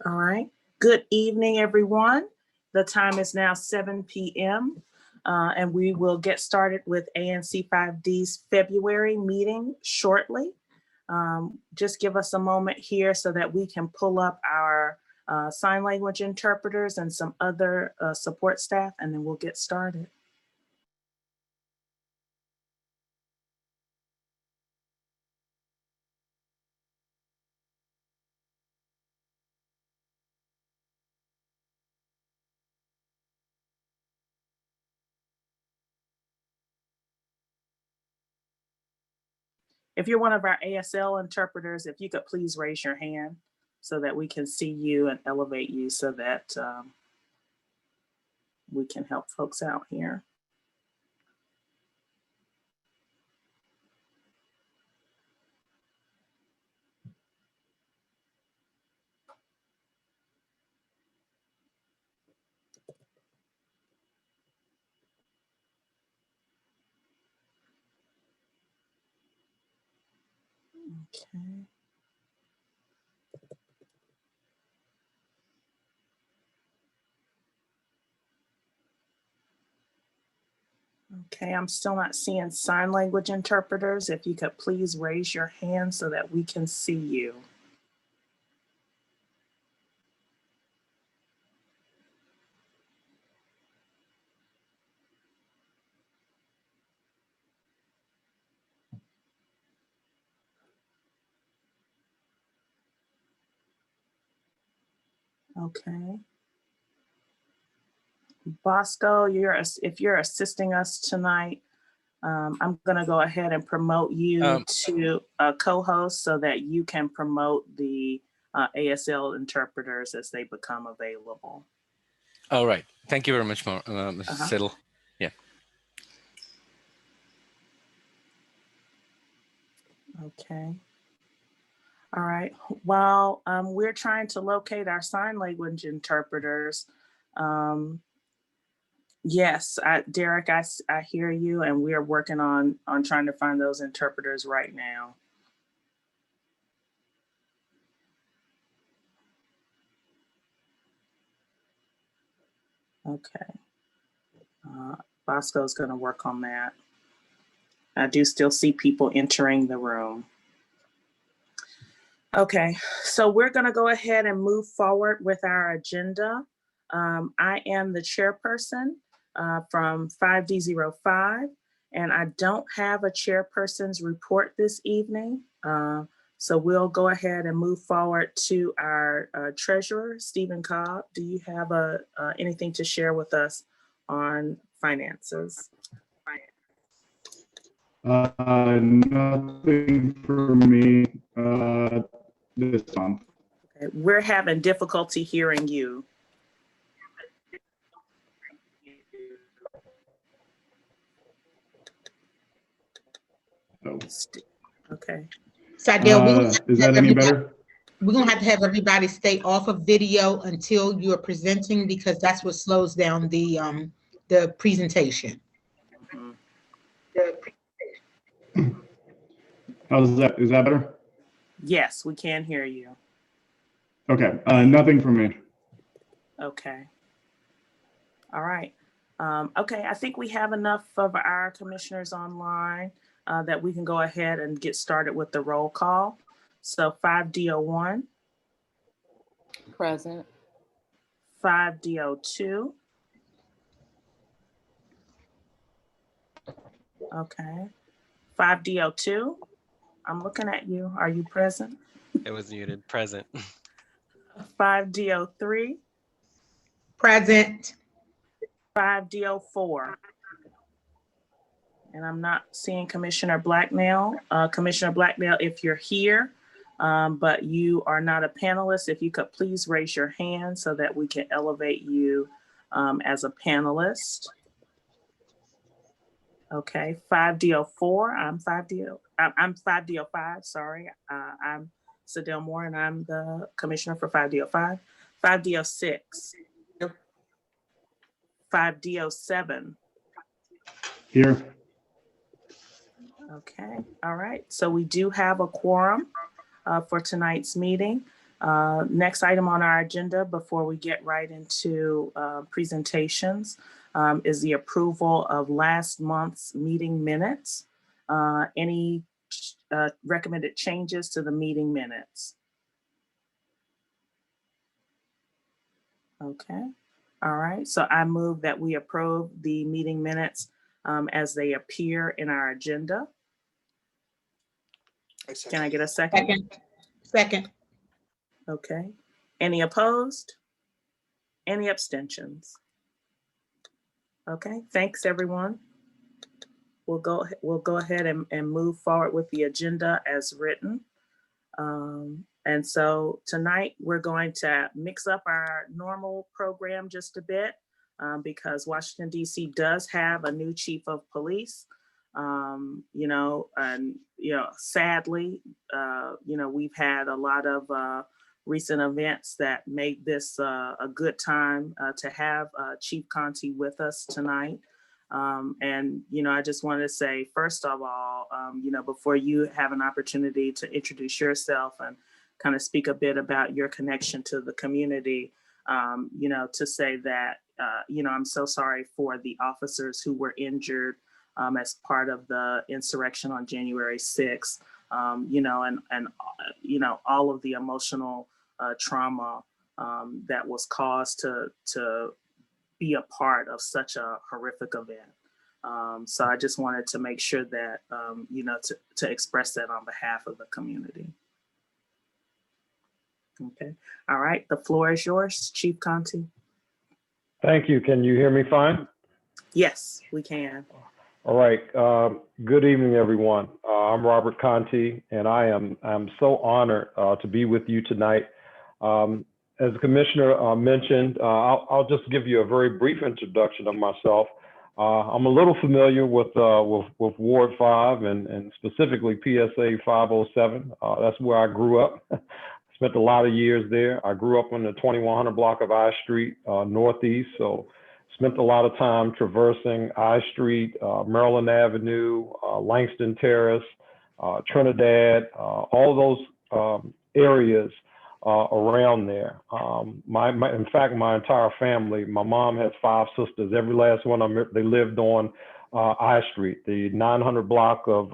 All right. Good evening, everyone. The time is now 7 p.m. And we will get started with ANC 5D's February meeting shortly. Just give us a moment here so that we can pull up our sign language interpreters and some other support staff, and then we'll get started. If you're one of our ASL interpreters, if you could please raise your hand so that we can see you and elevate you so that we can help folks out here. Okay. Okay, I'm still not seeing sign language interpreters. If you could please raise your hand so that we can see you. Okay. Bosco, if you're assisting us tonight, I'm going to go ahead and promote you to a co-host so that you can promote the ASL interpreters as they become available. All right. Thank you very much, Mrs. Siddle. Yeah. Okay. All right. While we're trying to locate our sign language interpreters, yes, Derek, I hear you, and we are working on trying to find those interpreters right now. Okay. Bosco's going to work on that. I do still see people entering the room. Okay, so we're going to go ahead and move forward with our agenda. I am the chairperson from 5D05, and I don't have a chairperson's report this evening. So we'll go ahead and move forward to our treasurer, Stephen Cobb. Do you have anything to share with us on finances? Nothing for me this month. Okay. We're having difficulty hearing you. Oh. Okay. Sadil, is that any better? We're going to have everybody stay off of video until you're presenting, because that's what slows down the presentation. How's that? Is that better? Yes, we can hear you. Okay. Nothing for me. Okay. All right. Okay, I think we have enough of our commissioners online that we can go ahead and get started with the roll call. So 5D01. Present. 5D02. Okay. 5D02. I'm looking at you. Are you present? It was muted. Present. 5D03. Present. 5D04. And I'm not seeing Commissioner Blacknell. Commissioner Blacknell, if you're here, but you are not a panelist, if you could please raise your hand so that we can elevate you as a panelist. Okay, 5D04. I'm 5D05. Sorry, I'm Sadil Moore, and I'm the commissioner for 5D05. 5D06. 5D07. Here. Okay, all right. So we do have a quorum for tonight's meeting. Next item on our agenda before we get right into presentations is the approval of last month's meeting minutes. Any recommended changes to the meeting minutes? Okay. All right. So I move that we approve the meeting minutes as they appear in our agenda. Can I get a second? Second. Okay. Any opposed? Any abstentions? Okay. Thanks, everyone. We'll go ahead and move forward with the agenda as written. And so tonight we're going to mix up our normal program just a bit because Washington, D.C. does have a new chief of police. Sadly, we've had a lot of recent events that made this a good time to have Chief Conti with us tonight. I just wanted to say, first of all, before you have an opportunity to introduce yourself and kind of speak a bit about your connection to the community, to say that, I'm so sorry for the officers who were injured as part of the insurrection on January 6th, all of the emotional trauma that was caused to be a part of such a horrific event. So I just wanted to make sure that, to express that on behalf of the community. Okay. All right. The floor is yours, Chief Conti. Thank you. Can you hear me fine? Yes, we can. All right. Good evening, everyone. I'm Robert Conti, and I'm so honored to be with you tonight. As the commissioner mentioned, I'll just give you a very brief introduction of myself. I'm a little familiar with Ward 5 and specifically PSA 507. That's where I grew up. Spent a lot of years there. I grew up on the 2100 block of I Street, Northeast. So spent a lot of time traversing I Street, Maryland Avenue, Langston Terrace, Trinidad, all those areas around there. In fact, my entire family, my mom has 5 sisters. Every last one of them, they lived on I Street, the 900 block of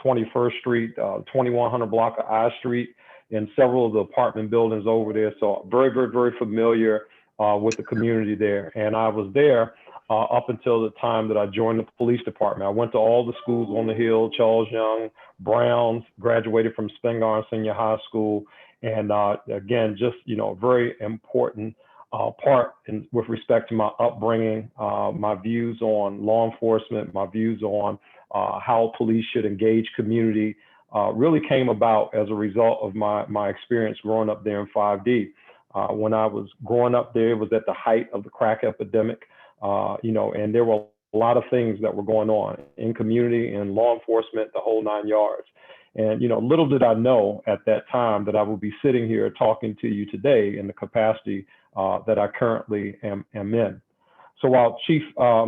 21st Street, 2100 block of I Street, and several of the apartment buildings over there. So very, very, very familiar with the community there. And I was there up until the time that I joined the police department. I went to all the schools on the Hill, Charles Young, Browns, graduated from Spingarn Senior High School. And again, just, a very important part with respect to my upbringing, my views on law enforcement, my views on how police should engage community, really came about as a result of my experience growing up there in 5D. When I was growing up there, it was at the height of the crack epidemic, and there were a lot of things that were going on in community and law enforcement, the whole 9 yards. And, little did I know at that time that I would be sitting here talking to you today in the capacity that I currently am in. So while Chief, I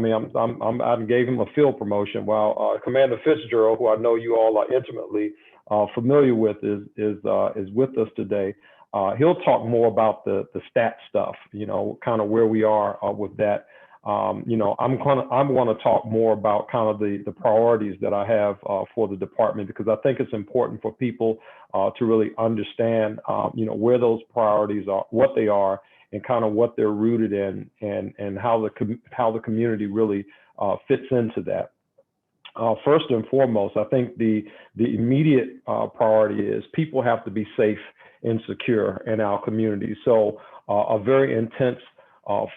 gave him a field promotion, while Commander Fitzgerald, who I know you all are intimately familiar with, is with us today. He'll talk more about the stat stuff, kind of where we are with that. I'm going to talk more about kind of the priorities that I have for the department, because I think it's important for people to really understand, where those priorities are, what they are, and kind of what they're rooted in, and how the community really fits into that. First and foremost, I think the immediate priority is people have to be safe and secure in our community. So a very intense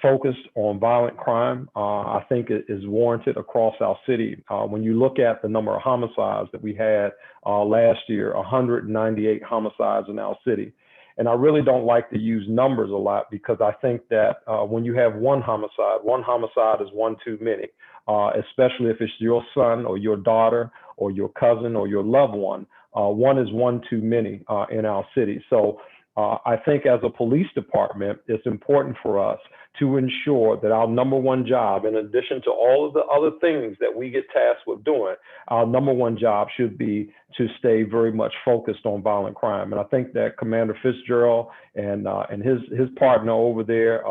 focus on violent crime, I think it is warranted across our city. When you look at the number of homicides that we had last year, 198 homicides in our city. And I really don't like to use numbers a lot, because I think that when you have one homicide is one too many, especially if it's your son or your daughter or your cousin or your loved one. One is one too many in our city. So I think as a police department, it's important for us to ensure that our number one job, in addition to all of the other things that we get tasked with doing, our number one job should be to stay very much focused on violent crime. And I think that Commander Fitzgerald and his partner over there,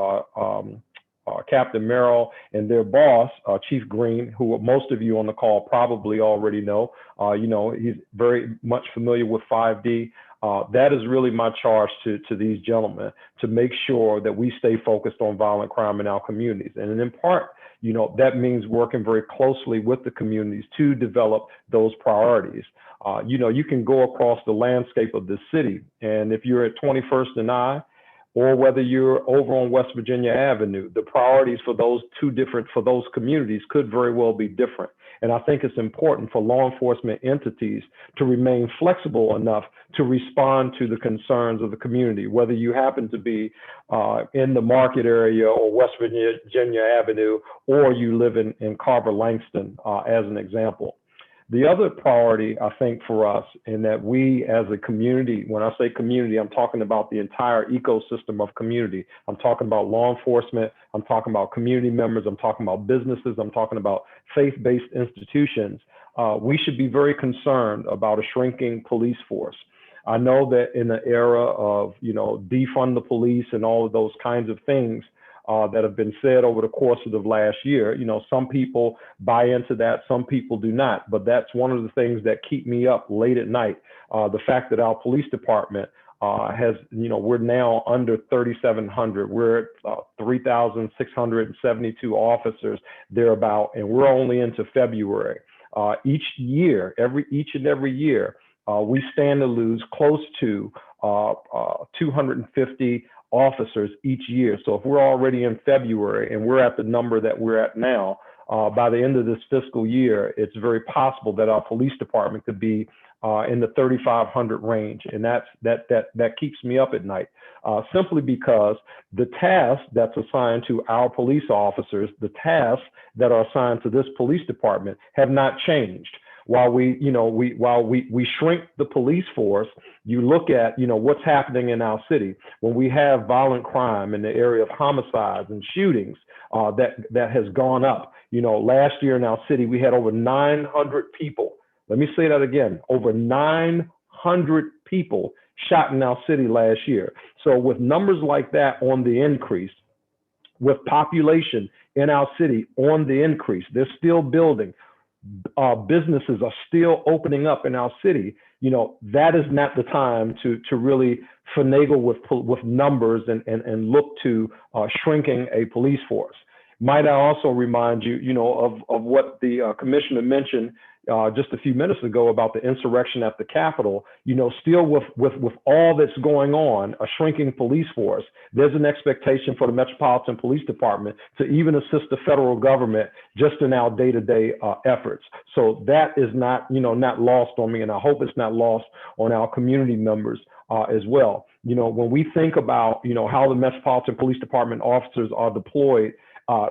Captain Merrill, and their boss, Chief Green, who most of you on the call probably already know. He's very much familiar with 5D. That is really my charge to these gentlemen, to make sure that we stay focused on violent crime in our communities. And in part, that means working very closely with the communities to develop those priorities. You can go across the landscape of the city, and if you're at 21st and I, or whether you're over on West Virginia Avenue, the priorities for those communities could very well be different. And I think it's important for law enforcement entities to remain flexible enough to respond to the concerns of the community, whether you happen to be in the Market area or West Virginia Avenue, or you live in Carver Langston, as an example. The other priority, I think, for us, in that we as a community, when I say community, I'm talking about the entire ecosystem of community. I'm talking about law enforcement, I'm talking about community members, I'm talking about businesses, I'm talking about faith-based institutions. We should be very concerned about a shrinking police force. I know that in the era of, defund the police and all of those kinds of things, that have been said over the course of the last year. Some people buy into that, some people do not, but that's one of the things that keep me up late at night. The fact that our police department has, we're now under 3,700. We're at 3,672 officers thereabout, and we're only into February. Each and every year, we stand to lose close to 250 officers each year. So if we're already in February and we're at the number that we're at now, by the end of this fiscal year, it's very possible that our police department could be in the 3,500 range. And that keeps me up at night, simply because the tasks that's assigned to our police officers, the tasks that are assigned to this police department have not changed. While we shrink the police force, you look at, what's happening in our city. When we have violent crime in the area of homicides and shootings, that has gone up. Last year in our city, we had over 900 people. Let me say that again, over 900 people shot in our city last year. So with numbers like that on the increase, with population in our city on the increase, they're still building. Businesses are still opening up in our city. That is not the time to really finagle with numbers and look to shrinking a police force. Might I also remind you, of what the commissioner mentioned just a few minutes ago about the insurrection at the Capitol. Still with all that's going on, a shrinking police force, there's an expectation for the Metropolitan Police Department to even assist the federal government just in our day-to-day efforts. So that is not lost on me, and I hope it's not lost on our community members as well. When we think about how the Metropolitan Police Department officers are deployed,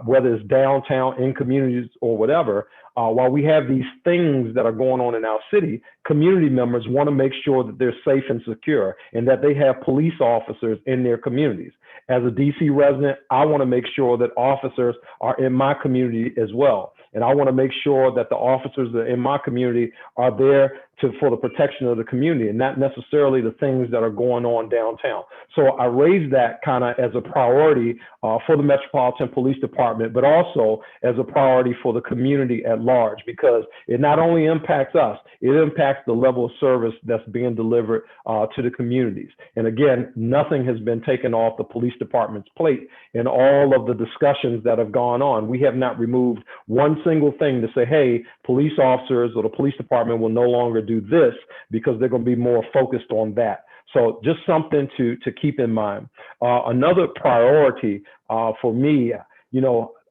whether it's downtown, in communities, or whatever, while we have these things that are going on in our city, community members want to make sure that they're safe and secure and that they have police officers in their communities. As a DC resident, I want to make sure that officers are in my community as well. And I want to make sure that the officers that are in my community are there for the protection of the community and not necessarily the things that are going on downtown. So I raised that kind of as a priority for the Metropolitan Police Department, but also as a priority for the community at large, because it not only impacts us, it impacts the level of service that's being delivered to the communities. And again, nothing has been taken off the police department's plate in all of the discussions that have gone on. We have not removed one single thing to say, hey, police officers or the police department will no longer do this because they're going to be more focused on that. So just something to keep in mind. Another priority for me,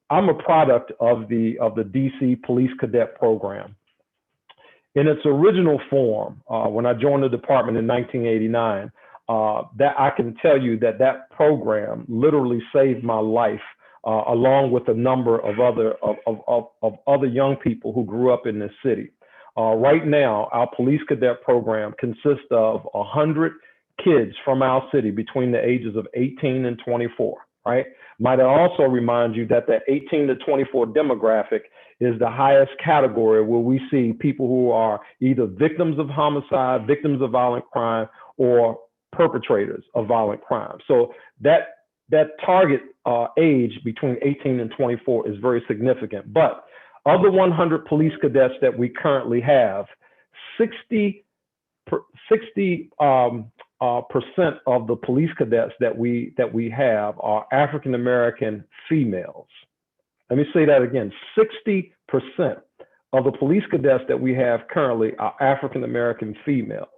I'm a product of the DC Police Cadet Program. In its original form, when I joined the department in 1989, that I can tell you that program literally saved my life, along with a number of other young people who grew up in this city. Right now, our police cadet program consists of 100 kids from our city between the ages of 18 and 24, right? Might I also remind you that the 18 to 24 demographic is the highest category where we see people who are either victims of homicide, victims of violent crime, or perpetrators of violent crime. So that target age between 18 and 24 is very significant. But of the 100 police cadets that we currently have, 60% of the police cadets that we have are African American females. Let me say that again: 60% of the police cadets that we have currently are African American females.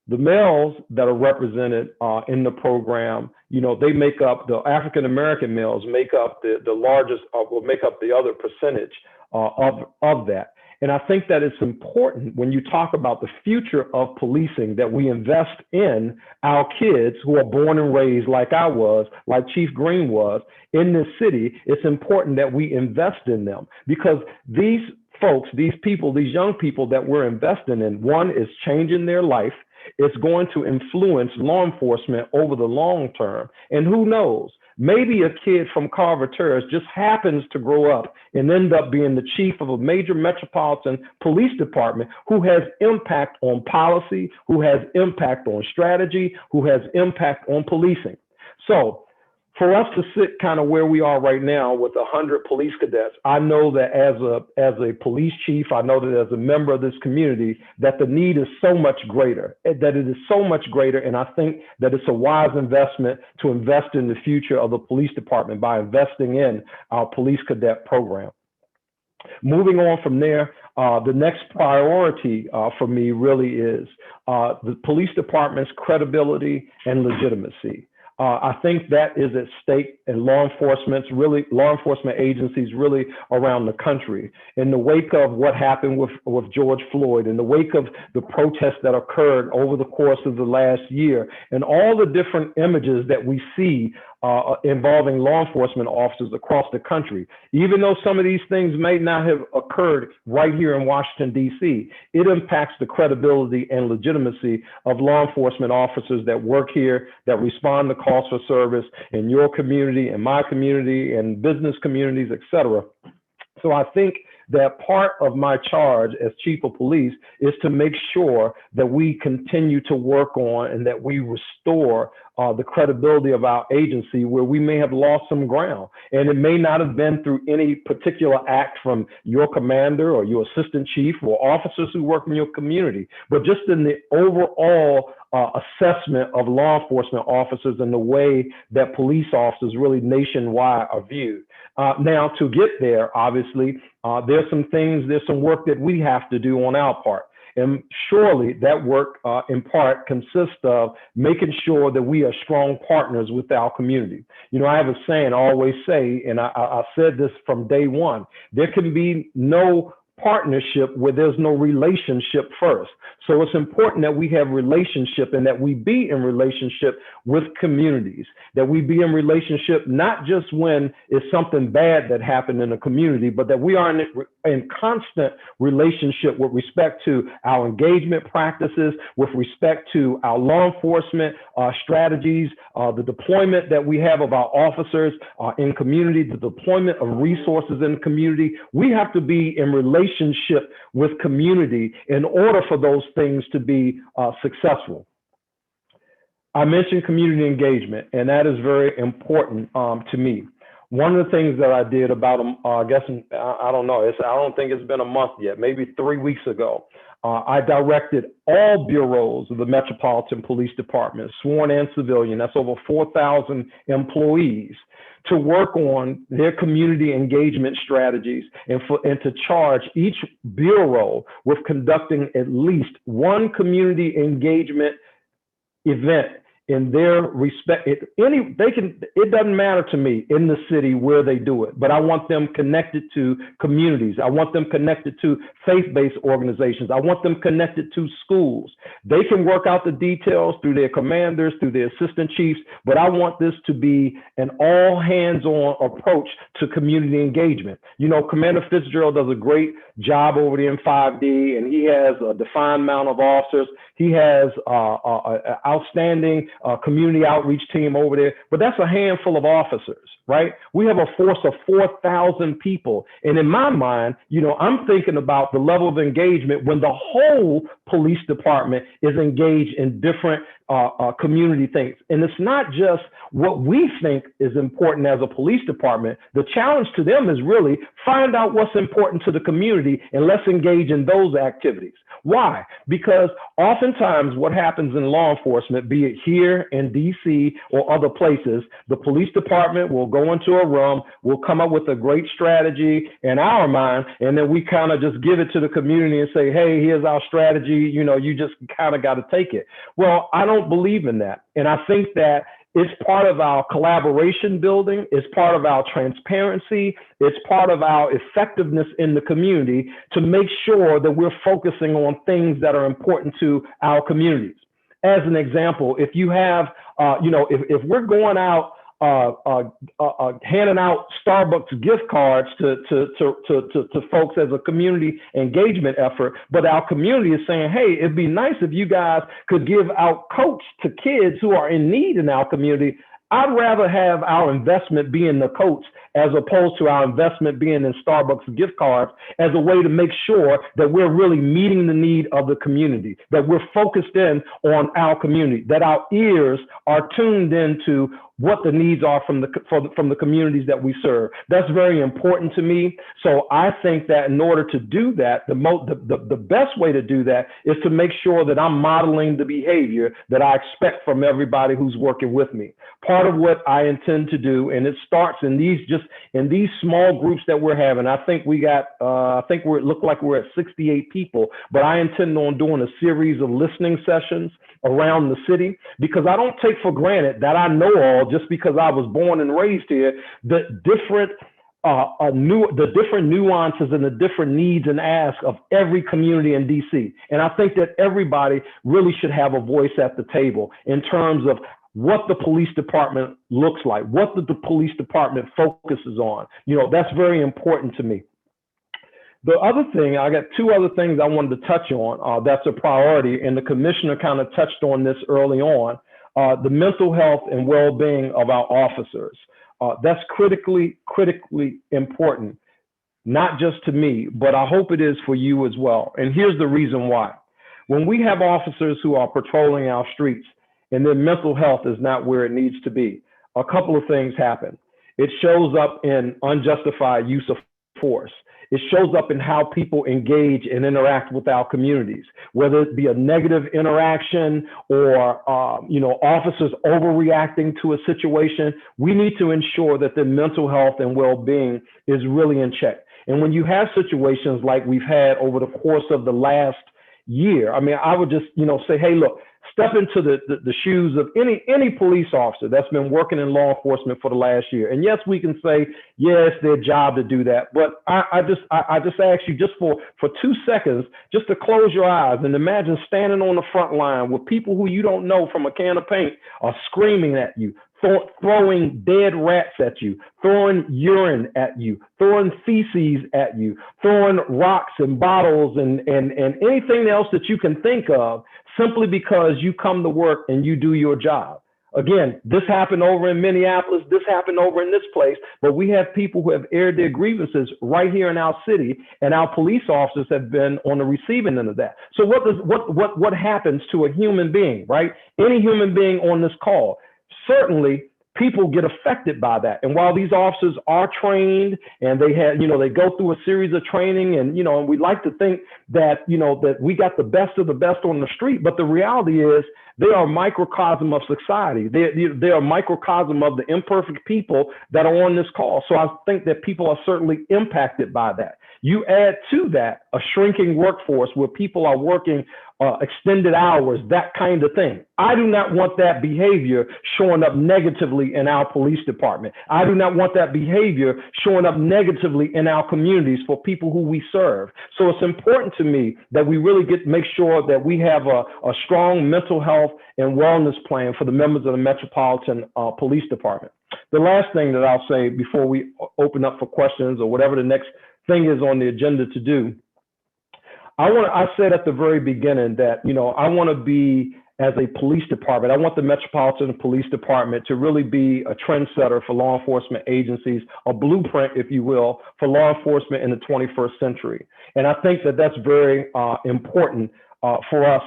The males that are represented in the program, they make up, the African American males make up the largest, will make up the other percentage of that. And I think that it's important when you talk about the future of policing that we invest in our kids who are born and raised like I was, like Chief Green was, in this city. It's important that we invest in them, because these folks, these people, these young people that we're investing in, one is changing their life. It's going to influence law enforcement over the long term. And who knows, maybe a kid from Carver Terrace just happens to grow up and end up being the chief of a major metropolitan police department who has impact on policy, who has impact on strategy, who has impact on policing. So for us to sit kind of where we are right now with 100 police cadets, I know that as a police chief, I know that as a member of this community, that the need is so much greater, that it is so much greater. And I think that it's a wise investment to invest in the future of the police department by investing in our police cadet program. Moving on from there, the next priority for me really is the police department's credibility and legitimacy. I think that is at stake in law enforcement agencies really around the country. In the wake of what happened with George Floyd, in the wake of the protests that occurred over the course of the last year, and all the different images that we see involving law enforcement officers across the country, even though some of these things may not have occurred right here in Washington, D.C., it impacts the credibility and legitimacy of law enforcement officers that work here, that respond to calls for service in your community, in my community, and business communities, et cetera. So I think that part of my charge as chief of police is to make sure that we continue to work on and that we restore the credibility of our agency where we may have lost some ground. And it may not have been through any particular act from your commander or your assistant chief or officers who work in your community, but just in the overall assessment of law enforcement officers and the way that police officers really nationwide are viewed. Now, to get there, obviously, there's some work that we have to do on our part. And surely that work in part consists of making sure that we are strong partners with our community. I have a saying I always say, and I said this from day one: there can be no partnership where there's no relationship first. So it's important that we have relationship and that we be in relationship with communities, that we be in relationship not just when it's something bad that happened in a community, but that we are in constant relationship with respect to our engagement practices, with respect to our law enforcement strategies, the deployment that we have of our officers in community, the deployment of resources in the community. We have to be in relationship with community in order for those things to be successful. I mentioned community engagement, and that is very important to me. One of the things that I did about, I don't think it's been a month yet, maybe 3 weeks ago, I directed all bureaus of the Metropolitan Police Department, sworn and civilian, that's over 4,000 employees, to work on their community engagement strategies and to charge each bureau with conducting at least one community engagement event in their respect. It doesn't matter to me in the city where they do it, but I want them connected to communities. I want them connected to faith-based organizations. I want them connected to schools. They can work out the details through their commanders, through their assistant chiefs, but I want this to be an all hands-on approach to community engagement. You know, Commander Fitzgerald does a great job over there in 5D, and he has a defined amount of officers. He has an outstanding community outreach team over there, but that's a handful of officers, right? We have a force of 4,000 people. And in my mind, you know, I'm thinking about the level of engagement when the whole police department is engaged in different community things. And it's not just what we think is important as a police department. The challenge to them is really find out what's important to the community and let's engage in those activities. Why? Because oftentimes what happens in law enforcement, be it here in DC or other places, the police department will go into a room, will come up with a great strategy in our mind, and then we kind of just give it to the community and say, hey, here's our strategy, you know, you just kind of got to take it. Well, I don't believe in that. And I think that it's part of our collaboration building. It's part of our transparency. It's part of our effectiveness in the community to make sure that we're focusing on things that are important to our communities. As an example, if you have, if we're going out handing out Starbucks gift cards to folks as a community engagement effort, but our community is saying, hey, it'd be nice if you guys could give out coats to kids who are in need in our community. I'd rather have our investment be in the coats as opposed to our investment being in Starbucks gift cards as a way to make sure that we're really meeting the need of the community, that we're focused in on our community, that our ears are tuned into what the needs are from the communities that we serve. That's very important to me. So I think that in order to do that, the best way to do that is to make sure that I'm modeling the behavior that I expect from everybody who's working with me. Part of what I intend to do, and it starts in these small groups that we're having. I think we got, it looked like we're at 68 people, but I intend on doing a series of listening sessions around the city, because I don't take for granted that I know all just because I was born and raised here, the different nuances and the different needs and asks of every community in DC. And I think that everybody really should have a voice at the table in terms of what the police department looks like, what the police department focuses on. You know, that's very important to me. The other thing, I got two other things I wanted to touch on that's a priority, and the commissioner kind of touched on this early on, the mental health and well-being of our officers. That's critically important, not just to me, but I hope it is for you as well. And here's the reason why. When we have officers who are patrolling our streets and their mental health is not where it needs to be, a couple of things happen. It shows up in unjustified use of force. It shows up in how people engage and interact with our communities, whether it be a negative interaction or, officers overreacting to a situation. We need to ensure that their mental health and well-being is really in check. And when you have situations like we've had over the course of the last year, I mean, I would just, say, hey, look, step into the shoes of any police officer that's been working in law enforcement for the last year. And yes, we can say, yeah, it's their job to do that. But I just ask you just for 2 seconds, just to close your eyes and imagine standing on the front line with people who you don't know from a can of paint are screaming at you, throwing dead rats at you, throwing urine at you, throwing feces at you, throwing rocks and bottles and anything else that you can think of, simply because you come to work and you do your job. Again, this happened over in Minneapolis, this happened over in this place, but we have people who have aired their grievances right here in our city, and our police officers have been on the receiving end of that. So what happens to a human being, right? Any human being on this call, certainly people get affected by that. And while these officers are trained and they have, they go through a series of training and, and we like to think that, that we got the best of the best on the street, but the reality is they are a microcosm of society. They are a microcosm of the imperfect people that are on this call. So I think that people are certainly impacted by that. You add to that a shrinking workforce where people are working extended hours, that kind of thing. I do not want that behavior showing up negatively in our police department. I do not want that behavior showing up negatively in our communities for people who we serve. So it's important to me that we really make sure that we have a strong mental health and wellness plan for the members of the Metropolitan Police Department. The last thing that I'll say before we open up for questions or whatever the next thing is on the agenda to do, I said at the very beginning that, I want to be, as a police department, I want the Metropolitan Police Department to really be a trendsetter for law enforcement agencies, a blueprint, if you will, for law enforcement in the 21st century. And I think that that's very important for us.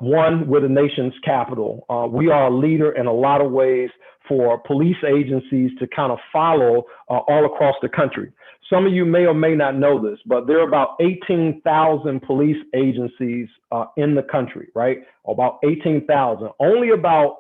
One, we're the nation's capital. We are a leader in a lot of ways for police agencies to kind of follow all across the country. Some of you may or may not know this, but there are about 18,000 police agencies in the country, right? About 18,000. Only about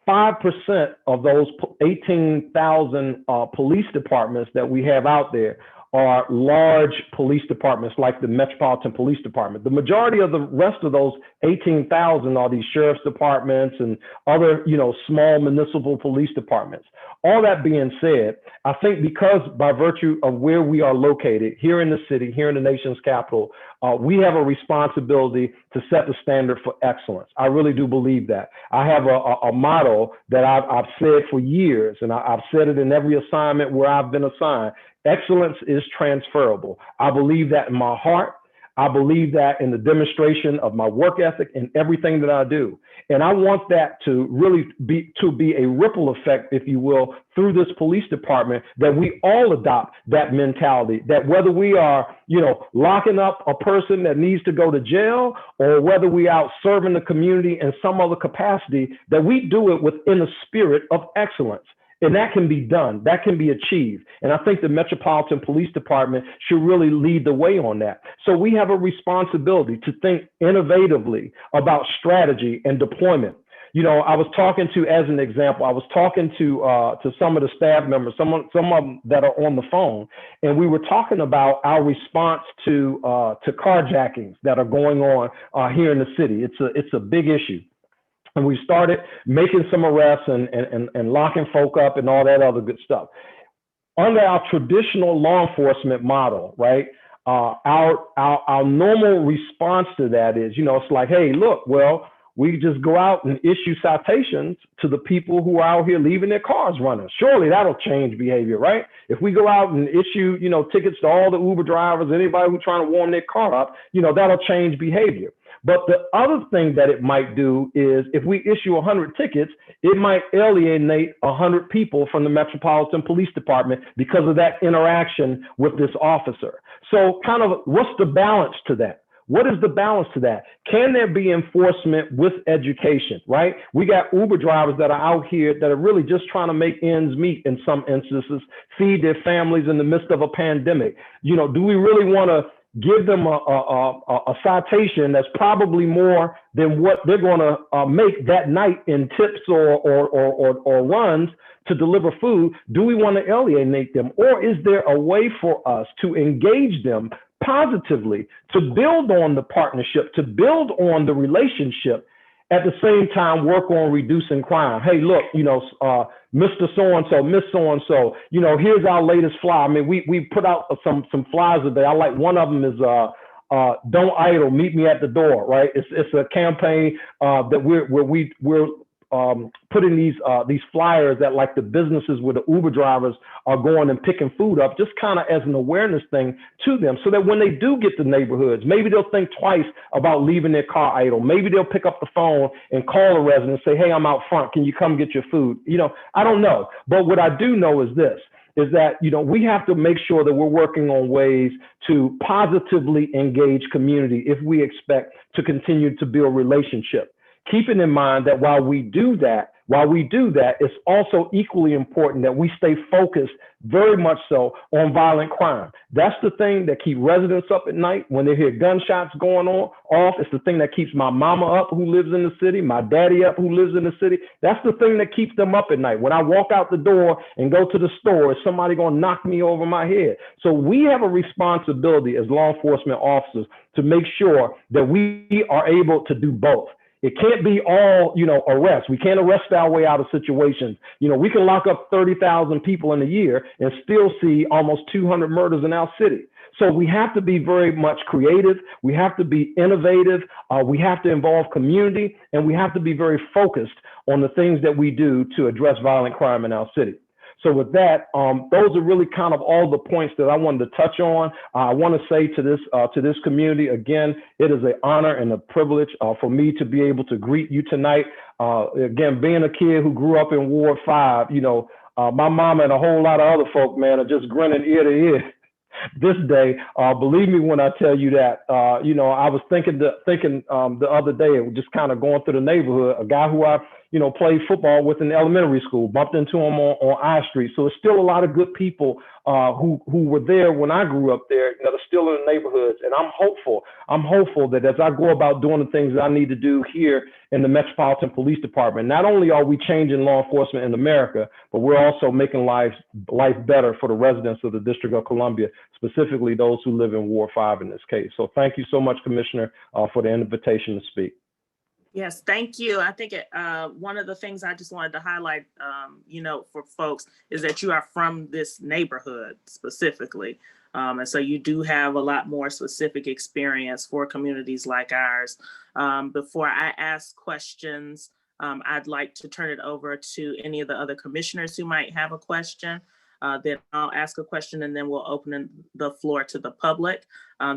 5% of those 18,000 police departments that we have out there are large police departments like the Metropolitan Police Department. The majority of the rest of those 18,000 are these sheriff's departments and other, small municipal police departments. All that being said, I think because by virtue of where we are located here in the city, here in the nation's capital, we have a responsibility to set the standard for excellence. I really do believe that. I have a motto that I've said for years, and I've said it in every assignment where I've been assigned. Excellence is transferable. I believe that in my heart. I believe that in the demonstration of my work ethic and everything that I do. And I want that to really be a ripple effect, if you will, through this police department, that we all adopt that mentality, that whether we are, locking up a person that needs to go to jail, or whether we out serving the community in some other capacity, that we do it within the spirit of excellence. And that can be done, that can be achieved. And I think the Metropolitan Police Department should really lead the way on that. So we have a responsibility to think innovatively about strategy and deployment. I was talking to, as an example, I was talking to some of the staff members, some of them that are on the phone, and we were talking about our response to carjackings that are going on here in the city. It's a big issue. And we started making some arrests and locking folk up and all that other good stuff. Under our traditional law enforcement model, right, our normal response to that is, it's like, hey, look, well, we just go out and issue citations to the people who are out here leaving their cars running. Surely that'll change behavior, right? If we go out and issue, tickets to all the Uber drivers, anybody who's trying to warm their car up, that'll change behavior. But the other thing that it might do is if we issue 100 tickets, it might alienate 100 people from the Metropolitan Police Department because of that interaction with this officer. So kind of what's the balance to that? What is the balance to that? Can there be enforcement with education, right? We got Uber drivers that are out here that are really just trying to make ends meet in some instances, feed their families in the midst of a pandemic. Do we really want to give them a citation that's probably more than what they're going to make that night in tips or runs to deliver food? Do we want to alienate them? Or is there a way for us to engage them positively, to build on the partnership, to build on the relationship, at the same time work on reducing crime? Hey, look, Mr. So-and-so, Miss So-and-so, here's our latest flyer. I mean, we put out some flyers today. I like one of them is don't idle, meet me at the door, right? It's a campaign that we're putting these flyers at like the businesses where the Uber drivers are going and picking food up, just kind of as an awareness thing to them, so that when they do get to neighborhoods, maybe they'll think twice about leaving their car idle. Maybe they'll pick up the phone and call a resident and say, hey, I'm out front. Can you come get your food? I don't know. But what I do know is this, is that, we have to make sure that we're working on ways to positively engage community if we expect to continue to build relationship. Keeping in mind that while we do that, while we do that, it's also equally important that we stay focused very much so on violent crime. That's the thing that keeps residents up at night when they hear gunshots going off. It's the thing that keeps my mama up who lives in the city, my daddy up who lives in the city. That's the thing that keeps them up at night. When I walk out the door and go to the store, is somebody going to knock me over my head? So we have a responsibility as law enforcement officers to make sure that we are able to do both. It can't be all, arrest. We can't arrest our way out of situations. We can lock up 30,000 people in a year and still see almost 200 murders in our city. So we have to be very much creative. We have to be innovative. We have to involve community, and we have to be very focused on the things that we do to address violent crime in our city. So with that, those are really kind of all the points that I wanted to touch on. I want to say to this community, again, it is an honor and a privilege for me to be able to greet you tonight. Again, being a kid who grew up in Ward 5, my mama and a whole lot of other folk, man, are just grinning ear to ear this day. Believe me when I tell you that. I was thinking the other day, just kind of going through the neighborhood, a guy who I played football with in elementary school, bumped into him on I Street. So it's still a lot of good people who were there when I grew up there, that are still in the neighborhoods. And I'm hopeful that as I go about doing the things that I need to do here in the Metropolitan Police Department, not only are we changing law enforcement in America, but we're also making life better for the residents of the District of Columbia, specifically those who live in Ward 5 in this case. So thank you so much, Commissioner, for the invitation to speak. Yes, thank you. I think one of the things I just wanted to highlight, for folks is that you are from this neighborhood specifically. And so you do have a lot more specific experience for communities like ours. Before I ask questions, I'd like to turn it over to any of the other commissioners who might have a question. Then I'll ask a question and then we'll open the floor to the public.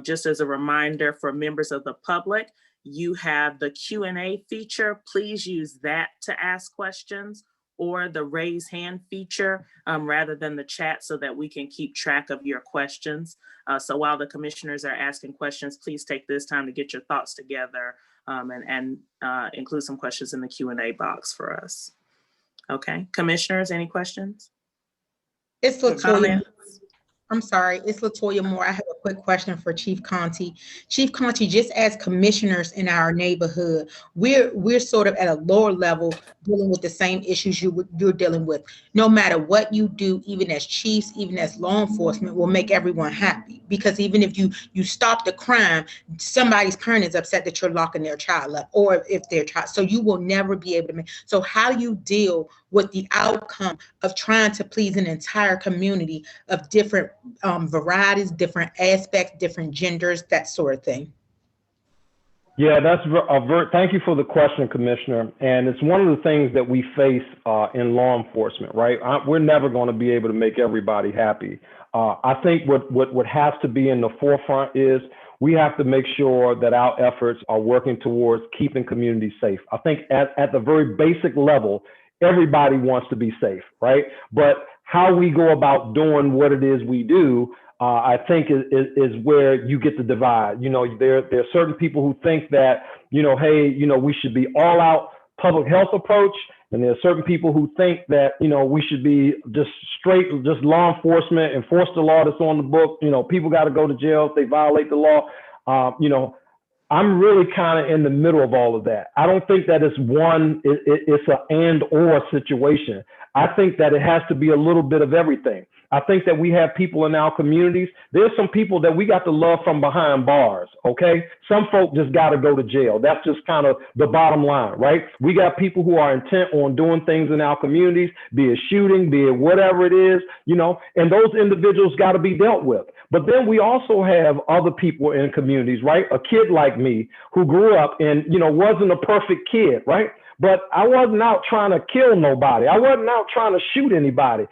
Just as a reminder for members of the public, you have the Q&A feature. Please use that to ask questions, or the raise hand feature rather than the chat, so that we can keep track of your questions. So while the commissioners are asking questions, please take this time to get your thoughts together and include some questions in the Q&A box for us. Okay, commissioners, any questions? It's Latoya. I'm sorry, it's Latoya Moore. I have a quick question for Chief Conti. Chief Conti, just as commissioners in our neighborhood, we're sort of at a lower level dealing with the same issues you're dealing with. No matter what you do, even as chiefs, even as law enforcement, will make everyone happy. Because even if you stop the crime, somebody's parent is upset that you're locking their child up, or if their child, so you will never be able to make. So how do you deal with the outcome of trying to please an entire community of different varieties, different aspects, different genders, that sort of thing? Yeah, thank you for the question, Commissioner. And it's one of the things that we face in law enforcement, right? We're never going to be able to make everybody happy. I think what has to be in the forefront is we have to make sure that our efforts are working towards keeping communities safe. I think at the very basic level, everybody wants to be safe, right? But how we go about doing what it is we do, I think is where you get the divide. There are certain people who think that, hey, we should be all out public health approach. And there are certain people who think that, we should be just law enforcement, enforce the law that's on the book. People got to go to jail if they violate the law. I'm really kind of in the middle of all of that. I don't think that it's an and or situation. I think that it has to be a little bit of everything. I think that we have people in our communities. There's some people that we got to love from behind bars, okay? Some folk just got to go to jail. That's just kind of the bottom line, right? We got people who are intent on doing things in our communities, be it shooting, be it whatever it is, and those individuals got to be dealt with. But then we also have other people in communities, right? A kid like me who grew up and, wasn't a perfect kid, right? But I wasn't out trying to kill nobody. I wasn't out trying to shoot anybody.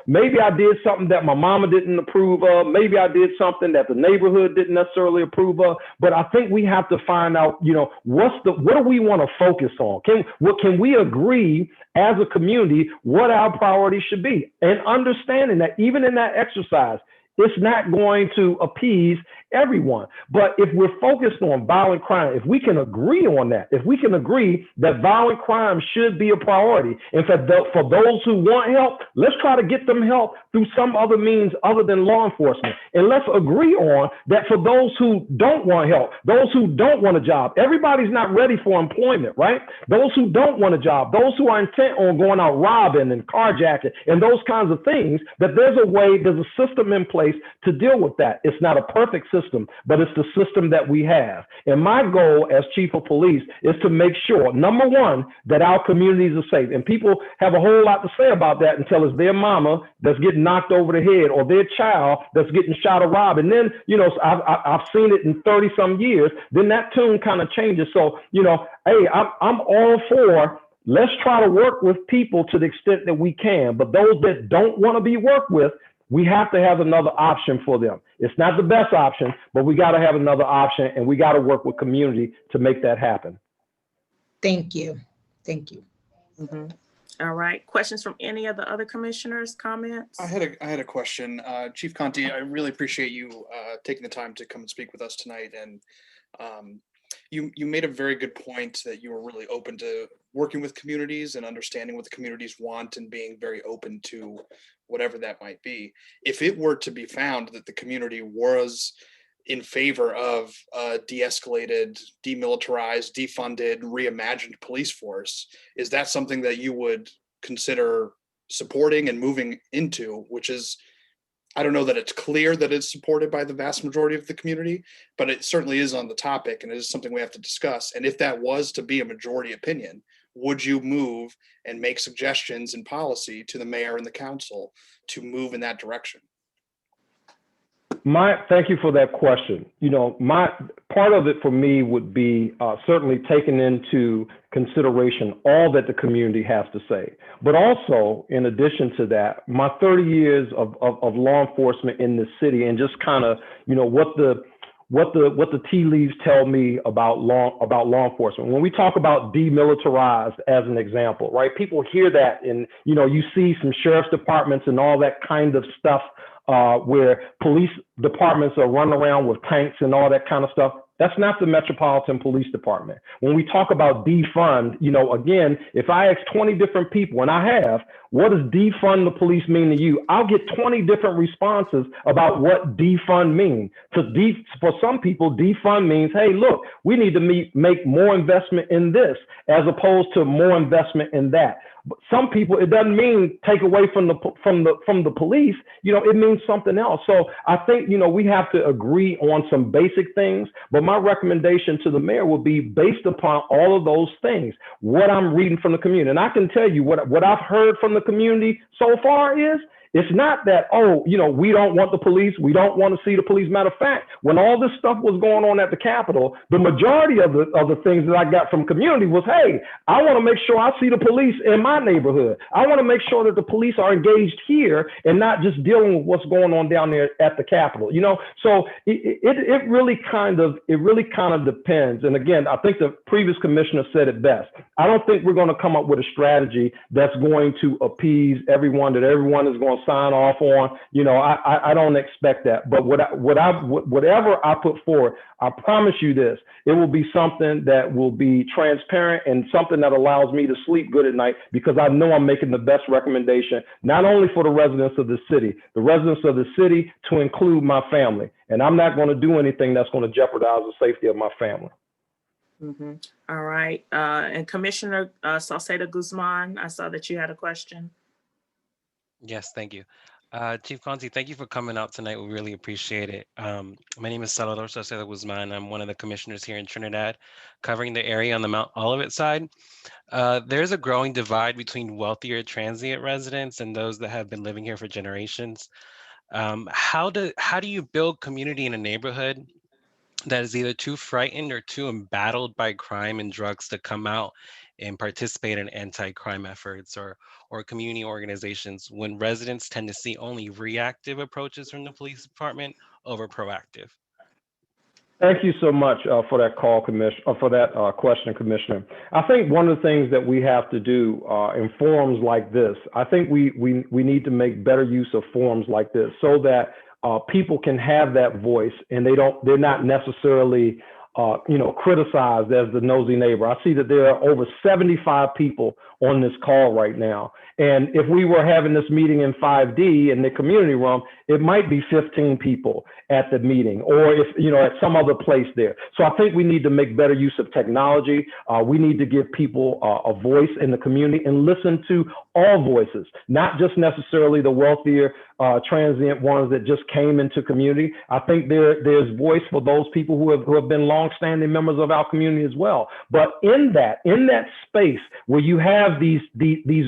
Maybe I did something that my mama didn't approve of. Maybe I did something that the neighborhood didn't necessarily approve of. But I think we have to find out, what do we want to focus on? Can we agree as a community what our priorities should be? And understanding that even in that exercise, It's not going to appease everyone. But if we're focused on violent crime, if we can agree on that, if we can agree that violent crime should be a priority, and for those who want help, let's try to get them help through some other means other than law enforcement. And let's agree on that for those who don't want help, those who don't want a job, everybody's not ready for employment, right? Those who don't want a job, those who are intent on going out robbing and carjacking and those kinds of things, that there's a way, there's a system in place to deal with that. It's not a perfect system, but it's the system that we have. And my goal as chief of police is to make sure, number one, that our communities are safe. And people have a whole lot to say about that until it's their mama that's getting knocked over the head or their child that's getting shot or robbed. And then, you know, I've seen it in 30 some years, then that tune kind of changes. So, you know, hey, I'm all for, let's try to work with people to the extent that we can. But those that don't want to be worked with, we have to have another option for them. It's not the best option, but we got to have another option, and we got to work with community to make that happen. Thank you. Thank you. Mm-hmm. All right. Questions from any of the other commissioners, comments? I had a question. Chief Conti, I really appreciate you taking the time to come and speak with us tonight. And you made a very good point that you were really open to working with communities and understanding what the communities want and being very open to whatever that might be. If it were to be found that the community was in favor of a de-escalated, demilitarized, defunded, reimagined police force, is that something that you would consider supporting and moving into, which is, I don't know that it's clear that it's supported by the vast majority of the community, but it certainly is on the topic and it is something we have to discuss. And if that was to be a majority opinion, would you move and make suggestions in policy to the mayor and the council to move in that direction? Thank you for that question. You know, my part of it for me would be certainly taking into consideration all that the community has to say, but also in addition to that, my 30 years of law enforcement in this city and just kind of, you know, what the tea leaves tell me about law enforcement. When we talk about demilitarized as an example, right? People hear that and, you know, you see some sheriff's departments and all that kind of stuff where police departments are running around with tanks and all that kind of stuff. That's not the Metropolitan Police Department. When we talk about defund, you know, again, if I ask 20 different people, and I have, what does defund the police mean to you? I'll get 20 different responses about what defund means. For some people, defund means, hey, look, we need to make more investment in this as opposed to more investment in that. But some people, it doesn't mean take away from the police. You know, it means something else. So I think, you know, we have to agree on some basic things. But my recommendation to the mayor will be based upon all of those things, what I'm reading from the community. And I can tell you what I've heard from the community so far is, it's not that, oh, you know, we don't want the police. We don't want to see the police. Matter of fact, when all this stuff was going on at the Capitol, the majority of the things that I got from community was, hey, I want to make sure I see the police in my neighborhood. I want to make sure that the police are engaged here and not just dealing with what's going on down there at the Capitol. You know, so it really kind of depends. And again, I think the previous commissioner said it best. I don't think we're going to come up with a strategy that's going to appease everyone, that everyone is going to sign off on. You know, I don't expect that. But whatever I put forward, I promise you this, it will be something that will be transparent and something that allows me to sleep good at night, because I know I'm making the best recommendation, not only for the residents of the city to include my family. And I'm not going to do anything that's going to jeopardize the safety of my family. Mm-hmm. All right. And Commissioner Salcedo Guzman, I saw that you had a question. Yes, thank you. Chief Conti, thank you for coming out tonight. We really appreciate it. My name is Salvador Salcedo Guzman. I'm one of the commissioners here in Trinidad, covering the area on the Mount Olivet side. There's a growing divide between wealthier transient residents and those that have been living here for generations. How do you build community in a neighborhood that is either too frightened or too embattled by crime and drugs to come out and participate in anti-crime efforts or community organizations, when residents tend to see only reactive approaches from the police department over proactive? Thank you so much for that call, for that question, Commissioner. I think one of the things that we have to do in forums like this, I think we need to make better use of forums like this so that people can have that voice and they're not necessarily criticized as the nosy neighbor. I see that there are over 75 people on this call right now. And if we were having this meeting in 5D in the community room, it might be 15 people at the meeting, or if, at some other place there. So I think we need to make better use of technology. We need to give people a voice in the community and listen to all voices, not just necessarily the wealthier transient ones that just came into community. I think there's voice for those people who have been longstanding members of our community as well. But in that space where you have these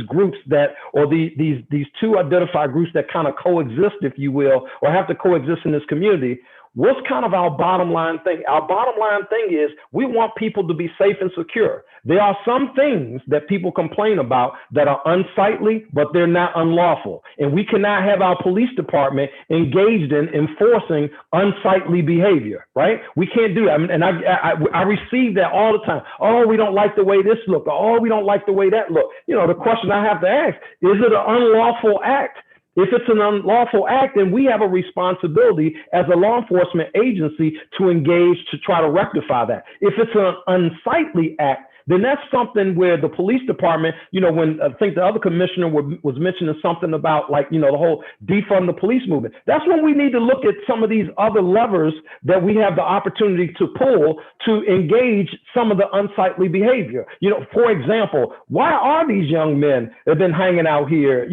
groups these two identified groups that kind of coexist, if you will, or have to coexist in this community, what's kind of our bottom line thing? Our bottom line thing is we want people to be safe and secure. There are some things that people complain about that are unsightly, but they're not unlawful. And we cannot have our police department engaged in enforcing unsightly behavior, right? We can't do that. And I receive that all the time. Oh, we don't like the way this look. Oh, we don't like the way that look. The question I have to ask, is it an unlawful act? If it's an unlawful act, then we have a responsibility as a law enforcement agency to engage to try to rectify that. If it's an unsightly act, then that's something where the police department, when I think the other commissioner was mentioning something about the whole defund the police movement. That's when we need to look at some of these other levers that we have the opportunity to pull to engage some of the unsightly behavior. For example, why are these young men that have been hanging out here,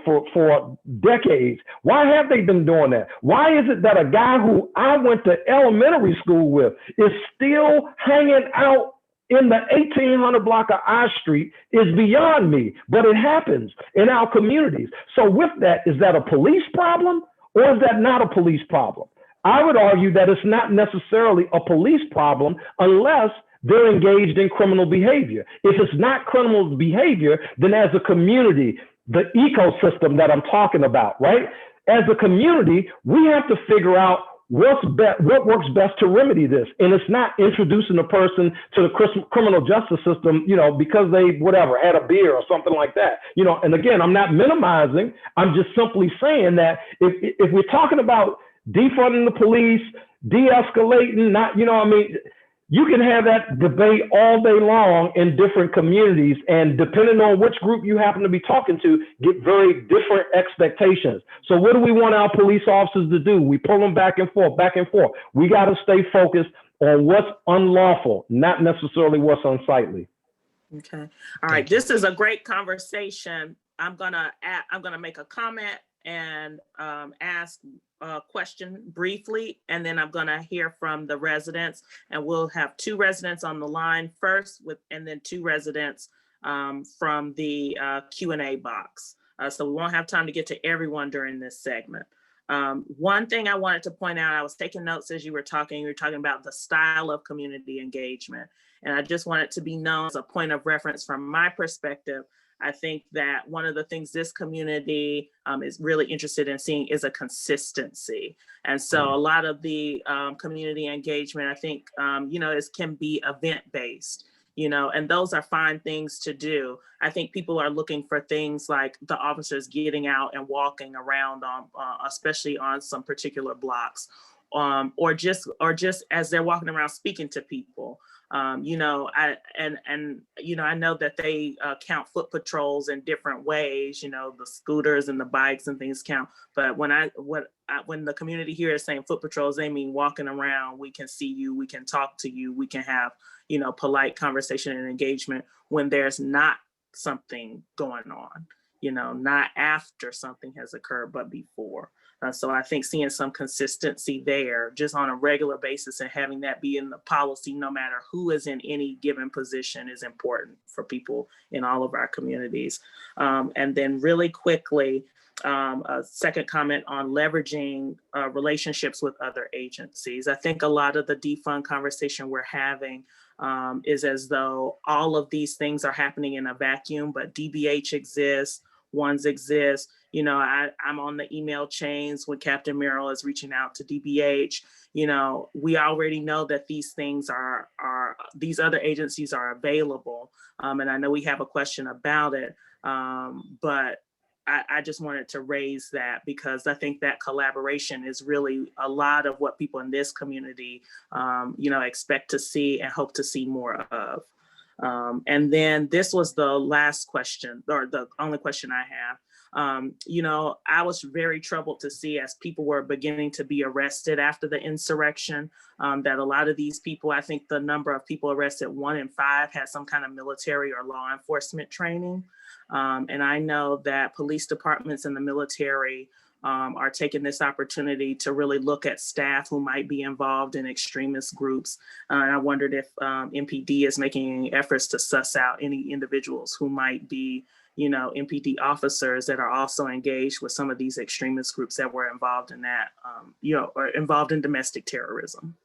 for decades? Why have they been doing that? Why is it that a guy who I went to elementary school with is still hanging out in the 1800 block of I Street is beyond me, but it happens in our communities. So with that, is that a police problem or is that not a police problem? I would argue that it's not necessarily a police problem unless they're engaged in criminal behavior. If it's not criminal behavior, then as a community, the ecosystem that I'm talking about, right? As a community, we have to figure out what works best to remedy this. And it's not introducing a person to the criminal justice system, because they had a beer or something like that. And again, I'm not minimizing. I'm just simply saying that if we're talking about defunding the police, de-escalating, you can have that debate all day long in different communities, and depending on which group you happen to be talking to, get very different expectations. So what do we want our police officers to do? We pull them back and forth, back and forth. We got to stay focused on what's unlawful, not necessarily what's unsightly. Okay. All right. This is a great conversation. I'm gonna make a comment and ask a question briefly, and then I'm gonna hear from the residents, and we'll have 2 residents on the line first, and then 2 residents from the Q&A box. So we won't have time to get to everyone during this segment. One thing I wanted to point out, I was taking notes as you were talking about the style of community engagement. And I just want it to be known as a point of reference from my perspective. I think that one of the things this community is really interested in seeing is a consistency. And so a lot of the community engagement, I think, can be event-based, and those are fine things to do. I think people are looking for things like the officers getting out and walking around, especially on some particular blocks, or just as they're walking around speaking to people. I know that they count foot patrols in different ways, the scooters and the bikes and things count. But when the community here is saying foot patrols, they mean walking around. We can see you, we can talk to you, we can have, polite conversation and engagement when there's not something going on, not after something has occurred, but before. So I think seeing some consistency there just on a regular basis and having that be in the policy, no matter who is in any given position, is important for people in all of our communities. And then really quickly, a second comment on leveraging relationships with other agencies. I think a lot of the defund conversation we're having is as though all of these things are happening in a vacuum, but DBH exists, ones exist. I'm on the email chains when Captain Merrill is reaching out to DBH. We already know that these things these other agencies are available. And I know we have a question about it, but I just wanted to raise that because I think that collaboration is really a lot of what people in this community, expect to see and hope to see more of. And then this was the last question, or the only question I have. I was very troubled to see as people were beginning to be arrested after the insurrection, that a lot of these people, I think the number of people arrested, 1 in 5 had some kind of military or law enforcement training. And I know that police departments and the military are taking this opportunity to really look at staff who might be involved in extremist groups. And I wondered if MPD is making any efforts to suss out any individuals who might be, MPD officers that are also engaged with some of these extremist groups that were involved in that, or involved in domestic terrorism.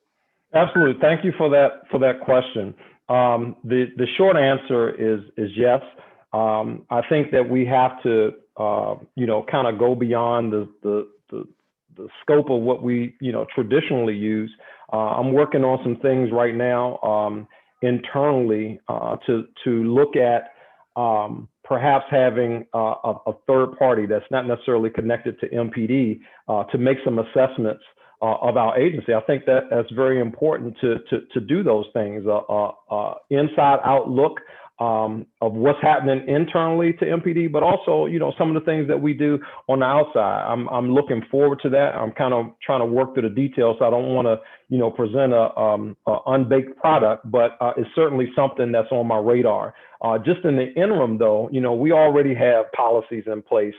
Absolutely. Thank you for that question. The short answer is yes. I think that we have to, kind of go beyond the scope of what we, traditionally use. I'm working on some things right now internally to look at perhaps having a third party that's not necessarily connected to MPD to make some assessments of our agency. I think that that's very important to do those things. Inside out look of what's happening internally to MPD, but also, some of the things that we do on the outside. I'm looking forward to that. I'm kind of trying to work through the details. So I don't want to, present a unbaked product, but it's certainly something that's on my radar. Just in the interim, though, we already have policies in place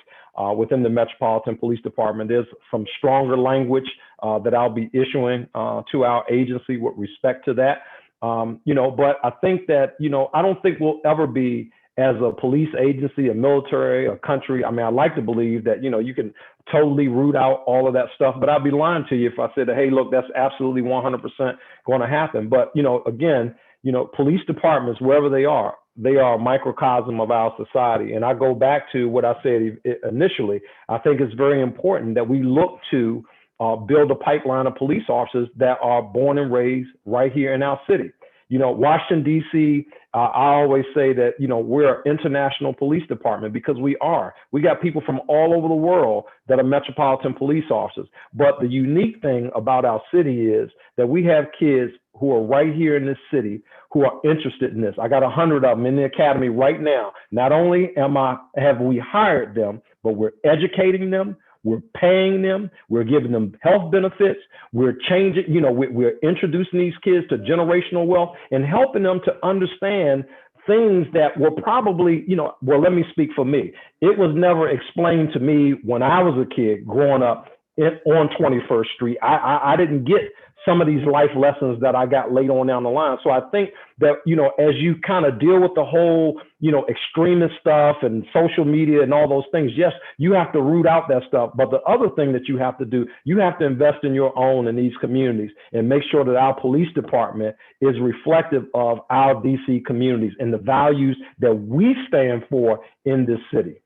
within the Metropolitan Police Department. There's some stronger language that I'll be issuing to our agency with respect to that. But I think that, I don't think we'll ever be, as a police agency, a military, a country. I mean, I like to believe that, you can totally root out all of that stuff, but I'd be lying to you if I said, hey, look, that's absolutely 100% going to happen. But, again, police departments, wherever they are a microcosm of our society. And I go back to what I said initially. I think it's very important that we look to build a pipeline of police officers that are born and raised right here in our city. Washington, D.C., I always say that, we're an international police department because we are. We got people from all over the world that are metropolitan police officers. But the unique thing about our city is that we have kids who are right here in this city who are interested in this. I got 100 of them in the academy right now. Not only have we hired them, but we're educating them. We're paying them. We're giving them health benefits. We're changing, we're introducing these kids to generational wealth and helping them to understand things that were probably, well, let me speak for me. It was never explained to me when I was a kid growing up on 21st Street. I didn't get some of these life lessons that I got later on down the line. So I think that, as you kind of deal with the whole, extremist stuff and social media and all those things, yes, you have to root out that stuff. But the other thing that you have to do, you have to invest in your own in these communities and make sure that our police department is reflective of our DC communities and the values that we stand for in this city.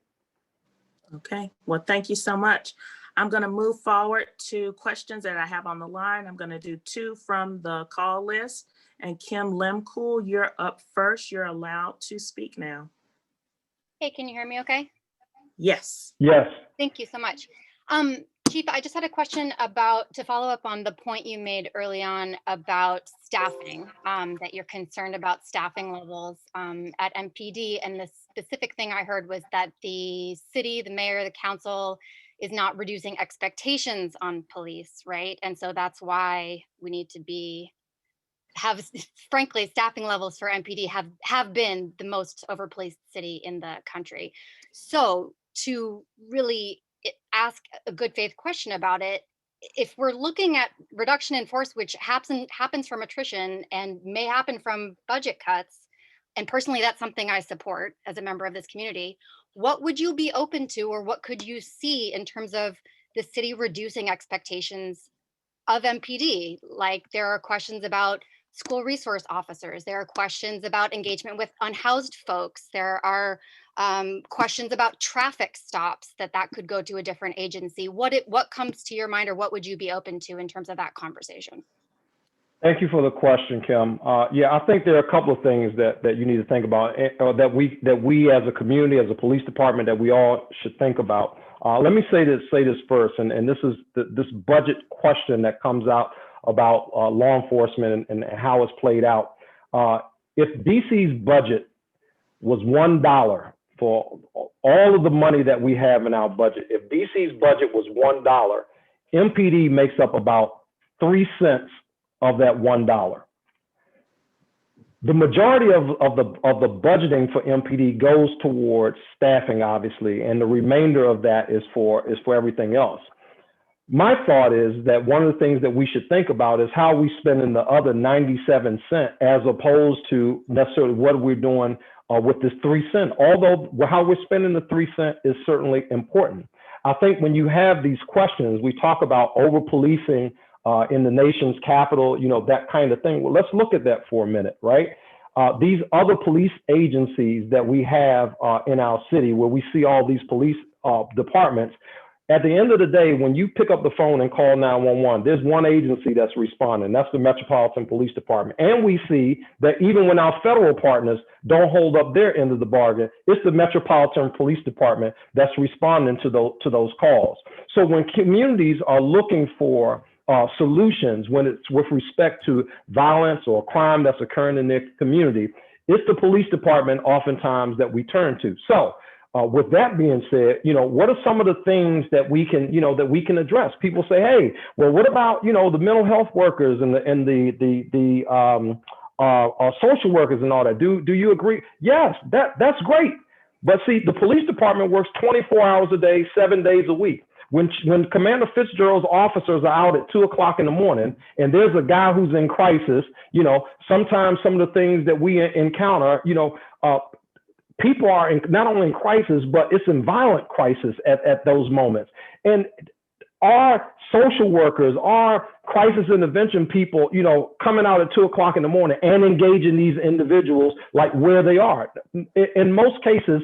Okay, well, thank you so much. I'm going to move forward to questions that I have on the line. I'm going to do 2 from the call list. And Kim Lemcool, you're up first. You're allowed to speak now. Hey, can you hear me okay? Yes. Yes. Thank you so much. Chief, I just had a question to follow up on the point you made early on about staffing, that you're concerned about staffing levels at MPD. And the specific thing I heard was that the city, the mayor, the council is not reducing expectations on police, right? And so that's why we need to frankly, staffing levels for MPD have been the most overpoliced city in the country. So to really ask a good faith question about it, if we're looking at reduction in force, which happens from attrition and may happen from budget cuts, and personally, that's something I support as a member of this community, what would you be open to, or what could you see in terms of the city reducing expectations of MPD? Like, there are questions about school resource officers. There are questions about engagement with unhoused folks. There are questions about traffic stops that could go to a different agency. What comes to your mind, or what would you be open to in terms of that conversation? Thank you for the question, Kim. Yeah, I think there are a couple of things that you need to think about, or that we as a community, as a police department, that we all should think about. Let me say this first, and this is this budget question that comes out about law enforcement and how it's played out. If DC's budget was $1 for all of the money that we have in our budget, if DC's budget was $1, MPD makes up about 3 cents of that $1. The majority of the budgeting for MPD goes towards staffing, obviously, and the remainder of that is for everything else. My thought is that one of the things that we should think about is how we spending the other 97 cents, as opposed to necessarily what we're doing with this 3 cents. Although how we're spending the 3 cents is certainly important. I think when you have these questions, we talk about over policing in the nation's capital, you know, that kind of thing. Well, let's look at that for a minute, right? These other police agencies that we have in our city, where we see all these police departments, at the end of the day, when you pick up the phone and call 911, there's one agency that's responding. That's the Metropolitan Police Department. And we see that even when our federal partners don't hold up their end of the bargain, it's the Metropolitan Police Department that's responding to those calls. So when communities are looking for solutions, when it's with respect to violence or crime that's occurring in their community, it's the police department oftentimes that we turn to. So with that being said, you know, what are some of the things that we can, you know, that we can address? People say, hey, well, what about, you know, the mental health workers and the social workers and all that? Do you agree? Yes, that's great. But see, the police department works 24 hours a day, 7 days a week. When Commander Fitzgerald's officers are out at 2 o'clock in the morning and there's a guy who's in crisis, you know, sometimes some of the things that we encounter, you know, people are not only in crisis, but it's in violent crisis at those moments. And our social workers, our crisis intervention people, you know, coming out at 2 o'clock in the morning and engaging these individuals like where they are. In most cases,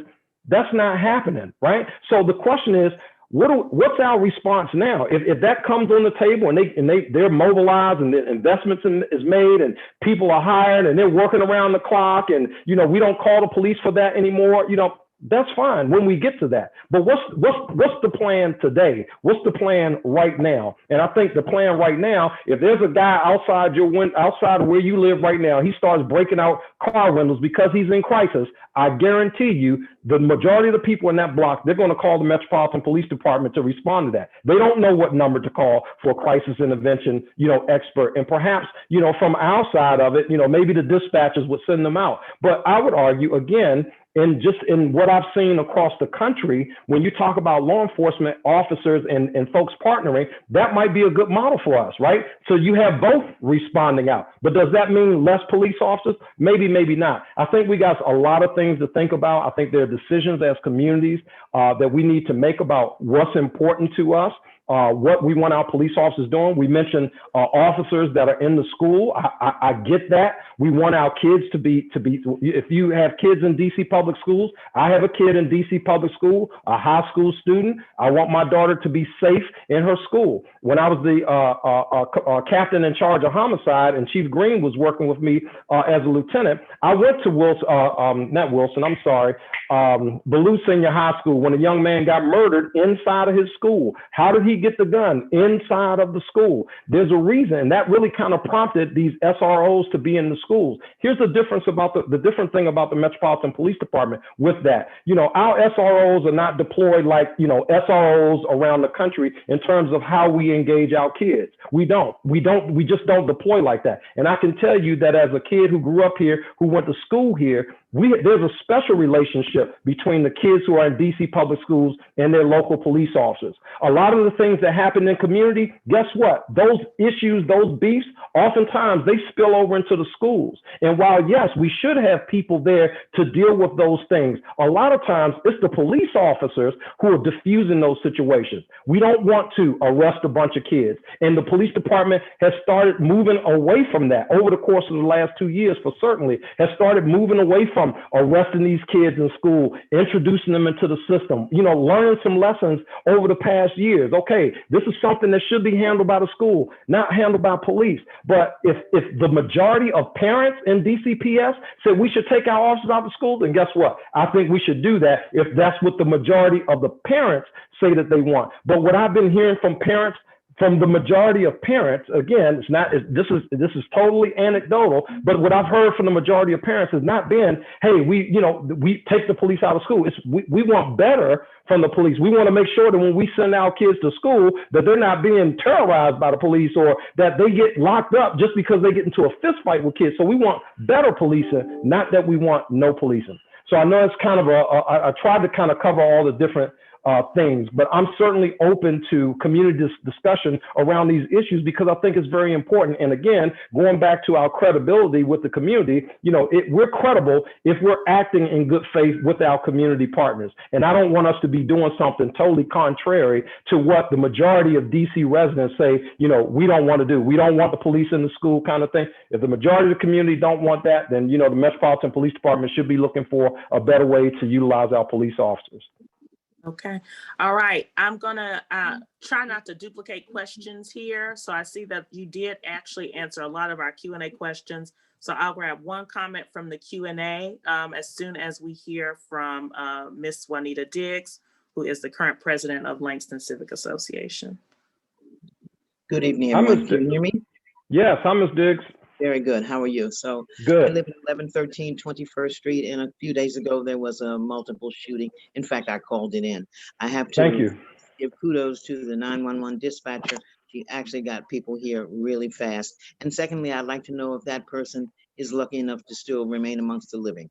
that's not happening, right? So the question is, what's our response now? If that comes on the table and they're mobilized and the investments is made and people are hired and they're working around the clock and, you know, we don't call the police for that anymore, you know, that's fine when we get to that. But what's the plan today? What's the plan right now? And I think the plan right now, if there's a guy outside outside of where you live right now, he starts breaking out car windows because he's in crisis, I guarantee you the majority of the people in that block, they're going to call the Metropolitan Police Department to respond to that. They don't know what number to call for a crisis intervention, you know, expert. And perhaps, you know, from our side of it, you know, maybe the dispatchers would send them out. But I would argue again, and just in what I've seen across the country, when you talk about law enforcement officers and folks partnering, that might be a good model for us, right? So you have both responding out. But does that mean less police officers? Maybe, maybe not. I think we got a lot of things to think about. I think there are decisions as communities that we need to make about what's important to us. What we want our police officers doing. We mentioned officers that are in the school. I get that. We want our kids to be, if you have kids in DC public schools, I have a kid in DC public school, a high school student. I want my daughter to be safe in her school. When I was the captain in charge of homicide and Chief Green was working with me as a lieutenant, I went to Ballou Senior High School when a young man got murdered inside of his school. How did he get the gun? Inside of the school. There's a reason, and that really kind of prompted these SROs to be in the schools. Here's the difference about the different thing about the Metropolitan Police Department with that. You know, our SROs are not deployed like, you know, SROs around the country in terms of how we engage our kids. We just don't deploy like that. And I can tell you that as a kid who grew up here, who went to school here, there's a special relationship between the kids who are in DC public schools and their local police officers. A lot of the things that happen in community, guess what? Those issues, those beefs, oftentimes they spill over into the schools. And while, yes, we should have people there to deal with those things, a lot of times it's the police officers who are diffusing those situations. We don't want to arrest a bunch of kids. And the police department has started moving away from that over the course of the last 2 years, for certainly has started moving away from from arresting these kids in school, introducing them into the system, you know, learning some lessons over the past years. Okay, this is something that should be handled by the school, not handled by police. But if the majority of parents in DCPS said we should take our officers out of school, then guess what? I think we should do that if that's what the majority of the parents say that they want. But what I've been hearing from parents, from the majority of parents, again, this is totally anecdotal, but what I've heard from the majority of parents has not been, hey, we take the police out of school. We want better from the police. We want to make sure that when we send our kids to school, that they're not being terrorized by the police or that they get locked up just because they get into a fist fight with kids. So we want better policing, not that we want no policing. So I know it's kind of I tried to kind of cover all the different things, but I'm certainly open to community discussion around these issues because I think it's very important. And again, going back to our credibility with the community, you know, we're credible if we're acting in good faith with our community partners. And I don't want us to be doing something totally contrary to what the majority of DC residents say, you know, we don't want to do. We don't want the police in the school kind of thing. If the majority of the community don't want that, then, you know, the Metropolitan Police Department should be looking for a better way to utilize our police officers. Okay. All right. I'm going to try not to duplicate questions here. So I see that you did actually answer a lot of our Q&A questions. So I'll grab one comment from the Q&A as soon as we hear from Ms. Juanita Diggs, who is the current president of Langston Civic Association. Good evening, everyone. Can you hear me? Yes, I'm Ms. Diggs. Very good. How are you? So good. I live at 1113 21st Street, and a few days ago there was a multiple shooting. In fact, I called it in. I have to give kudos to the 911 dispatcher. She actually got people here really fast. And secondly, I'd like to know if that person is lucky enough to still remain amongst the living.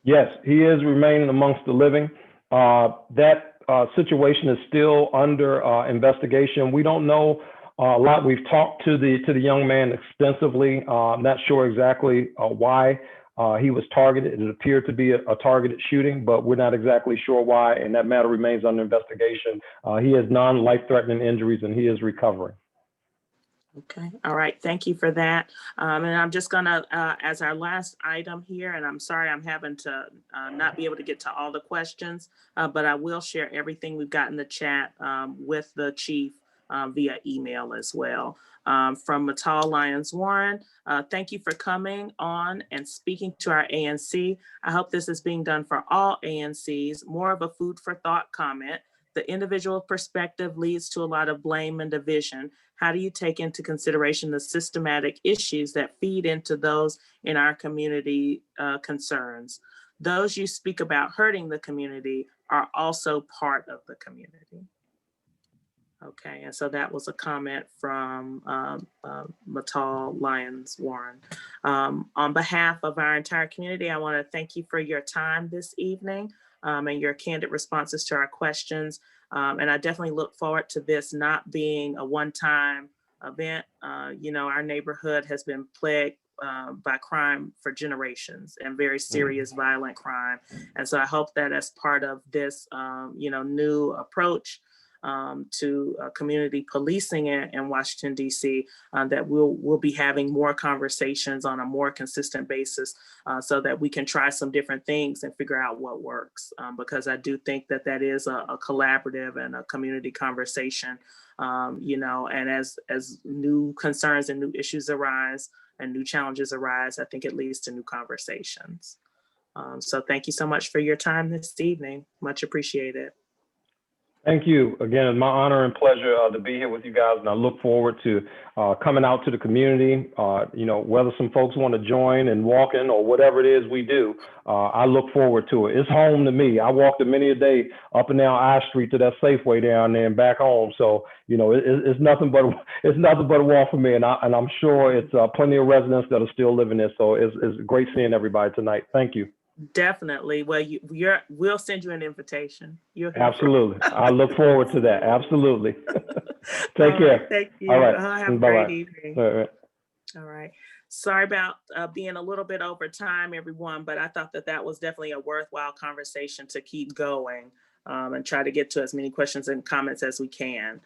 Yes, he is remaining amongst the living. That situation is still under investigation. We don't know a lot. We've talked to the young man extensively. Not sure exactly why he was targeted. It appeared to be a targeted shooting, but we're not exactly sure why, and that matter remains under investigation. He has non-life-threatening injuries, and he is recovering. Okay. All right. Thank you for that. And I'm just going to, as our last item here, and I'm sorry I'm having to not be able to get to all the questions, but I will share everything we've got in the chat with the chief via email as well. From Matal Lyons Warren, thank you for coming on and speaking to our ANC. I hope this is being done for all ANCs, more of a food for thought comment. The individual perspective leads to a lot of blame and division. How do you take into consideration the systematic issues that feed into those in our community concerns? Those you speak about hurting the community are also part of the community. Okay, and so that was a comment from Matal Lyons Warren. On behalf of our entire community, I want to thank you for your time this evening and your candid responses to our questions. And I definitely look forward to this not being a one-time event. You know, our neighborhood has been plagued by crime for generations and very serious violent crime. And so I hope that as part of this, you know, new approach to community policing in Washington, D.C., that we'll be having more conversations on a more consistent basis so that we can try some different things and figure out what works. Because I do think that that is a collaborative and a community conversation, you know, and as new concerns and new issues arise and new challenges arise, I think it leads to new conversations. So thank you so much for your time this evening. Much appreciated. Thank you. Again, it's my honor and pleasure to be here with you guys, and I look forward to coming out to the community. You know, whether some folks want to join and walk in or whatever it is we do, I look forward to it. It's home to me. I walked a many a day up and down I Street to that Safeway down there and back home. So, you know, it's nothing but a walk for me, and I'm sure it's plenty of residents that are still living there. So it's great seeing everybody tonight. Thank you. Definitely. Well, we'll send you an invitation. Absolutely. I look forward to that. Absolutely. Take care. Right, thank you. All right. Have a great evening. All right. All right. Sorry about being a little bit over time, everyone, but I thought that was definitely a worthwhile conversation to keep going and try to get to as many questions and comments as we can.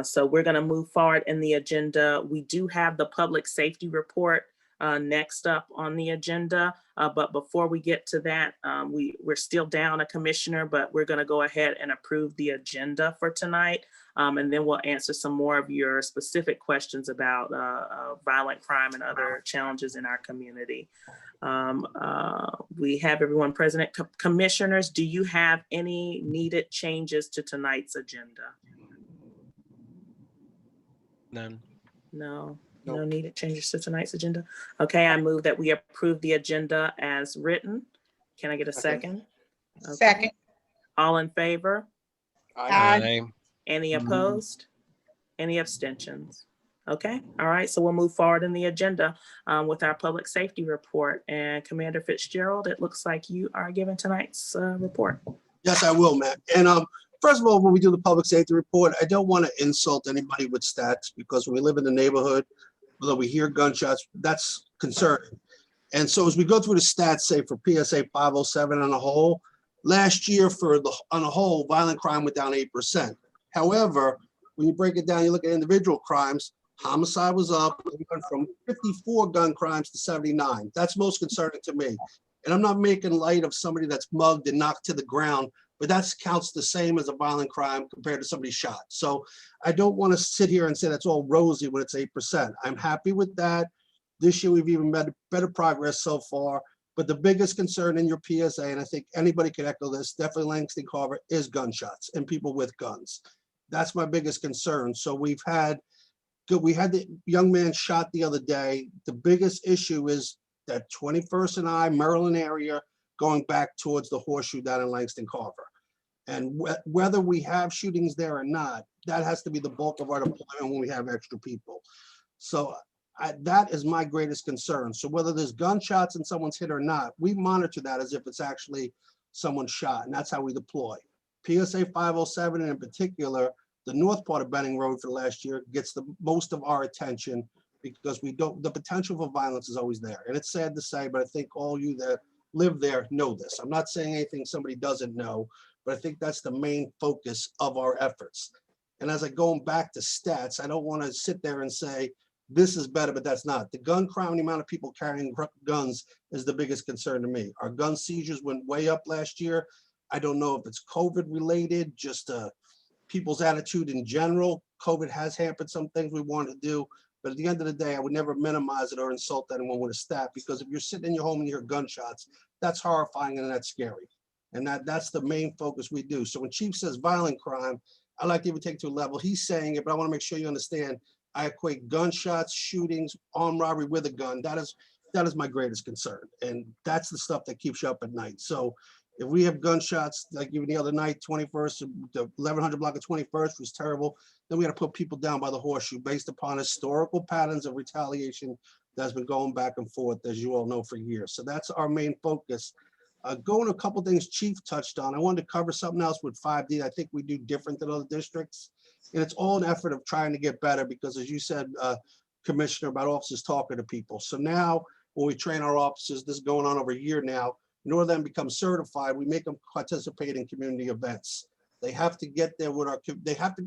So we're going to move forward in the agenda. We do have the public safety report next up on the agenda. But before we get to that, we're still down a commissioner, but we're going to go ahead and approve the agenda for tonight. And then we'll answer some more of your specific questions about violent crime and other challenges in our community. We have everyone present. Commissioners, do you have any needed changes to tonight's agenda? None. No. Nope. No needed changes to tonight's agenda. Okay, I move that we approve the agenda as written. Can I get a second? Okay. Second. All in favor? Aye. Any opposed? Any abstentions? Okay, all right, so we'll move forward in the agenda with our public safety report. And Commander Fitzgerald, it looks like you are giving tonight's report. Yes, I will, Matt. And first of all, when we do the public safety report, I don't want to insult anybody with stats, because when we live in the neighborhood, although we hear gunshots, that's concerning. And so as we go through the stats, say for PSA 507 on a whole, last year on a whole, violent crime went down 8%. However, when you break it down, you look at individual crimes, homicide was up. We went from 54 gun crimes to 79. That's most concerning to me. And I'm not making light of somebody that's mugged and knocked to the ground, but that counts the same as a violent crime compared to somebody shot. So I don't want to sit here and say that's all rosy when it's 8%. I'm happy with that. This year, we've even made better progress so far. But the biggest concern in your PSA, and I think anybody can echo this, definitely Langston Carver, is gunshots and people with guns. That's my biggest concern. So we had the young man shot the other day. The biggest issue is that 21st and Maryland area going back towards the horseshoe down in Langston Carver. And whether we have shootings there or not, that has to be the bulk of our deployment when we have extra people. So that is my greatest concern. So whether there's gunshots and someone's hit or not, we monitor that as if it's actually someone shot, and that's how we deploy. PSA 507, and in particular, the north part of Benning Road for the last year gets the most of our attention, because the potential for violence is always there. And it's sad to say, but I think all you that live there know this. I'm not saying anything somebody doesn't know, but I think that's the main focus of our efforts. And as I going back to stats, I don't want to sit there and say, this is better, but that's not. The gun crime, the amount of people carrying guns is the biggest concern to me. Our gun seizures went way up last year. I don't know if it's COVID related, just people's attitude in general. COVID has hampered some things we want to do, but at the end of the day, I would never minimize it or insult anyone with a stat, because if you're sitting in your home and you hear gunshots, that's horrifying and that's scary. And that's the main focus we do. So when Chief says violent crime, I like to even take it to a level. He's saying it, but I want to make sure you understand. I equate gunshots, shootings, armed robbery with a gun. That is my greatest concern. And that's the stuff that keeps you up at night. So if we have gunshots, like even the other night, 21st, the 1100 block of 21st was terrible, then we got to put people down by the horseshoe based upon historical patterns of retaliation that's been going back and forth, as you all know, for years. So that's our main focus. Going to a couple things Chief touched on, I wanted to cover something else with 5D. I think we do different than other districts. And it's all an effort of trying to get better, because as you said, Commissioner, about officers talking to people. So now when we train our officers, this is going on over a year now, in order for them to become certified, we make them participate in community events. They have to get there with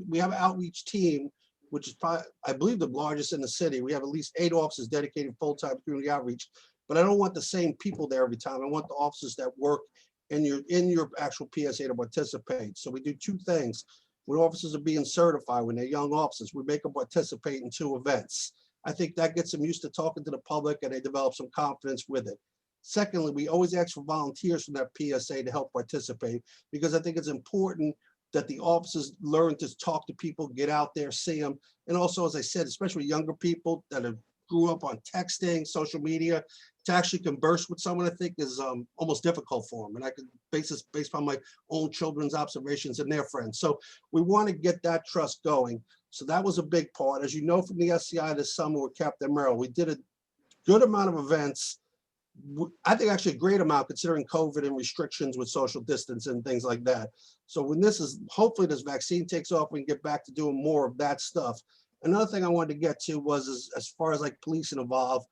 we have an outreach team, which is probably, I believe, the largest in the city. We have at least 8 officers dedicated full-time community outreach, but I don't want the same people there every time. I want the officers that work in your actual PSA to participate. So we do 2 things. When officers are being certified, when they're young officers, we make them participate in 2 events. I think that gets them used to talking to the public, and they develop some confidence with it. Secondly, we always ask for volunteers from that PSA to help participate, because I think it's important that the officers learn to talk to people, get out there, see them. And also, as I said, especially younger people that have grew up on texting, social media, to actually converse with someone, I think is almost difficult for them. And I can based on my own children's observations and their friends. So we want to get that trust going. So that was a big part. As you know, from the SCI this summer with Captain Merrill, we did a good amount of events. I think actually a great amount considering COVID and restrictions with social distance and things like that. So when hopefully this vaccine takes off, we can get back to doing more of that stuff. Another thing I wanted to get to was as far as like policing evolve,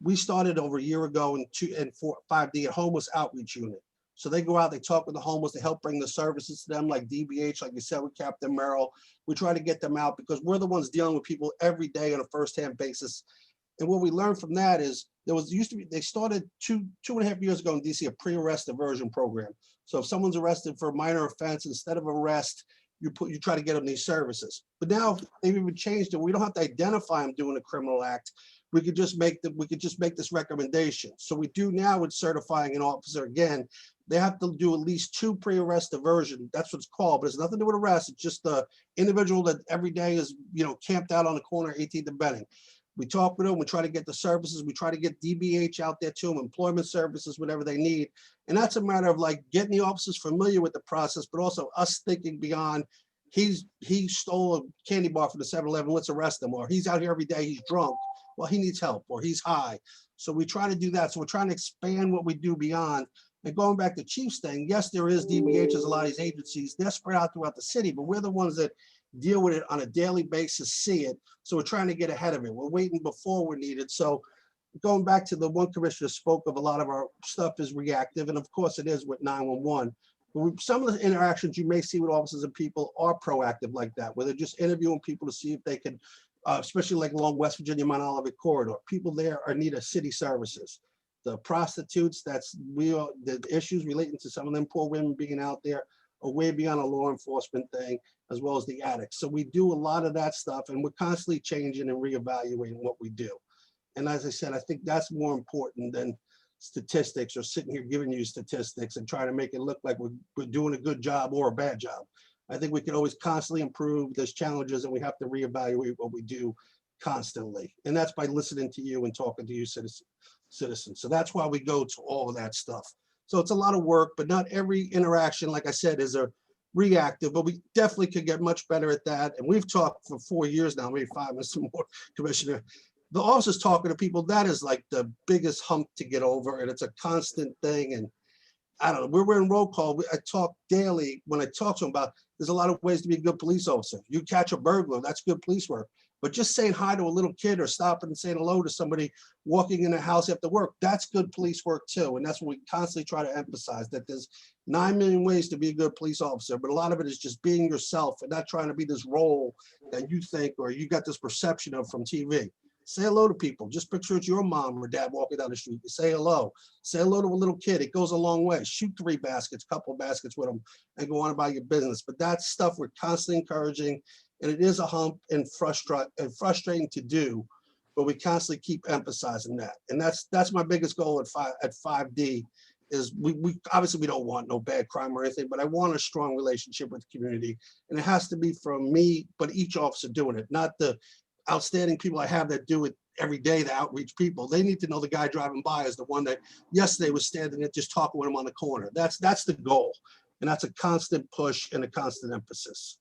we started over a year ago in 5D a homeless outreach unit. So they go out, they talk with the homeless, they help bring the services to them, like DBH, like you said with Captain Merrill. We try to get them out because we're the ones dealing with people every day on a firsthand basis. And what we learned from that is they started two and a half years ago in DC, a pre-arrest diversion program. So if someone's arrested for a minor offense, instead of arrest, you try to get them these services. But now they've even changed it. We don't have to identify them doing a criminal act. We could just make this recommendation. So we do now with certifying an officer again, they have to do at least 2 pre-arrest diversion. That's what it's called, but it's nothing to do with arrest. It's just the individual that every day is, camped out on the corner, 18th and Benning. We talk with them, we try to get the services, we try to get DBH out there to them, employment services, whatever they need. And that's a matter of like getting the officers familiar with the process, but also us thinking beyond, he stole a candy bar from the 7-Eleven, let's arrest him. Or he's out here every day, he's drunk. Well, he needs help, or he's high. So we try to do that. So we're trying to expand what we do beyond. And going back to Chief's thing, yes, there is DBH as a lot of these agencies. They're spread out throughout the city, but we're the ones that deal with it on a daily basis, see it. So we're trying to get ahead of it. We're waiting before we're needed. So going back to the one commissioner spoke of, a lot of our stuff is reactive. And of course it is with 911. But some of the interactions you may see with officers and people are proactive like that, where they're just interviewing people to see if they can, especially like along West Virginia, Mount Olivet corridor, people there are in need of city services. The prostitutes, the issues relating to some of them poor women being out there are way beyond a law enforcement thing, as well as the addicts. So we do a lot of that stuff, and we're constantly changing and reevaluating what we do. And as I said, I think that's more important than statistics or sitting here giving you statistics and trying to make it look like we're doing a good job or a bad job. I think we can always constantly improve. There's challenges, and we have to reevaluate what we do constantly. And that's by listening to you and talking to you citizens. So that's why we go to all of that stuff. So it's a lot of work, but not every interaction, like I said, is a reactive, but we definitely could get much better at that. And we've talked for 4 years now, maybe 5 minutes more, Commissioner. The officers talking to people, that is like the biggest hump to get over, and it's a constant thing. And I don't know, we're in roll call. I talk daily when I talk to them about, there's a lot of ways to be a good police officer. You catch a burglar, that's good police work. But just saying hi to a little kid or stopping and saying hello to somebody walking in a house after work, that's good police work too. And that's what we constantly try to emphasize, that there's 9 million ways to be a good police officer, but a lot of it is just being yourself and not trying to be this role that you think, or you got this perception of from TV. Say hello to people. Just picture it's your mom or dad walking down the street. You say hello. Say hello to a little kid. It goes a long way. Shoot 3 baskets, couple baskets with them, and go on about your business. But that's stuff we're constantly encouraging, and it is a hump and frustrating to do, but we constantly keep emphasizing that. And that's my biggest goal at 5D is we obviously we don't want no bad crime or anything, but I want a strong relationship with the community, and it has to be from me, but each officer doing it, not the outstanding people I have that do it every day, the outreach people. They need to know the guy driving by is the one that yesterday was standing there just talking with him on the corner. That's the goal. And that's a constant push and a constant emphasis.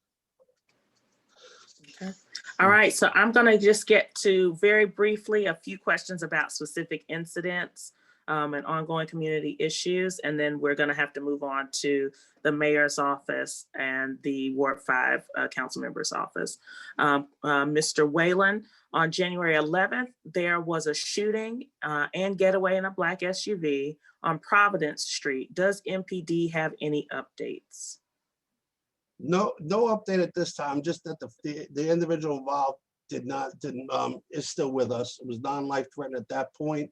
Okay. All right, so I'm going to just get to very briefly a few questions about specific incidents and ongoing community issues, and then we're going to have to move on to the mayor's office and the Ward 5 council member's office. Mr. Whalen, on January 11th, there was a shooting and getaway in a black SUV on Providence Street. Does MPD have any updates? No update at this time, just that the individual involved is still with us. It was non-life threatening at that point.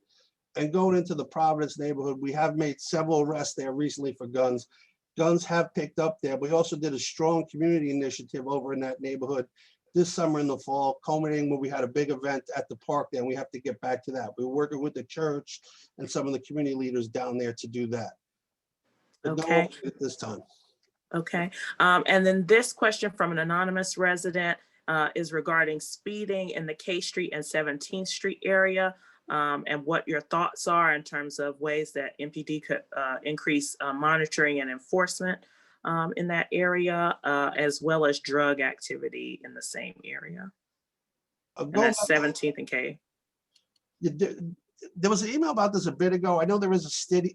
And going into the Providence neighborhood, we have made several arrests there recently for guns. Guns have picked up there. We also did a strong community initiative over in that neighborhood this summer in the fall, culminating when we had a big event at the park there, and we have to get back to that. We're working with the church and some of the community leaders down there to do that. But okay. No update at this time. Okay, and then this question from an anonymous resident is regarding speeding in the K Street and 17th Street area, and what your thoughts are in terms of ways that MPD could increase monitoring and enforcement in that area, as well as drug activity in the same area. And that's 17th and K. There was an email about this a bit ago. I know there is a study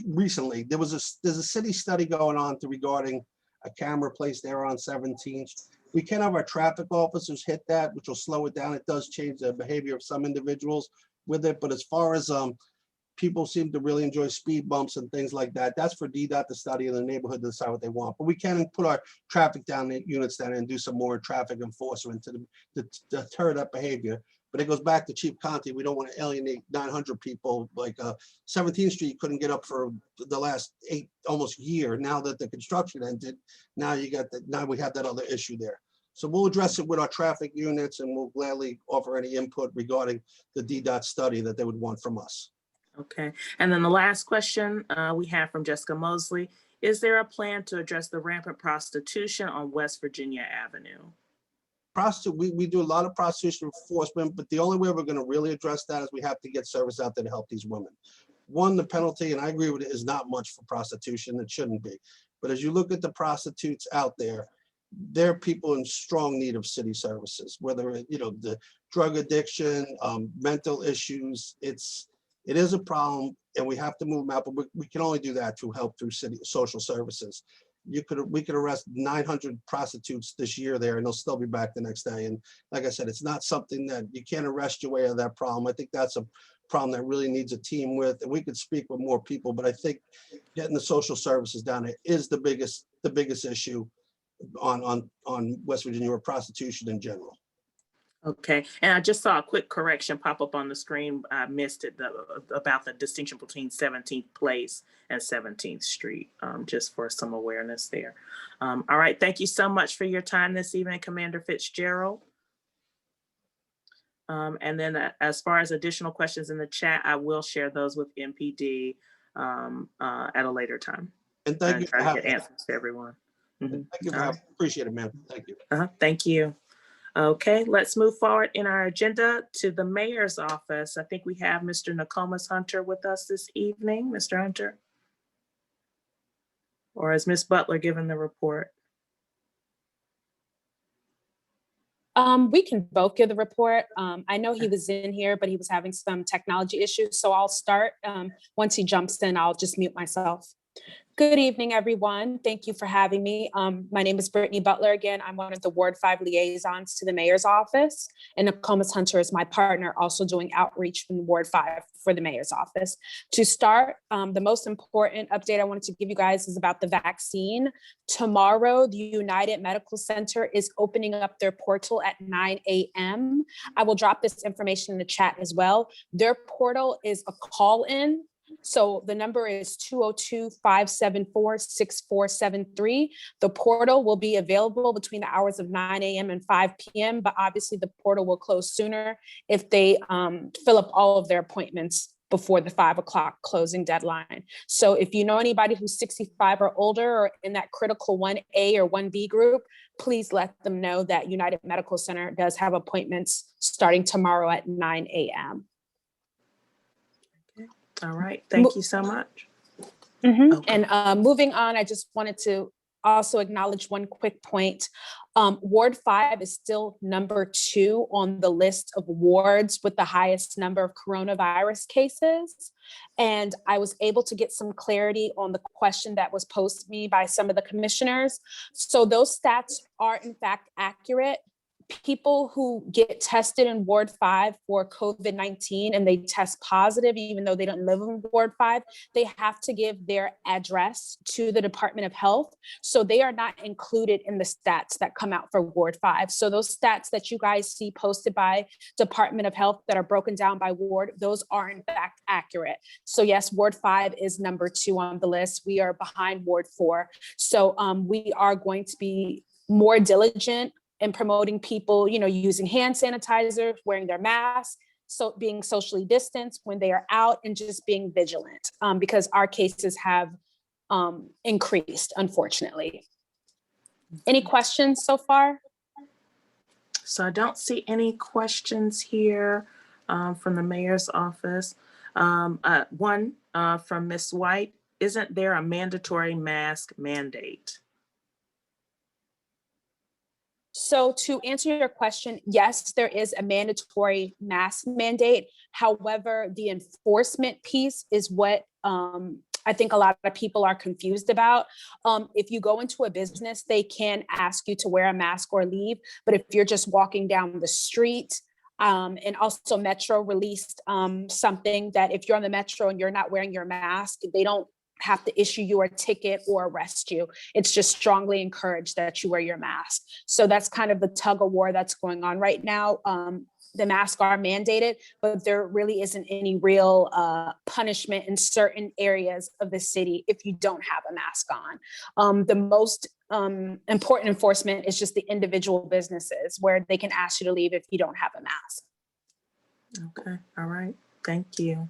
recently. There's a city study going on regarding a camera placed there on 17th. We can have our traffic officers hit that, which will slow it down. It does change the behavior of some individuals with it. But as far as people seem to really enjoy speed bumps and things like that, that's for DDOT to study in the neighborhood to decide what they want. But we can put our traffic down units down and do some more traffic enforcement to deter that behavior. But it goes back to Chief Conte. We don't want to alienate 900 people. Like 17th Street couldn't get up for the last almost year. Now that the construction ended, now we have that other issue there. So we'll address it with our traffic units, and we'll gladly offer any input regarding the DDOT study that they would want from us. Okay. And then the last question we have from Jessica Mosley. Is there a plan to address the rampant prostitution on West Virginia Avenue? We do a lot of prostitution enforcement, but the only way we're going to really address that is we have to get service out there to help these women. One, the penalty, and I agree with it, is not much for prostitution. It shouldn't be. But as you look at the prostitutes out there, they're people in strong need of city services, whether the drug addiction, mental issues. It is a problem, and we have to move them out, but we can only do that through help through city social services. We could arrest 900 prostitutes this year there, and they'll still be back the next day. And like I said, it's not something that you can't arrest your way out of that problem. I think that's a problem that really needs a team with, and we could speak with more people, but I think getting the social services down there is the biggest issue on West Virginia, or prostitution in general. Okay, and I just saw a quick correction pop up on the screen. I missed it about the distinction between 17th Place and 17th Street, just for some awareness there. All right, thank you so much for your time this evening, Commander Fitzgerald. And then as far as additional questions in the chat, I will share those with MPD at a later time. And thank you for having to get answers to everyone. Thank you for having, appreciate it, man. Thank you. Thank you. Okay, let's move forward in our agenda to the mayor's office. I think we have Mr. Nokomis Hunter with us this evening. Mr. Hunter? Or is Ms. Butler giving the report? We can both give the report. I know he was in here, but he was having some technology issues. So I'll start. Once he jumps in, I'll just mute myself. Good evening, everyone. Thank you for having me. My name is Brittany Butler. Again, I'm one of the Ward 5 liaisons to the mayor's office, and Nokomis Hunter is my partner, also doing outreach from Ward 5 for the mayor's office. To start, the most important update I wanted to give you guys is about the vaccine. Tomorrow, the United Medical Center is opening up their portal at 9 a.m. I will drop this information in the chat as well. Their portal is a call-in. So the number is 202-574-6473. The portal will be available between the hours of 9 a.m. and 5 p.m., but obviously the portal will close sooner if they fill up all of their appointments before the 5 o'clock closing deadline. So if you know anybody who's 65 or older or in that critical 1A or 1B group, please let them know that United Medical Center does have appointments starting tomorrow at 9 a.m. All right, thank you so much. Okay. And moving on, I just wanted to also acknowledge one quick point. Ward 5 is still number 2 on the list of wards with the highest number of coronavirus cases. And I was able to get some clarity on the question that was posed to me by some of the commissioners. So those stats are in fact accurate. People who get tested in Ward 5 for COVID-19 and they test positive, even though they don't live in Ward 5, they have to give their address to the Department of Health. So they are not included in the stats that come out for Ward 5. So those stats that you guys see posted by Department of Health that are broken down by ward, those are in fact accurate. So yes, Ward 5 is number 2 on the list. We are behind Ward 4. So we are going to be more diligent and promoting people, using hand sanitizer, wearing their masks, so being socially distanced when they are out, and just being vigilant because our cases have increased, unfortunately. Any questions so far? So I don't see any questions here from the mayor's office. One from Ms. White, isn't there a mandatory mask mandate? So to answer your question, yes, there is a mandatory mask mandate. However, the enforcement piece is what I think a lot of people are confused about. If you go into a business, they can ask you to wear a mask or leave. But if you're just walking down the street, and also Metro released something that if you're on the Metro and you're not wearing your mask, they don't have to issue you a ticket or arrest you. It's just strongly encouraged that you wear your mask. So that's kind of the tug of war that's going on right now. the masks are mandated, but there really isn't any real punishment in certain areas of the city if you don't have a mask on. The most important enforcement is just the individual businesses where they can ask you to leave if you don't have a mask. Okay, all right, thank you.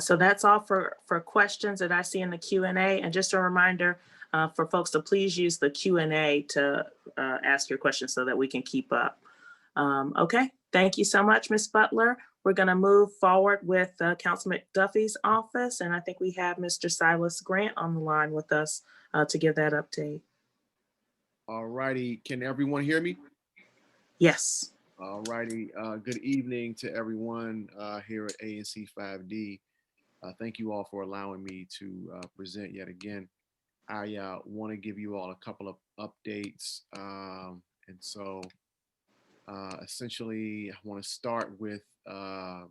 So that's all for questions that I see in the Q&A. And just a reminder for folks to please use the Q&A to ask your questions so that we can keep up. Okay, thank you so much, Ms. Butler. We're gonna move forward with Councilman McDuffie's office. And I think we have Mr. Silas Grant on the line with us to give that update. All righty, can everyone hear me? Yes. All righty, good evening to everyone here at ANC 5D. Thank you all for allowing me to present yet again. I want to give you all a couple of updates. And so essentially, I want to start with a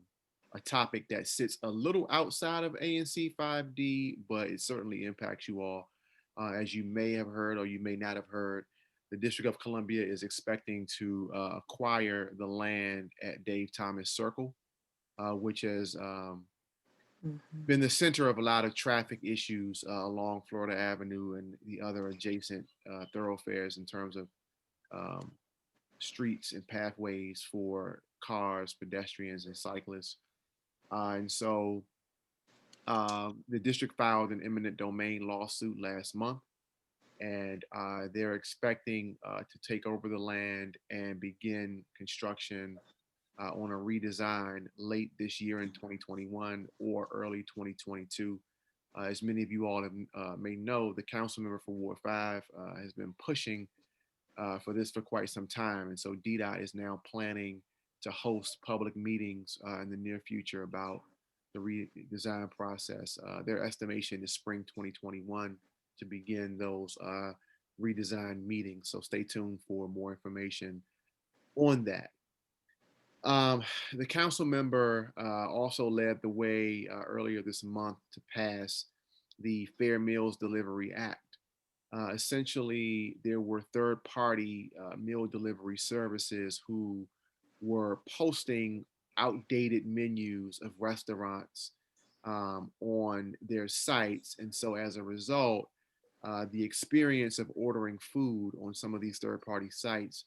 topic that sits a little outside of ANC 5D, but it certainly impacts you all. As you may have heard or you may not have heard, the District of Columbia is expecting to acquire the land at Dave Thomas Circle, which has been the center of a lot of traffic issues along Florida Avenue and the other adjacent thoroughfares in terms of streets and pathways for cars, pedestrians, and cyclists. And so the district filed an eminent domain lawsuit last month, and they're expecting to take over the land and begin construction on a redesign late this year in 2021 or early 2022. As many of you all may know, the council member for Ward 5 has been pushing for this for quite some time. And so DDOT is now planning to host public meetings in the near future about the redesign process. Their estimation is spring 2021 to begin those redesign meetings. So stay tuned for more information on that. The council member also led the way earlier this month to pass the Fair Meals Delivery Act. Essentially, there were third-party meal delivery services who were posting outdated menus of restaurants on their sites. And so as a result, the experience of ordering food on some of these third-party sites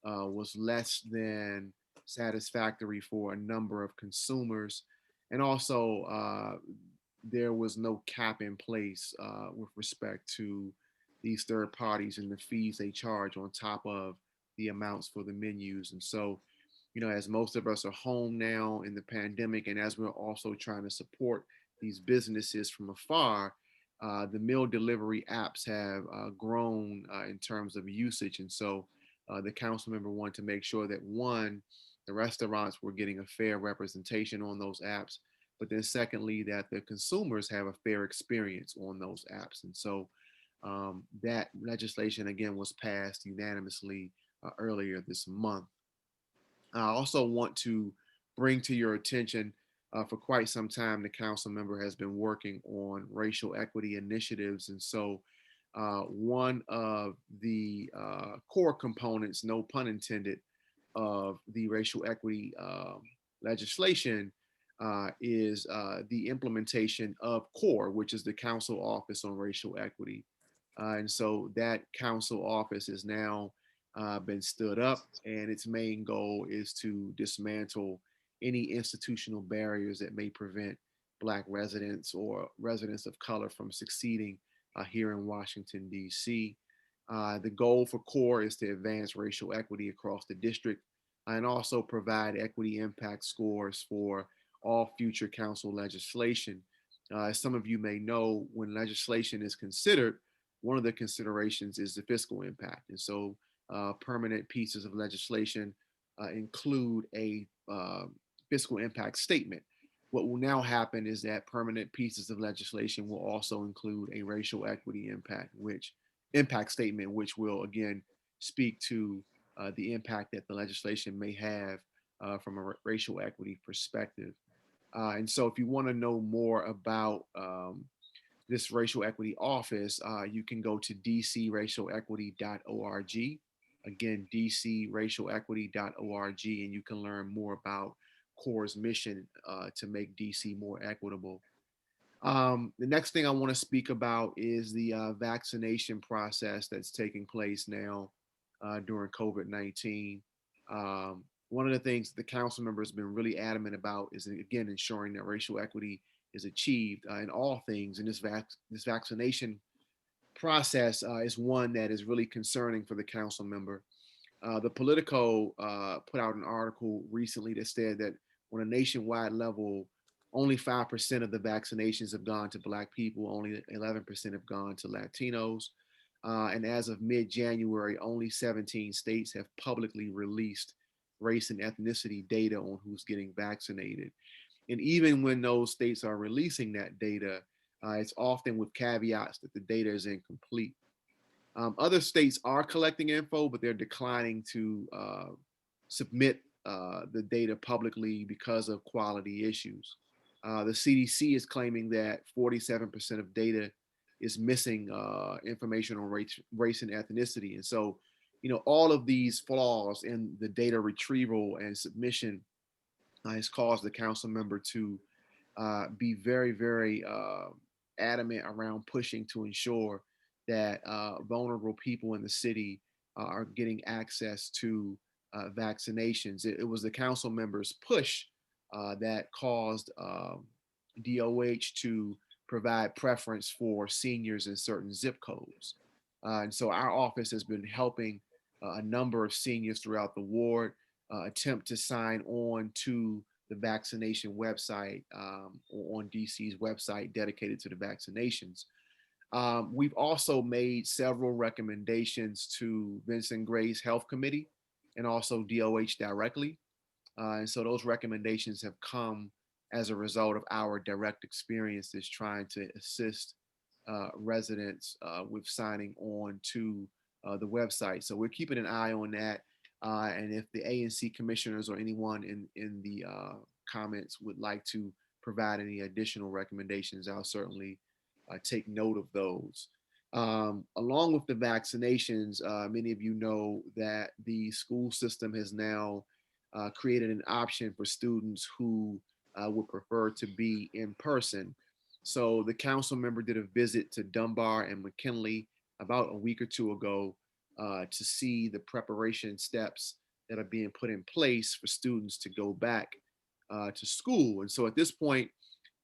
was less than satisfactory for a number of consumers. And also, there was no cap in place with respect to these third parties and the fees they charge on top of the amounts for the menus. And so, you know, as most of us are home now in the pandemic, and as we're also trying to support these businesses from afar, the meal delivery apps have grown in terms of usage. And so the council member wanted to make sure that, one, the restaurants were getting a fair representation on those apps, but then secondly, that the consumers have a fair experience on those apps. And so that legislation, again, was passed unanimously earlier this month. I also want to bring to your attention, for quite some time, the council member has been working on racial equity initiatives. And so one of the core components, no pun intended, of the racial equity legislation is the implementation of CORE, which is the Council Office on Racial Equity. And so that council office has now been stood up, and its main goal is to dismantle any institutional barriers that may prevent Black residents or residents of color from succeeding here in Washington, D.C. The goal for CORE is to advance racial equity across the district and also provide equity impact scores for all future council legislation. As some of you may know, when legislation is considered, one of the considerations is the fiscal impact. And so permanent pieces of legislation include a fiscal impact statement. What will now happen is that permanent pieces of legislation will also include a racial equity impact statement, which will again speak to the impact that the legislation may have from a racial equity perspective. And so if you want to know more about this racial equity office, you can go to dcracialequity.org. Again, dcracialequity.org, and you can learn more about CORE's mission to make DC more equitable. The next thing I want to speak about is the vaccination process that's taking place now during COVID-19. One of the things the council member has been really adamant about is, again, ensuring that racial equity is achieved in all things. And this vaccination process is one that is really concerning for the council member. The Politico put out an article recently that said that on a nationwide level, only 5% of the vaccinations have gone to Black people, only 11% have gone to Latinos. And as of mid-January, only 17 states have publicly released race and ethnicity data on who's getting vaccinated. And even when those states are releasing that data, it's often with caveats that the data is incomplete. Other states are collecting info, but they're declining to submit the data publicly because of quality issues. The CDC is claiming that 47% of data is missing information on race and ethnicity. And so, all of these flaws in the data retrieval and submission has caused the council member to be very, very adamant around pushing to ensure that vulnerable people in the city are getting access to vaccinations. It was the council members' push that caused DOH to provide preference for seniors in certain zip codes. And so our office has been helping a number of seniors throughout the ward attempt to sign on to the vaccination website on DC's website dedicated to the vaccinations. We've also made several recommendations to Vincent Gray's Health Committee and also DOH directly. And so those recommendations have come as a result of our direct experiences trying to assist residents with signing on to the website. So we're keeping an eye on that. And if the ANC commissioners or anyone in the comments would like to provide any additional recommendations, I'll certainly take note of those. Along with the vaccinations, many of you know that the school system has now created an option for students who would prefer to be in person. So the council member did a visit to Dunbar and McKinley about a week or two ago to see the preparation steps that are being put in place for students to go back to school. And so at this point,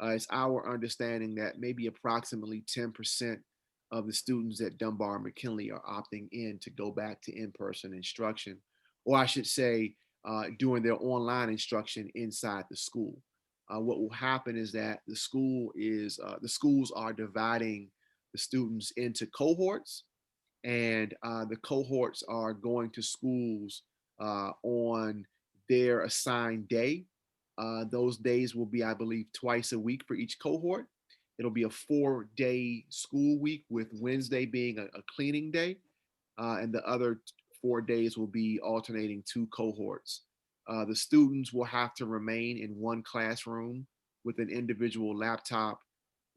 it's our understanding that maybe approximately 10% of the students at Dunbar and McKinley are opting in to go back to in-person instruction, or I should say, doing their online instruction inside the school. What will happen is that the schools are dividing the students into cohorts, and the cohorts are going to schools on their assigned day. Those days will be, I believe, twice a week for each cohort. It'll be a 4-day school week with Wednesday being a cleaning day, and the other 4 days will be alternating 2 cohorts. The students will have to remain in one classroom with an individual laptop,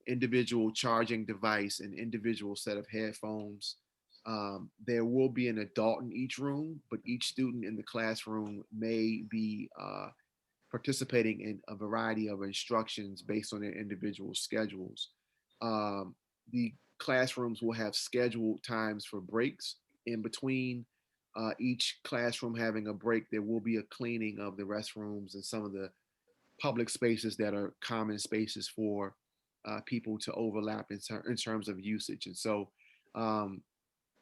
individual charging device, and individual set of headphones. There will be an adult in each room, but each student in the classroom may be participating in a variety of instructions based on their individual schedules. The classrooms will have scheduled times for breaks. In between each classroom having a break, there will be a cleaning of the restrooms and some of the public spaces that are common spaces for people to overlap in terms of usage. And so,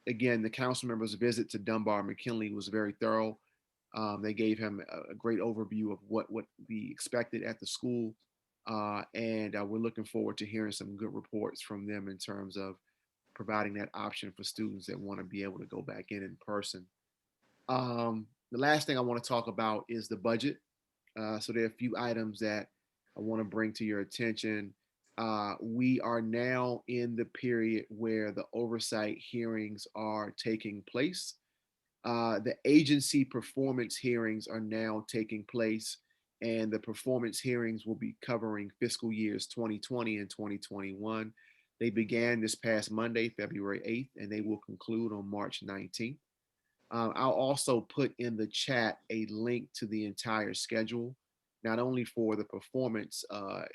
again, the council members' visit to Dunbar McKinley was very thorough. They gave him a great overview of what we expected at the school. And we're looking forward to hearing some good reports from them in terms of providing that option for students that want to be able to go back in person. The last thing I want to talk about is the budget. So there are a few items that I want to bring to your attention. We are now in the period where the oversight hearings are taking place. The agency performance hearings are now taking place, and the performance hearings will be covering fiscal years 2020 and 2021. They began this past Monday, February 8th, and they will conclude on March 19th. I'll also put in the chat a link to the entire schedule, not only for the performance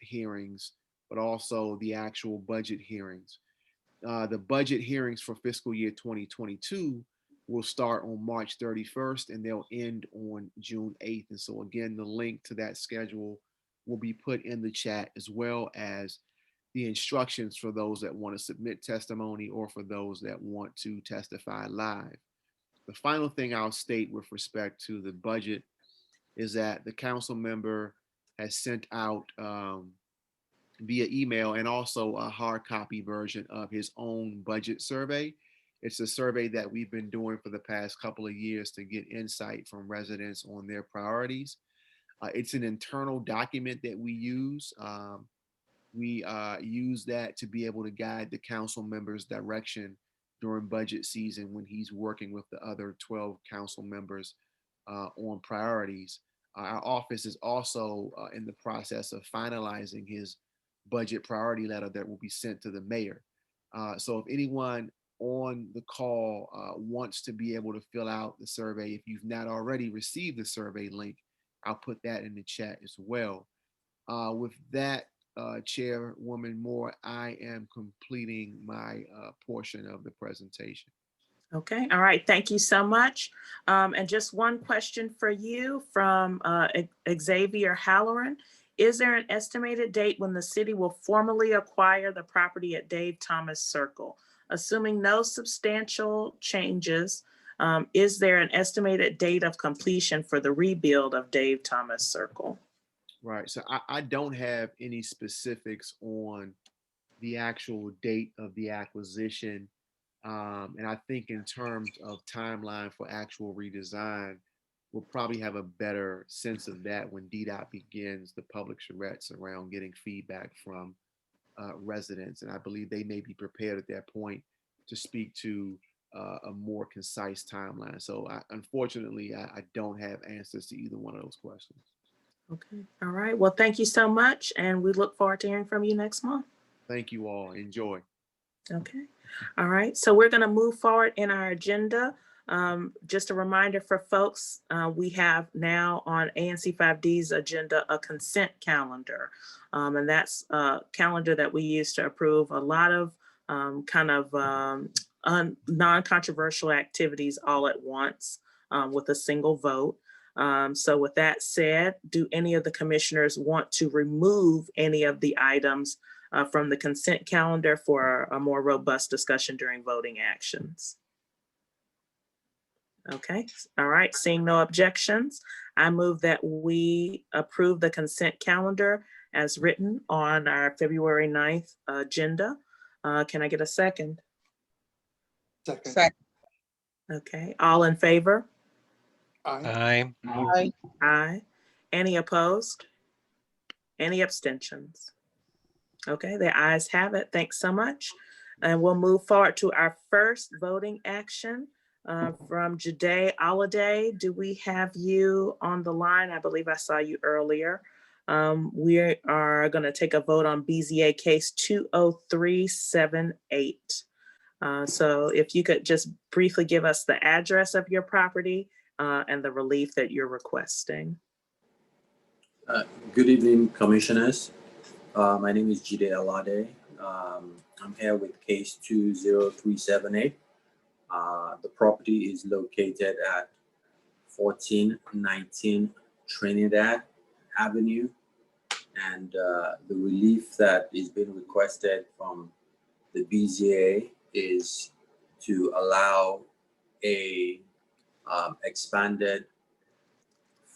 hearings, but also the actual budget hearings. The budget hearings for fiscal year 2022 will start on March 31st and they'll end on June 8th. And so again, the link to that schedule will be put in the chat, as well as the instructions for those that want to submit testimony or for those that want to testify live. The final thing I'll state with respect to the budget is that the council member has sent out via email and also a hard copy version of his own budget survey. It's a survey that we've been doing for the past couple of years to get insight from residents on their priorities. It's an internal document that we use. We use that to be able to guide the council members' direction during budget season when he's working with the other 12 council members on priorities. Our office is also in the process of finalizing his budget priority letter that will be sent to the mayor. So if anyone on the call wants to be able to fill out the survey, if you've not already received the survey link, I'll put that in the chat as well. With that, Chairwoman Moore, I am completing my portion of the presentation. Okay, all right, thank you so much. And just one question for you from Xavier Halloran. Is there an estimated date when the city will formally acquire the property at Dave Thomas Circle? Assuming no substantial changes, is there an estimated date of completion for the rebuild of Dave Thomas Circle? Right, so I don't have any specifics on the actual date of the acquisition. And I think in terms of timeline for actual redesign, we'll probably have a better sense of that when DDOT begins the public charrettes around getting feedback from residents. And I believe they may be prepared at that point to speak to a more concise timeline. So unfortunately, I don't have answers to either one of those questions. Okay, all right. Well, thank you so much. And we look forward to hearing from you next month. Thank you all. Enjoy. Okay. All right. So we're going to move forward in our agenda. Just a reminder for folks, we have now on ANC 5D's agenda a consent calendar. And that's a calendar that we use to approve a lot of non-controversial activities all at once with a single vote. So with that said, do any of the commissioners want to remove any of the items from the consent calendar for a more robust discussion during voting actions? Okay, all right, seeing no objections, I move that we approve the consent calendar as written on our February 9th agenda. Can I get a second? Second. Okay, all in favor? Aye. Aye. Aye. Any opposed? Any abstentions? Okay, the ayes have it. Thanks so much. And we'll move forward to our first voting action from Jade Aladay. Do we have you on the line? I believe I saw you earlier. We are going to take a vote on BZA case 20378. So if you could just briefly give us the address of your property and the relief that you're requesting. Good evening, commissioners. My name is Jide Alade. I'm here with case 20378. The property is located at 1419 Trinidad Avenue. And the relief that is being requested from the BZA is to allow a expanded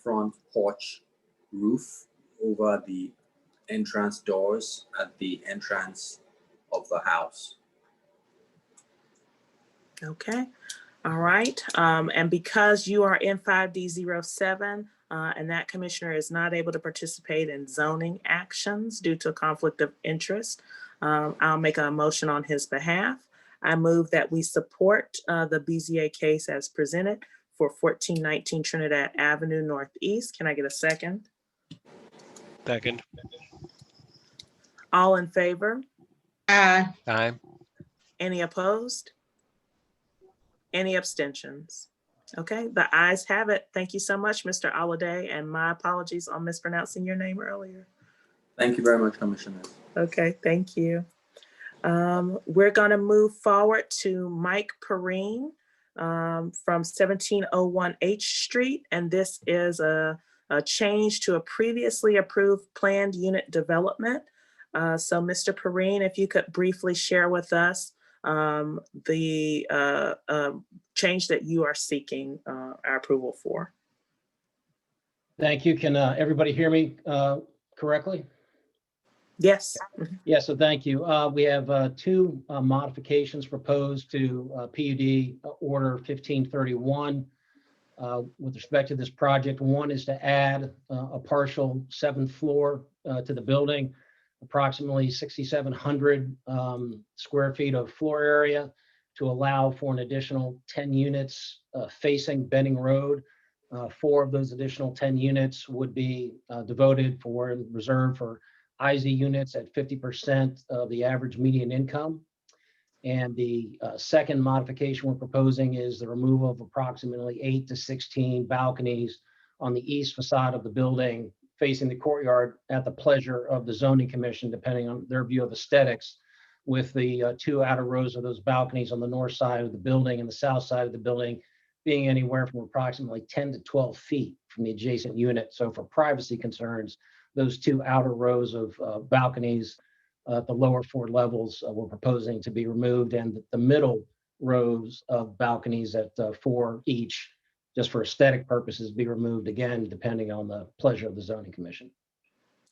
front porch roof over the entrance doors at the entrance of the house. Okay, all right. And because you are in 5D07 and that commissioner is not able to participate in zoning actions due to a conflict of interest, I'll make a motion on his behalf. I move that we support the BZA case as presented for 1419 Trinidad Avenue Northeast. Can I get a second? Second. All in favor? Aye. Aye. Any opposed? Any abstentions? Okay, the ayes have it. Thank you so much, Mr. Alade, and my apologies on mispronouncing your name earlier. Thank you very much, Commissioners. Okay, thank you. We're gonna move forward to Mike Perrine from 1701 H Street, and this is a change to a previously approved planned unit development. So Mr. Perrine, if you could briefly share with us the change that you are seeking our approval for. Thank you. Can everybody hear me correctly? Yes. Yeah, so thank you. We have two modifications proposed to PUD Order 1531 with respect to this project. One is to add a partial 7th floor to the building, approximately 6,700 square feet of floor area to allow for an additional 10 units facing Benning Road. 4 of those additional 10 units would be devoted for and reserved for IZ units at 50% of the average median income. And the second modification we're proposing is the removal of approximately 8 to 16 balconies on the east facade of the building facing the courtyard at the pleasure of the zoning commission, depending on their view of aesthetics, with the 2 outer rows of those balconies on the north side of the building and the south side of the building being anywhere from approximately 10 to 12 feet from the adjacent unit. So for privacy concerns, those 2 outer rows of balconies at the lower 4 levels we're proposing to be removed, and the middle rows of balconies at 4 each, just for aesthetic purposes, be removed again, depending on the pleasure of the zoning commission.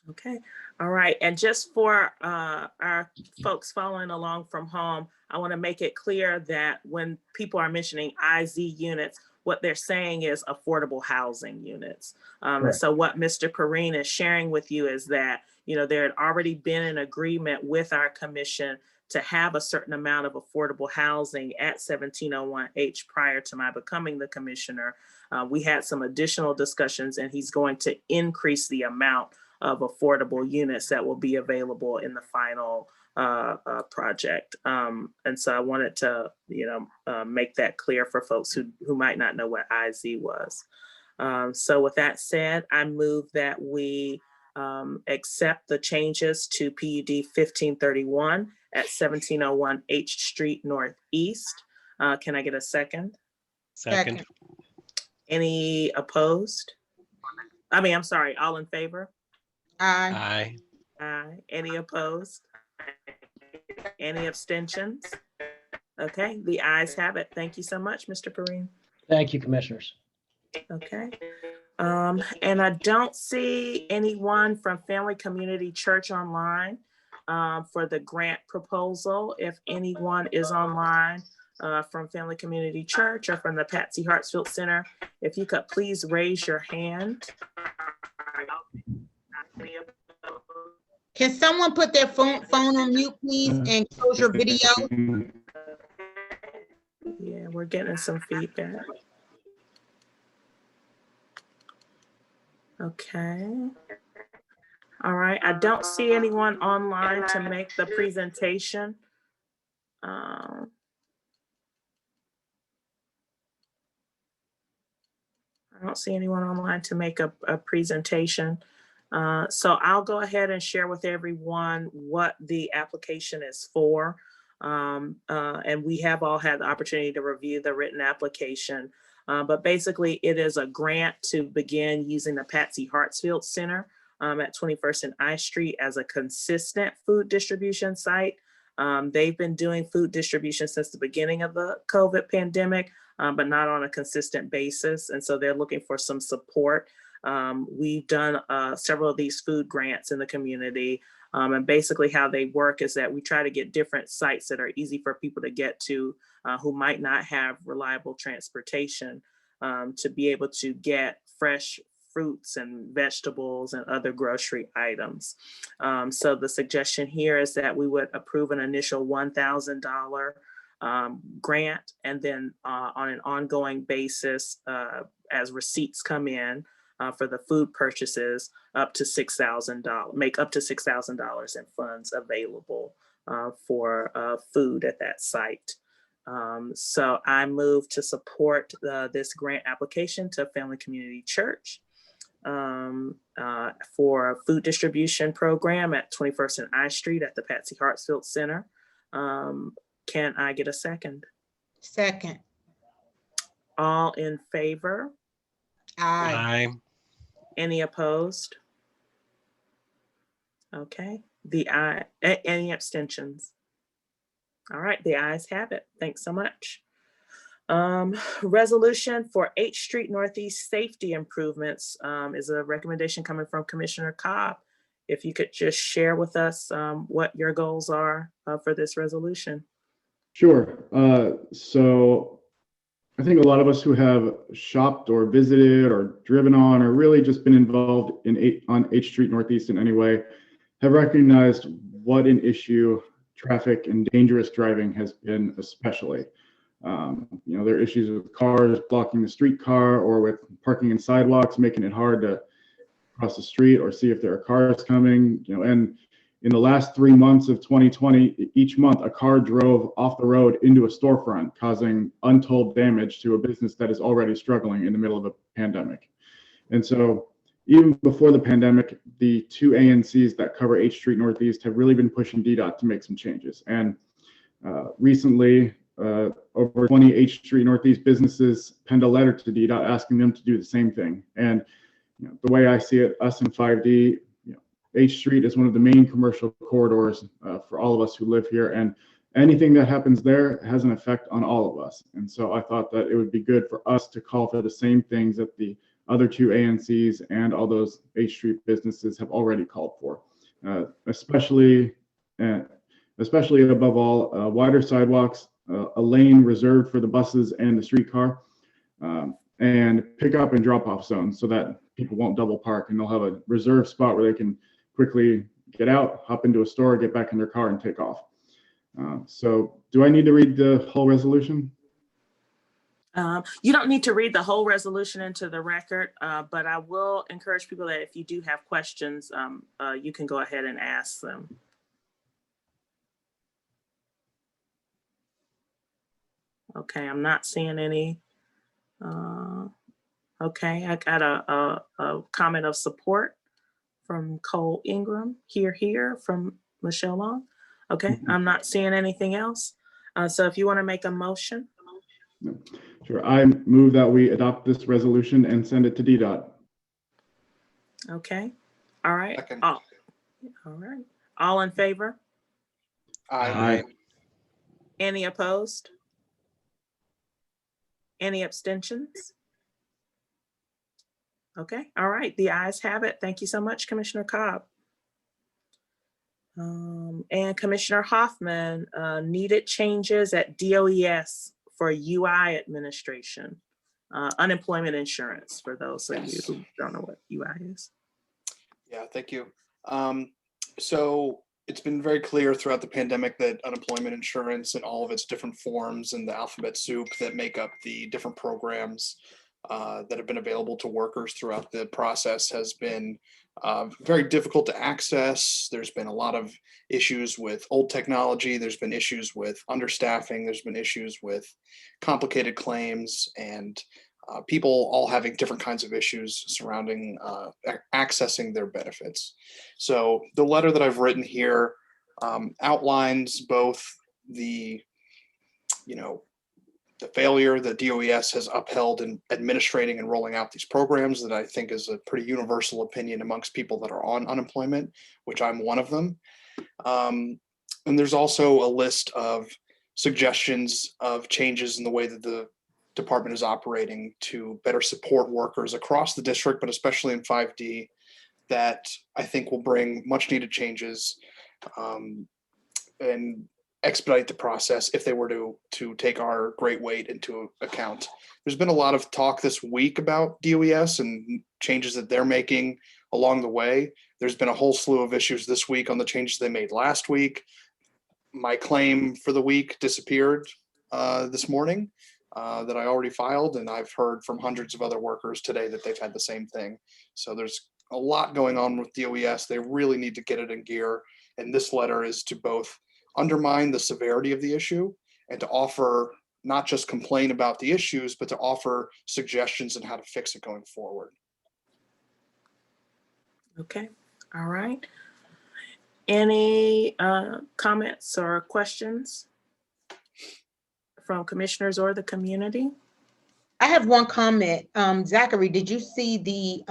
Okay, all right. And just for our folks following along from home, I want to make it clear that when people are mentioning IZ units, what they're saying is affordable housing units. And so what Mr. Perrine is sharing with you is that, you know, there had already been an agreement with our commission to have a certain amount of affordable housing at 1701H prior to my becoming the commissioner. We had some additional discussions, and he's going to increase the amount of affordable units that will be available in the final project. And so I wanted to, you know, make that clear for folks who might not know what IZ was. So with that said, I move that we accept the changes to PUD 1531 at 1701 H Street Northeast. Can I get a second? Second. Any opposed? I mean, I'm sorry, all in favor? Aye. Aye. Aye. Any opposed? Any abstentions? Okay, the ayes have it. Thank you so much, Mr. Perrine. Thank you, commissioners. Okay. And I don't see anyone from Family Community Church online for the grant proposal. If anyone is online from Family Community Church or from the Patsy Hartsfield Center, if you could please raise your hand. Can someone put their phone on mute, please, and close your video? Yeah, we're getting some feedback. Okay. All right, I don't see anyone online to make the presentation. I don't see anyone online to make a presentation. So I'll go ahead and share with everyone what the application is for. And we have all had the opportunity to review the written application. But basically, it is a grant to begin using the Patsy Hartsfield Center at 21st and I Street as a consistent food distribution site. They've been doing food distribution since the beginning of the COVID pandemic, but not on a consistent basis. And so they're looking for some support. We've done several of these food grants in the community. And basically how they work is that we try to get different sites that are easy for people to get to who might not have reliable transportation to be able to get fresh fruits and vegetables and other grocery items. So the suggestion here is that we would approve an initial $1,000 grant, and then on an ongoing basis, as receipts come in for the food purchases, up to $6,000, make up to $6,000 in funds available for food at that site. So I move to support this grant application to Family Community Church for a food distribution program at 21st and I Street at the Patsy Hartsfield Center. Can I get a second? Second. All in favor? Aye. Any opposed? Okay, any abstentions? All right, the ayes have it. Thanks so much. Resolution for H Street Northeast safety improvements is a recommendation coming from Commissioner Cobb. If you could just share with us what your goals are for this resolution. Sure. So I think a lot of us who have shopped or visited or driven on or really just been involved on H Street Northeast in any way have recognized what an issue traffic and dangerous driving has been, especially. There are issues with cars blocking the streetcar or with parking in sidewalks, making it hard to cross the street or see if there are cars coming. And in the last 3 months of 2020, each month a car drove off the road into a storefront, causing untold damage to a business that is already struggling in the middle of a pandemic. And so even before the pandemic, the 2 ANCs that cover H Street Northeast have really been pushing DDOT to make some changes. And recently, over 20 H Street Northeast businesses penned a letter to DDOT asking them to do the same thing. And the way I see it, us in 5D, H Street is one of the main commercial corridors for all of us who live here, and anything that happens there has an effect on all of us. And so I thought that it would be good for us to call for the same things that the other 2 ANCs and all those H Street businesses have already called for, especially above all, wider sidewalks, a lane reserved for the buses and the streetcar, and pick up and drop off zones so that people won't double park, and they'll have a reserved spot where they can quickly get out, hop into a store, get back in their car and take off. So do I need to read the whole resolution? You don't need to read the whole resolution into the record, but I will encourage people that if you do have questions, you can go ahead and ask them. Okay, I'm not seeing any. Okay, I got a comment of support from Cole Ingram, here from Michelle Long. Okay, I'm not seeing anything else. So if you want to make a motion. Sure, I move that we adopt this resolution and send it to DDOT. Okay, all right. All right. All in favor? Aye. Any opposed? Any abstentions? Okay, all right, the ayes have it. Thank you so much, Commissioner Cobb. And Commissioner Hoffman, needed changes at DOES for UI administration, unemployment insurance, for those of you who don't know what UI is. Yeah, thank you. So it's been very clear throughout the pandemic that unemployment insurance and all of its different forms and the alphabet soup that make up the different programs that have been available to workers throughout the process has been very difficult to access. There's been a lot of issues with old technology. There's been issues with understaffing. There's been issues with complicated claims, and people all having different kinds of issues surrounding accessing their benefits. So the letter that I've written here outlines both the failure that DOES has upheld in administrating and rolling out these programs that I think is a pretty universal opinion amongst people that are on unemployment, which I'm one of them. And there's also a list of suggestions of changes in the way that the department is operating to better support workers across the district, but especially in 5D, that I think will bring much needed changes and expedite the process if they were to take our great weight into account. There's been a lot of talk this week about DOES and changes that they're making along the way. There's been a whole slew of issues this week on the changes they made last week. My claim for the week disappeared this morning that I already filed, and I've heard from hundreds of other workers today that they've had the same thing. So there's a lot going on with DOES. They really need to get it in gear. And this letter is to both undermine the severity of the issue and to offer, not just complain about the issues, but to offer suggestions on how to fix it going forward. Okay, all right. Any comments or questions from commissioners or the community? I have one comment. Zachary, did you see the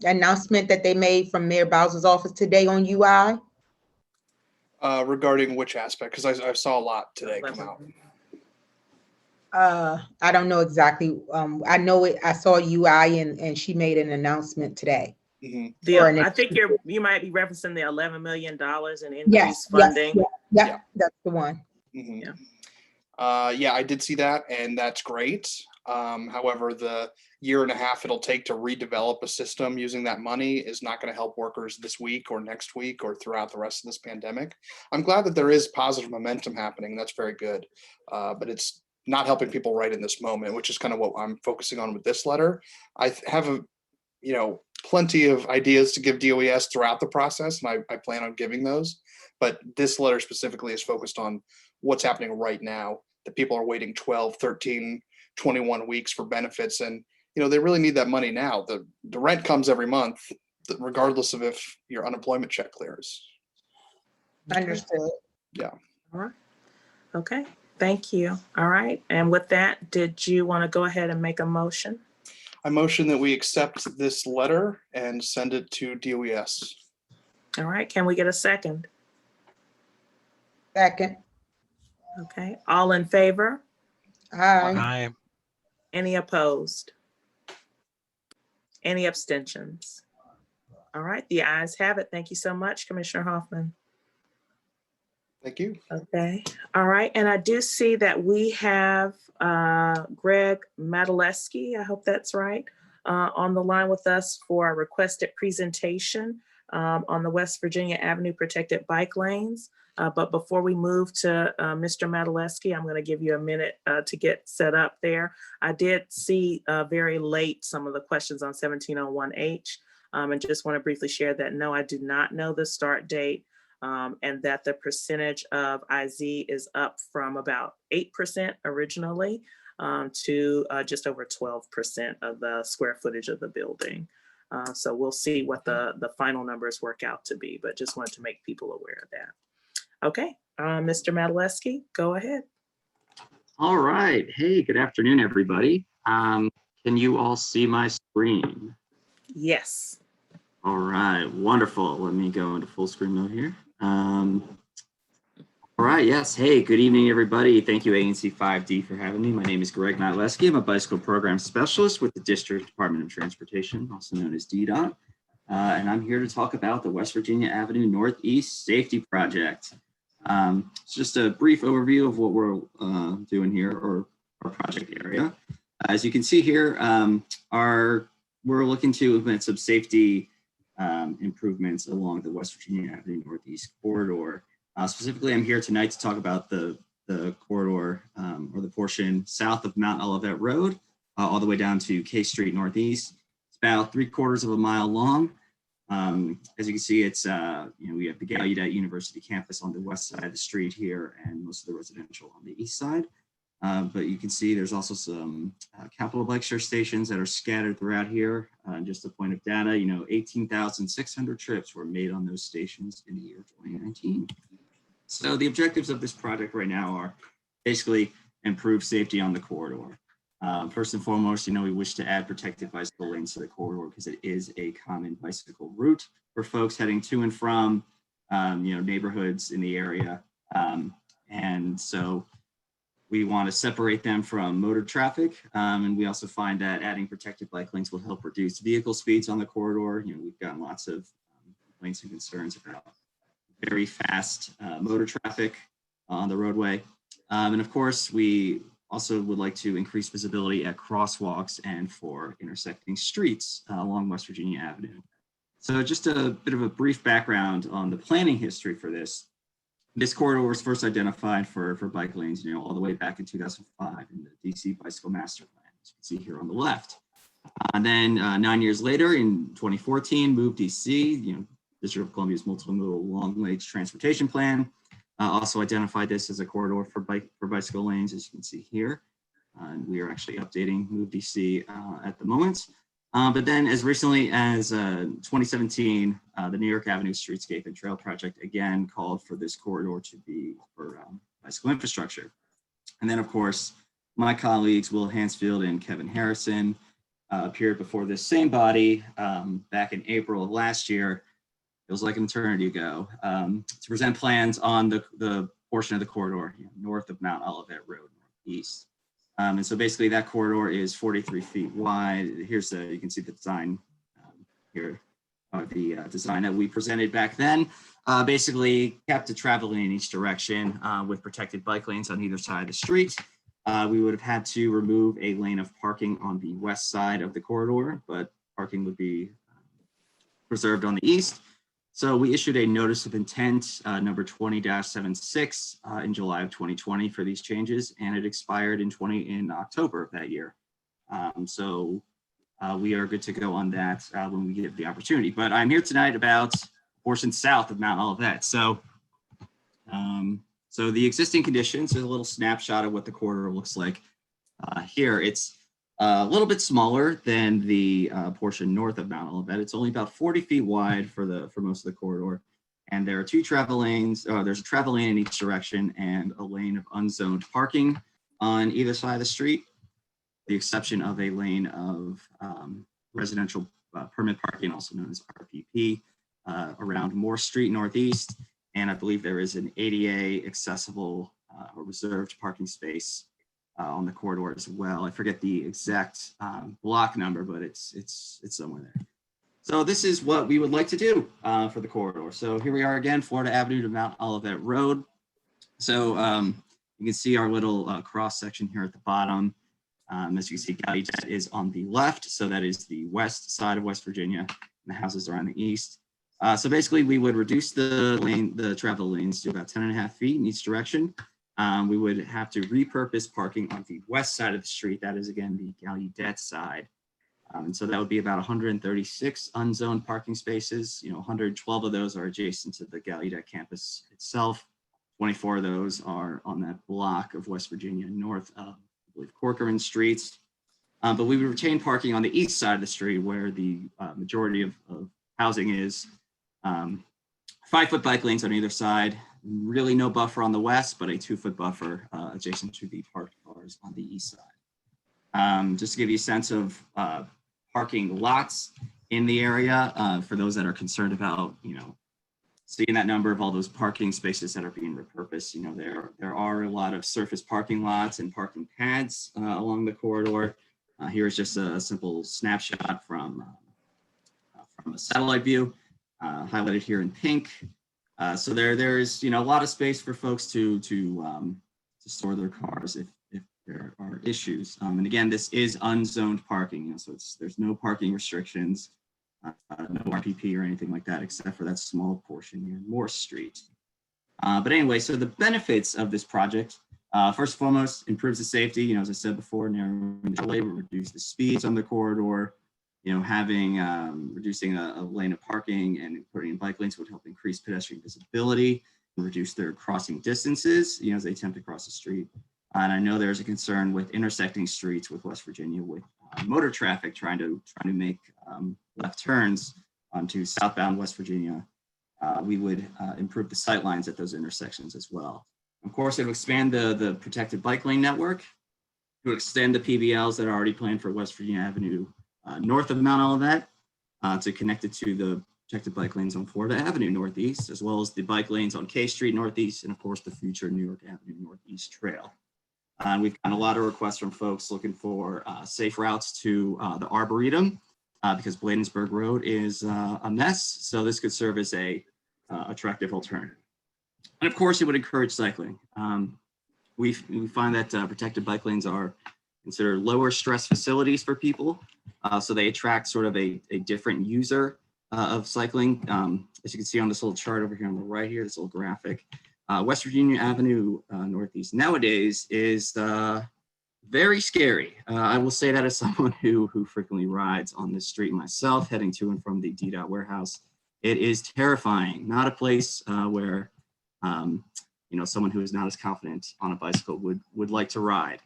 announcement that they made from Mayor Bowser's office today on UI? Regarding which aspect? Because I saw a lot today come out. I don't know exactly. I know it. I saw UI and she made an announcement today. Mm-hmm. I think you might be referencing the $11 million in increased Yes, funding. yeah, that's the one. Mm-hmm. Yeah, I did see that, and that's great. However, the year and a half it'll take to redevelop a system using that money is not going to help workers this week or next week or throughout the rest of this pandemic. I'm glad that there is positive momentum happening. That's very good, but it's not helping people right in this moment, which is kind of what I'm focusing on with this letter. I have plenty of ideas to give DOES throughout the process, and I plan on giving those. But this letter specifically is focused on what's happening right now, that people are waiting 12, 13, 21 weeks for benefits. And, they really need that money now. The rent comes every month, regardless of if your unemployment check clears. Understood. Yeah. All right. Okay. Thank you. All right. And with that, did you want to go ahead and make a motion? I motion that we accept this letter and send it to DOES. All right. Can we get a second? Second. Okay. All in favor? Aye. Aye. Any opposed? Any abstentions? All right. The ayes have it. Thank you so much, Commissioner Hoffman. Thank you. Okay. All right. And I do see that we have Greg Madaleski, I hope that's right, on the line with us for a requested presentation on the West Virginia Avenue protected bike lanes. But before we move to Mr. Madaleski, I'm going to give you a minute to get set up there. I did see very late some of the questions on 1701H, and just want to briefly share that no, I do not know the start date. And that the percentage of IZ is up from about 8% originally to just over 12% of the square footage of the building. So we'll see what the final numbers work out to be, but just wanted to make people aware of that. Okay, Mr. Madaleski, go ahead. All right. Hey, good afternoon, everybody. Can you all see my screen? Yes. All right, wonderful. Let me go into full screen mode here. All right, yes. Hey, good evening, everybody. Thank you, ANC 5D, for having me. My name is Greg Madaleski. I'm a bicycle program specialist with the District Department of Transportation, also known as DDOT. And I'm here to talk about the West Virginia Avenue Northeast Safety Project. It's just a brief overview of what we're doing here, or our project area. As you can see here, we're looking to implement some safety improvements along the West Virginia Avenue Northeast corridor. Specifically, I'm here tonight to talk about the corridor or the portion south of Mount Olivet Road, all the way down to K Street Northeast. It's about 3/4 of a mile long. As you can see, it's we have the Gallaudet University campus on the west side of the street here, and most of the residential on the east side. But you can see there's also some capital bike share stations that are scattered throughout here. Just a point of data, 18,600 trips were made on those stations in the year 2019. So the objectives of this project right now are basically improve safety on the corridor. First and foremost, we wish to add protected bicycle lanes to the corridor because it is a common bicycle route for folks heading to and from, neighborhoods in the area. And so we want to separate them from motor traffic. And we also find that adding protected bike lanes will help reduce vehicle speeds on the corridor. We've gotten lots of complaints and concerns about very fast motor traffic on the roadway. And of course, we also would like to increase visibility at crosswalks and for intersecting streets along West Virginia Avenue. So just a bit of a brief background on the planning history for this. This corridor was first identified for bike lanes, all the way back in 2005 in the DC Bicycle Master Plan, as you can see here on the left. And then 9 years later, in 2014, moved DC, District of Columbia's multimodal long range transportation plan. also identified this as a corridor for bicycle lanes, as you can see here. And we are actually updating Move DC at the moment. But then as recently as 2017, the New York Avenue Streetscape and Trail Project again called for this corridor to be for bicycle infrastructure. And then of course, my colleagues Will Hansfield and Kevin Harrison appeared before this same body back in April of last year. Feels like an eternity ago, to present plans on the portion of the corridor north of Mount Olivet Road, northeast. And so basically that corridor is 43 feet wide. Here's you can see the design here, the design that we presented back then. Basically kept the travel lane in each direction with protected bike lanes on either side of the street. We would have had to remove a lane of parking on the west side of the corridor, but parking would be preserved on the east. So we issued a notice of intent number 20-76 in July of 2020 for these changes, and it expired in October of that year. So we are good to go on that when we get the opportunity. But I'm here tonight about portions south of Mount Olivet. So, so the existing conditions is a little snapshot of what the corridor looks like here. It's a little bit smaller than the portion north of Mount Olivet. It's only about 40 feet wide for most of the corridor. And there are two travel lanes. There's a travel lane in each direction and a lane of unzoned parking on either side of the street, the exception of a lane of residential permit parking, also known as RPP, around Moore Street Northeast. And I believe there is an ADA accessible or reserved parking space on the corridor as well. I forget the exact block number, but it's somewhere there. So this is what we would like to do for the corridor. So here we are again, Florida Avenue to Mount Olivet Road. So you can see our little cross section here at the bottom. As you can see, Gallaudet is on the left. So that is the west side of West Virginia, and the houses are on the east. So basically we would reduce the travel lanes to about 10.5 feet in each direction. We would have to repurpose parking on the west side of the street. That is again the Gallaudet side. And so that would be about 136 unzoned parking spaces. 112 of those are adjacent to the Gallaudet campus itself. 24 of those are on that block of West Virginia north of, I believe, Corcoran Streets. But we would retain parking on the east side of the street where the majority of housing is. 5-foot bike lanes on either side. Really no buffer on the west, but a 2-foot buffer adjacent to the parked cars on the east side. Just to give you a sense of parking lots in the area, for those that are concerned about, seeing that number of all those parking spaces that are being repurposed, there are a lot of surface parking lots and parking pads along the corridor. Here's just a simple snapshot from a satellite view, highlighted here in pink. So there's a lot of space for folks to store their cars if there are issues. And again, this is unzoned parking, so there's no parking restrictions, no RPP or anything like that, except for that small portion near Moore Street. But anyway, so the benefits of this project, first and foremost, improves the safety. As I said before, narrowing the delay will reduce the speeds on the corridor. Reducing a lane of parking and putting in bike lanes would help increase pedestrian visibility and reduce their crossing distances, as they attempt to cross the street. And I know there's a concern with intersecting streets with West Virginia with motor traffic trying to make left turns onto southbound West Virginia. We would improve the sight lines at those intersections as well. Of course, it would expand the protected bike lane network. It would extend the PBLs that are already planned for West Virginia Avenue north of Mount Olivet to connect it to the protected bike lanes on Florida Avenue Northeast, as well as the bike lanes on K Street Northeast, and of course the future New York Avenue Northeast Trail. We've gotten a lot of requests from folks looking for safe routes to the Arboretum because Bladensburg Road is a mess. So this could serve as a attractive alternative. And of course, it would encourage cycling. We find that protected bike lanes are considered lower stress facilities for people. So they attract sort of a different user of cycling. As you can see on this little chart over here on the right here, this little graphic, West Virginia Avenue Northeast nowadays is very scary. I will say that as someone who frequently rides on this street myself, heading to and from the DDOT warehouse. It is terrifying, not a place where someone who is not as confident on a bicycle would like to ride.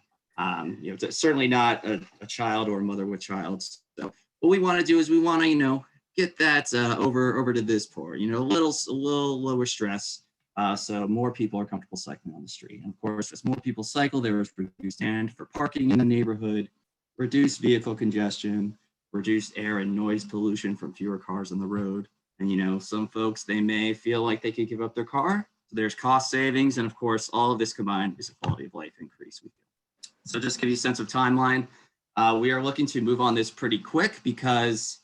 Certainly not a child or a mother with child. So what we want to do is we want to, get that over to this port, a little lower stress. So more people are comfortable cycling on the street. And of course, as more people cycle, there is reduced demand for parking in the neighborhood, reduced vehicle congestion, reduced air and noise pollution from fewer cars on the road. And some folks, they may feel like they could give up their car. So there's cost savings. And of course, all of this combined is a quality of life increase. So just to give you a sense of timeline, we are looking to move on this pretty quick because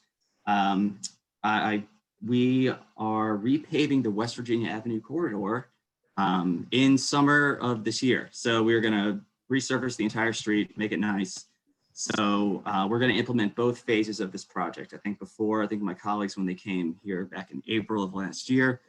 we are repaving the West Virginia Avenue corridor in summer of this year. So we're going to resurface the entire street, make it nice. So we're going to implement both phases of this project. I think my colleagues, when they came here back in April of last year,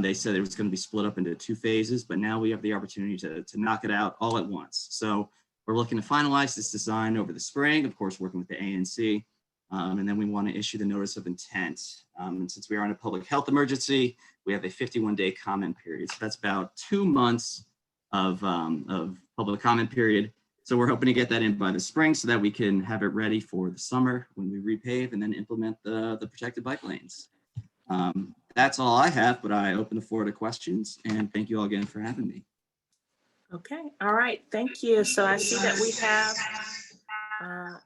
they said it was going to be split up into 2 phases, but now we have the opportunity to knock it out all at once. So we're looking to finalize this design over the spring, of course, working with the ANC. And then we want to issue the notice of intent. And since we are in a public health emergency, we have a 51-day comment period. So that's about 2 months of public comment period. So we're hoping to get that in by the spring so that we can have it ready for the summer when we repave and then implement the protected bike lanes. That's all I have, but I open the floor to questions, and thank you all again for having me. Okay, all right, thank you. So I see that we have,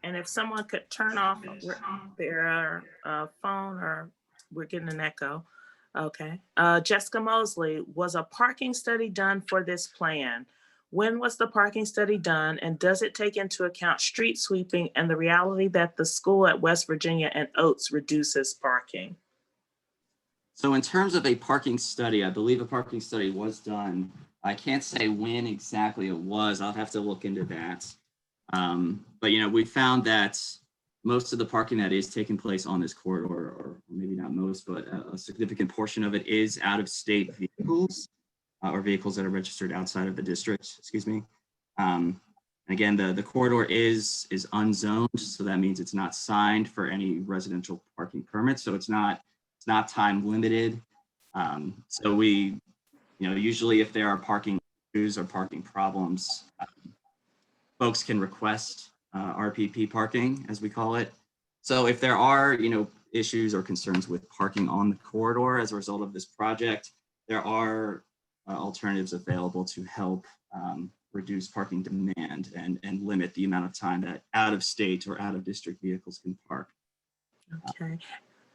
and if someone could turn off their phone, or we're getting an echo. Okay, Jessica Mosley, was a parking study done for this plan? When was the parking study done, and does it take into account street sweeping and the reality that the school at West Virginia and Oates reduces parking? So in terms of a parking study, I believe a parking study was done. I can't say when exactly it was. I'll have to look into that. But we found that most of the parking that is taking place on this corridor, or maybe not most, but a significant portion of it is out-of-state vehicles. Or vehicles that are registered outside of the district, excuse me. And again, the corridor is unzoned, so that means it's not signed for any residential parking permits, so it's not time limited. So we, usually if there are parking issues or parking problems, folks can request RPP parking, as we call it. So if there are, issues or concerns with parking on the corridor as a result of this project, there are alternatives available to help reduce parking demand and limit the amount of time that out-of-state or out-of-district vehicles can park. Okay,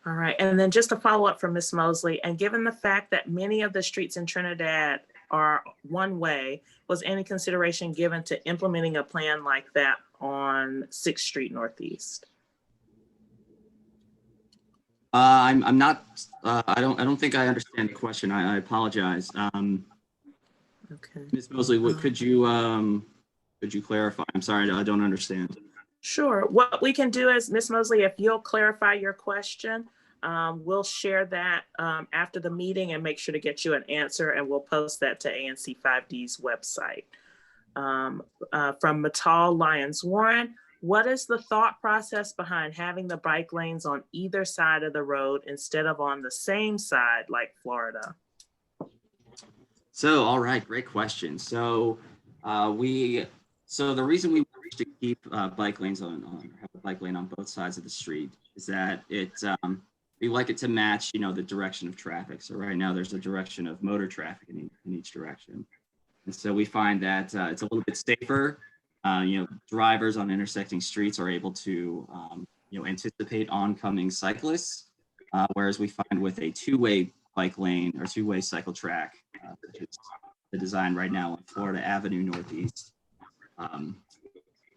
all right. And then just a follow-up from Ms. Mosley, and given the fact that many of the streets in Trinidad are one-way, was any consideration given to implementing a plan like that on 6th Street Northeast? I'm not. I don't think I understand the question. I apologize. Okay. Ms. Mosley, could you clarify? I'm sorry, I don't understand. Sure. What we can do is, Ms. Mosley, if you'll clarify your question, we'll share that after the meeting and make sure to get you an answer, and we'll post that to ANC 5D's website. From Matal Lyons Warren, what is the thought process behind having the bike lanes on either side of the road instead of on the same side like Florida? So, all right, great question. So the reason we wish to keep bike lanes have a bike lane on both sides of the street is that we like it to match, the direction of traffic. So right now there's a direction of motor traffic in each direction. And so we find that it's a little bit safer. Drivers on intersecting streets are able to, anticipate oncoming cyclists, whereas we find with a two-way bike lane or two-way cycle track, which is the design right now on Florida Avenue Northeast,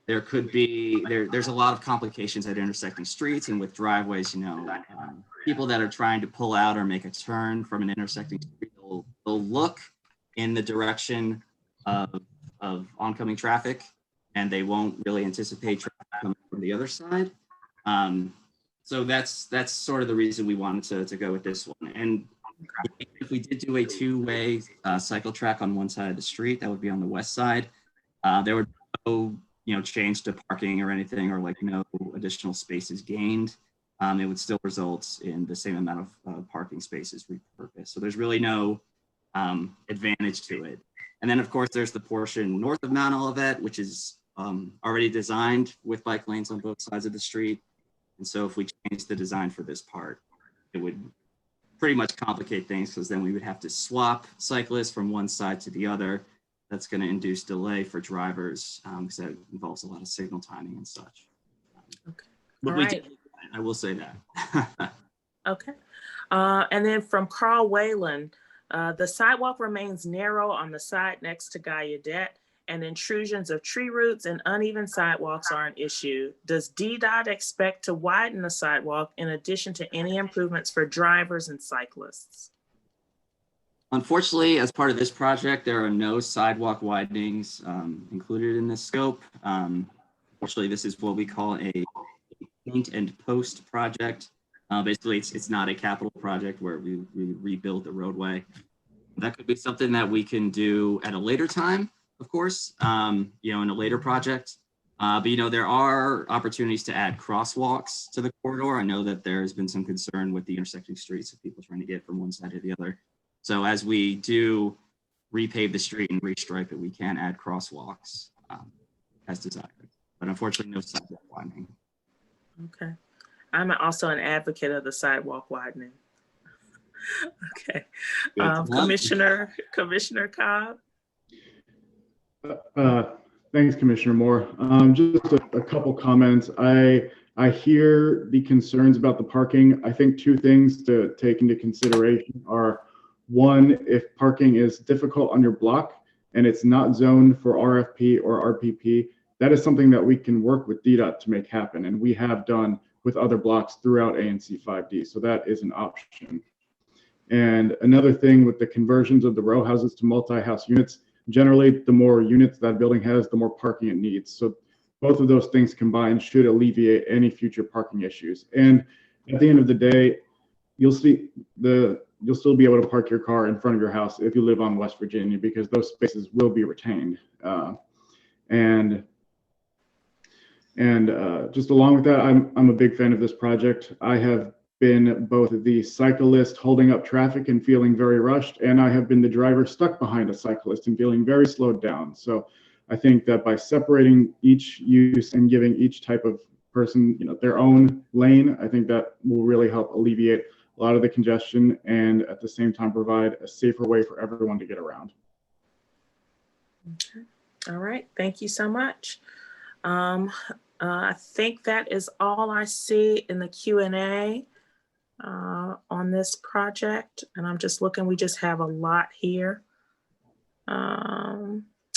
there's a lot of complications at intersecting streets, and with driveways, people that are trying to pull out or make a turn from an intersecting street, they'll look in the direction of oncoming traffic, and they won't really anticipate traffic coming from the other side. So that's sort of the reason we wanted to go with this one. And if we did do a two-way cycle track on one side of the street, that would be on the west side. There would be no change to parking or anything, or no additional spaces gained. It would still result in the same amount of parking spaces repurposed. So there's really no advantage to it. And then of course, there's the portion north of Mount Olivet, which is already designed with bike lanes on both sides of the street. And so if we change the design for this part, it would pretty much complicate things, because then we would have to swap cyclists from one side to the other. That's going to induce delay for drivers, because that involves a lot of signal timing and such. Okay. But All we right. did, I will say that. Okay. And then from Carl Whalen, the sidewalk remains narrow on the side next to Gallaudet, and intrusions of tree roots and uneven sidewalks are an issue. Does DDOT expect to widen the sidewalk in addition to any improvements for drivers and cyclists? Unfortunately, as part of this project, there are no sidewalk widenings included in this scope. Unfortunately, this is what we call a paint and post project. Basically, it's not a capital project where we rebuild the roadway. That could be something that we can do at a later time, of course, you know, in a later project. But, you know, there are opportunities to add crosswalks to the corridor. I know that there has been some concern with the intersecting streets of people trying to get from one side to the other. So as we do repave the street and restripe it, we can add crosswalks as desired. But unfortunately, no sidewalk widening. Okay. I'm also an advocate of the sidewalk widening. Okay. Commissioner Cobb. Thanks, Commissioner Moore. Just a couple comments. I hear the concerns about the parking. I think two things to take into consideration are, one, if parking is difficult on your block and it's not zoned for RFP or RPP, that is something that we can work with DDOT to make happen, and we have done with other blocks throughout ANC 5D. So that is an option. And another thing with the conversions of the row houses to multi-house units, generally the more units that building has, the more parking it needs. So both of those things combined should alleviate any future parking issues. And at the end of the day, you'll still be able to park your car in front of your house if you live on West Virginia, because those spaces will be retained. Just along with that, I'm a big fan of this project. I have been both the cyclist holding up traffic and feeling very rushed, and I have been the driver stuck behind a cyclist and feeling very slowed down. So I think that by separating each use and giving each type of person, you know, their own lane, I think that will really help alleviate a lot of the congestion and at the same time provide a safer way for everyone to get around. Okay. All right. Thank you so much. I think that is all I see in the Q&A on this project. And I'm just looking, we just have a lot here.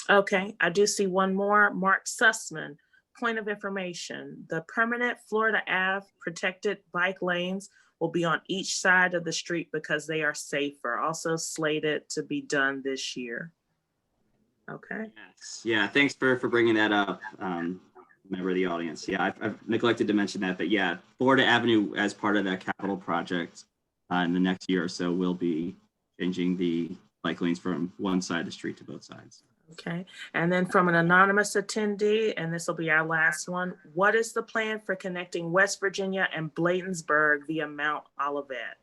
Okay, I do see one more. Mark Sussman, point of information. The permanent Florida Ave protected bike lanes will be on each side of the street because they are safer. Also slated to be done this year. Okay. Yes. Yeah, thanks for bringing that up, member of the audience. Yeah, I've neglected to mention that, but yeah, Florida Avenue, as part of that capital project in the next year or so, will be changing the bike lanes from one side of the street to both sides. Okay, and then from an anonymous attendee, and this will be our last one, what is the plan for connecting West Virginia and Bladensburg via Mount Olivet?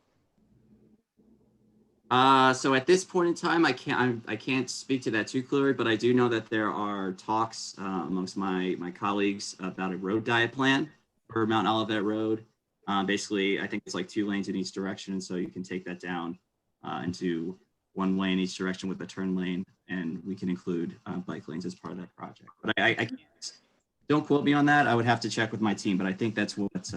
So at this point in time, I can't speak to that too clearly, but I do know that there are talks amongst my colleagues about a road diet plan for Mount Olivet Road. Basically, I think it's like 2 lanes in each direction, and so you can take that down into 1 lane each direction with a turn lane, and we can include bike lanes as part of that project. But I can't, don't quote me on that. I would have to check with my team, but I think that's what's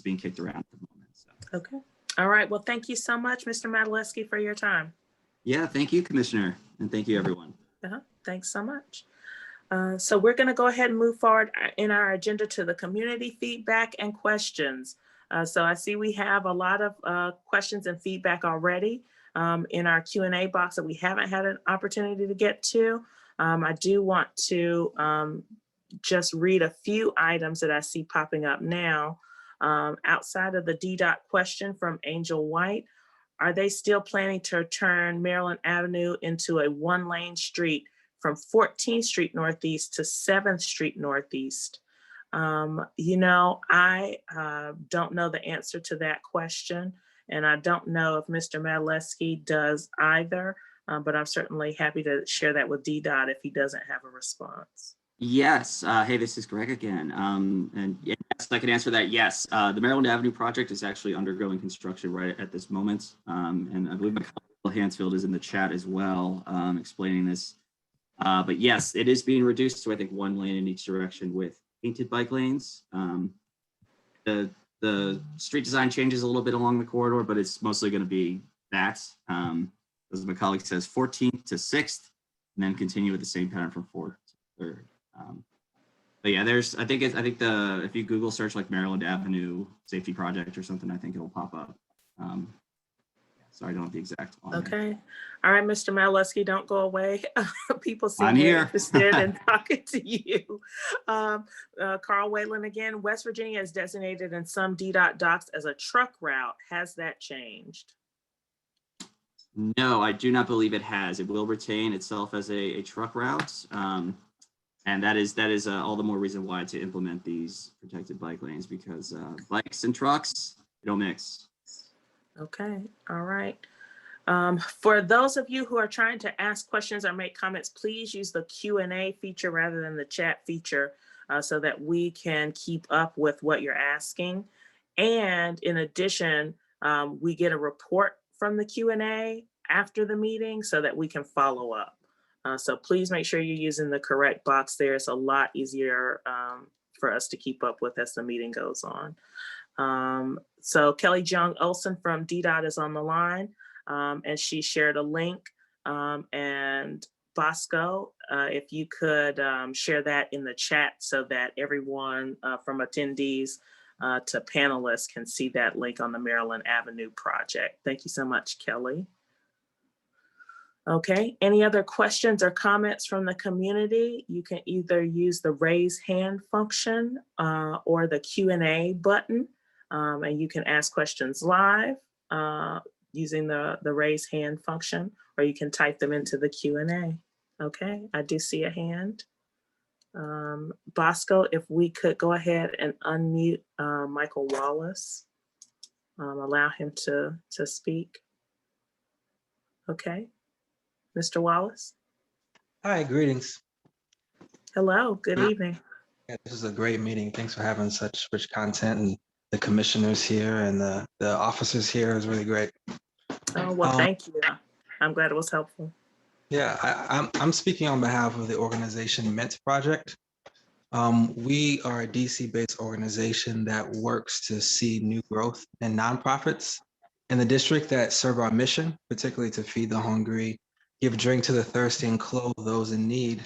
being kicked around at the moment. So. Okay. All right. Well, thank you so much, Mr. Madaleski, for your time. Yeah, thank you, Commissioner, and thank you, everyone. Thanks so much. So we're going to go ahead and move forward in our agenda to the community feedback and questions. So I see we have a lot of questions and feedback already in our Q&A box that we haven't had an opportunity to get to. I do want to just read a few items that I see popping up now. Outside of the DDOT question from Angel White, are they still planning to turn Maryland Avenue into a 1-lane street from 14th Street Northeast to 7th Street Northeast? You know, I don't know the answer to that question, and I don't know if Mr. Madaleski does either. but I'm certainly happy to share that with DDOT if he doesn't have a response. Yes. Hey, this is Greg again. And yes, I can answer that. Yes. The Maryland Avenue project is actually undergoing construction right at this moment. And I believe my colleague Hansfield is in the chat as well, explaining this. But yes, it is being reduced to, I think, 1 lane in each direction with painted bike lanes. The street design changes a little bit along the corridor, but it's mostly going to be that. As my colleague says, 14th to 6th, and then continue with the same pattern from 4th to 3rd. But yeah, I think if you Google search like Maryland Avenue safety project or something, I think it'll pop up. Sorry, I don't have the exact on there. Okay. All right, Mr. Malewski, don't go away. People seem I'm very here. interested in talking to you. Carl Whalen again, West Virginia is designated in some DDOT docks as a truck route. Has that changed? No, I do not believe it has. It will retain itself as a truck route. And that is all the more reason why to implement these protected bike lanes, because bikes and trucks, they don't mix. Okay, all right. For those of you who are trying to ask questions or make comments, please use the Q&A feature rather than the chat feature so that we can keep up with what you're asking. And in addition, we get a report from the Q&A after the meeting so that we can follow up. So please make sure you're using the correct box there. It's a lot easier for us to keep up with as the meeting goes on. So Kelly Jung Olson from DDOT is on the line, and she shared a link. And Bosco, if you could share that in the chat so that everyone from attendees to panelists can see that link on the Maryland Avenue project. Thank you so much, Kelly. Okay, any other questions or comments from the community? You can either use the raise hand function or the Q&A button. And you can ask questions live using the raise hand function, or you can type them into the Q&A. Okay, I do see a hand. Bosco, if we could go ahead and unmute Michael Wallace, allow him to speak. Okay, Mr. Wallace. Hi, greetings. Hello, good evening. Yeah, this is a great meeting. Thanks for having such rich content, and the commissioners here and the officers here is really great. Oh, well, thank you. I'm glad it was helpful. Yeah, I'm speaking on behalf of the organization Mint Project. We are a DC-based organization that works to see new growth in nonprofits in the district that serve our mission, particularly to feed the hungry, give drink to the thirsty, and clothe those in need.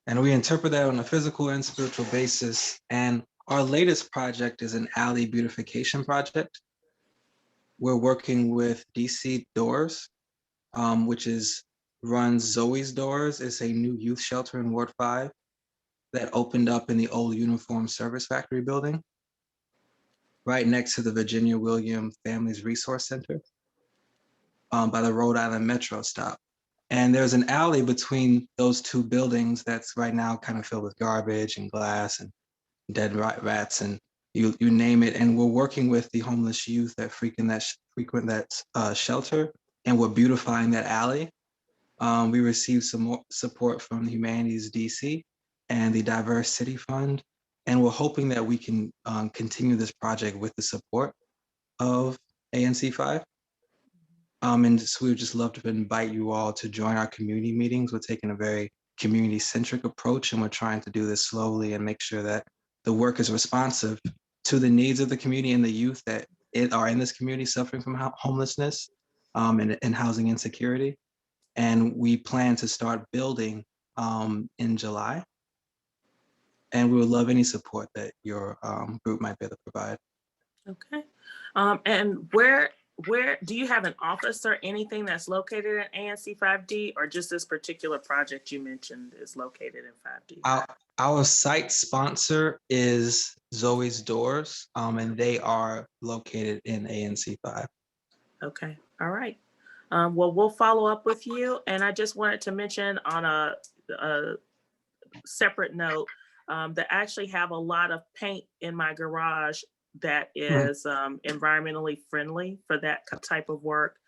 And we interpret that on a physical and spiritual basis. And our latest project is an alley beautification project. We're working with DC Doors, which runs Zoe's Doors. It's a new youth shelter in Ward 5 that opened up in the old Uniform Service Factory building, right next to the Virginia William Families Resource Center by the Rhode Island Metro stop. And there's an alley between those two buildings that's right now kind of filled with garbage and glass and dead rats and you name it. And we're working with the homeless youth that frequent that shelter, and we're beautifying that alley. We received some more support from the Humanities DC and the Diverse City Fund. And we're hoping that we can continue this project with the support of ANC 5. And so we would just love to invite you all to join our community meetings. We're taking a very community-centric approach, and we're trying to do this slowly and make sure that the work is responsive to the needs of the community and the youth that are in this community suffering from homelessness and housing insecurity. And we plan to start building in July. And we would love any support that your group might be able to provide. Okay. And where do you have an office or anything that's located at ANC 5D, or just this particular project you mentioned is located in 5D? Our site sponsor is Zoe's Doors, and they are located in ANC 5. Okay, all right. Well, we'll follow up with you. And I just wanted to mention on a separate note that I actually have a lot of paint in my garage that is environmentally friendly for that type of work.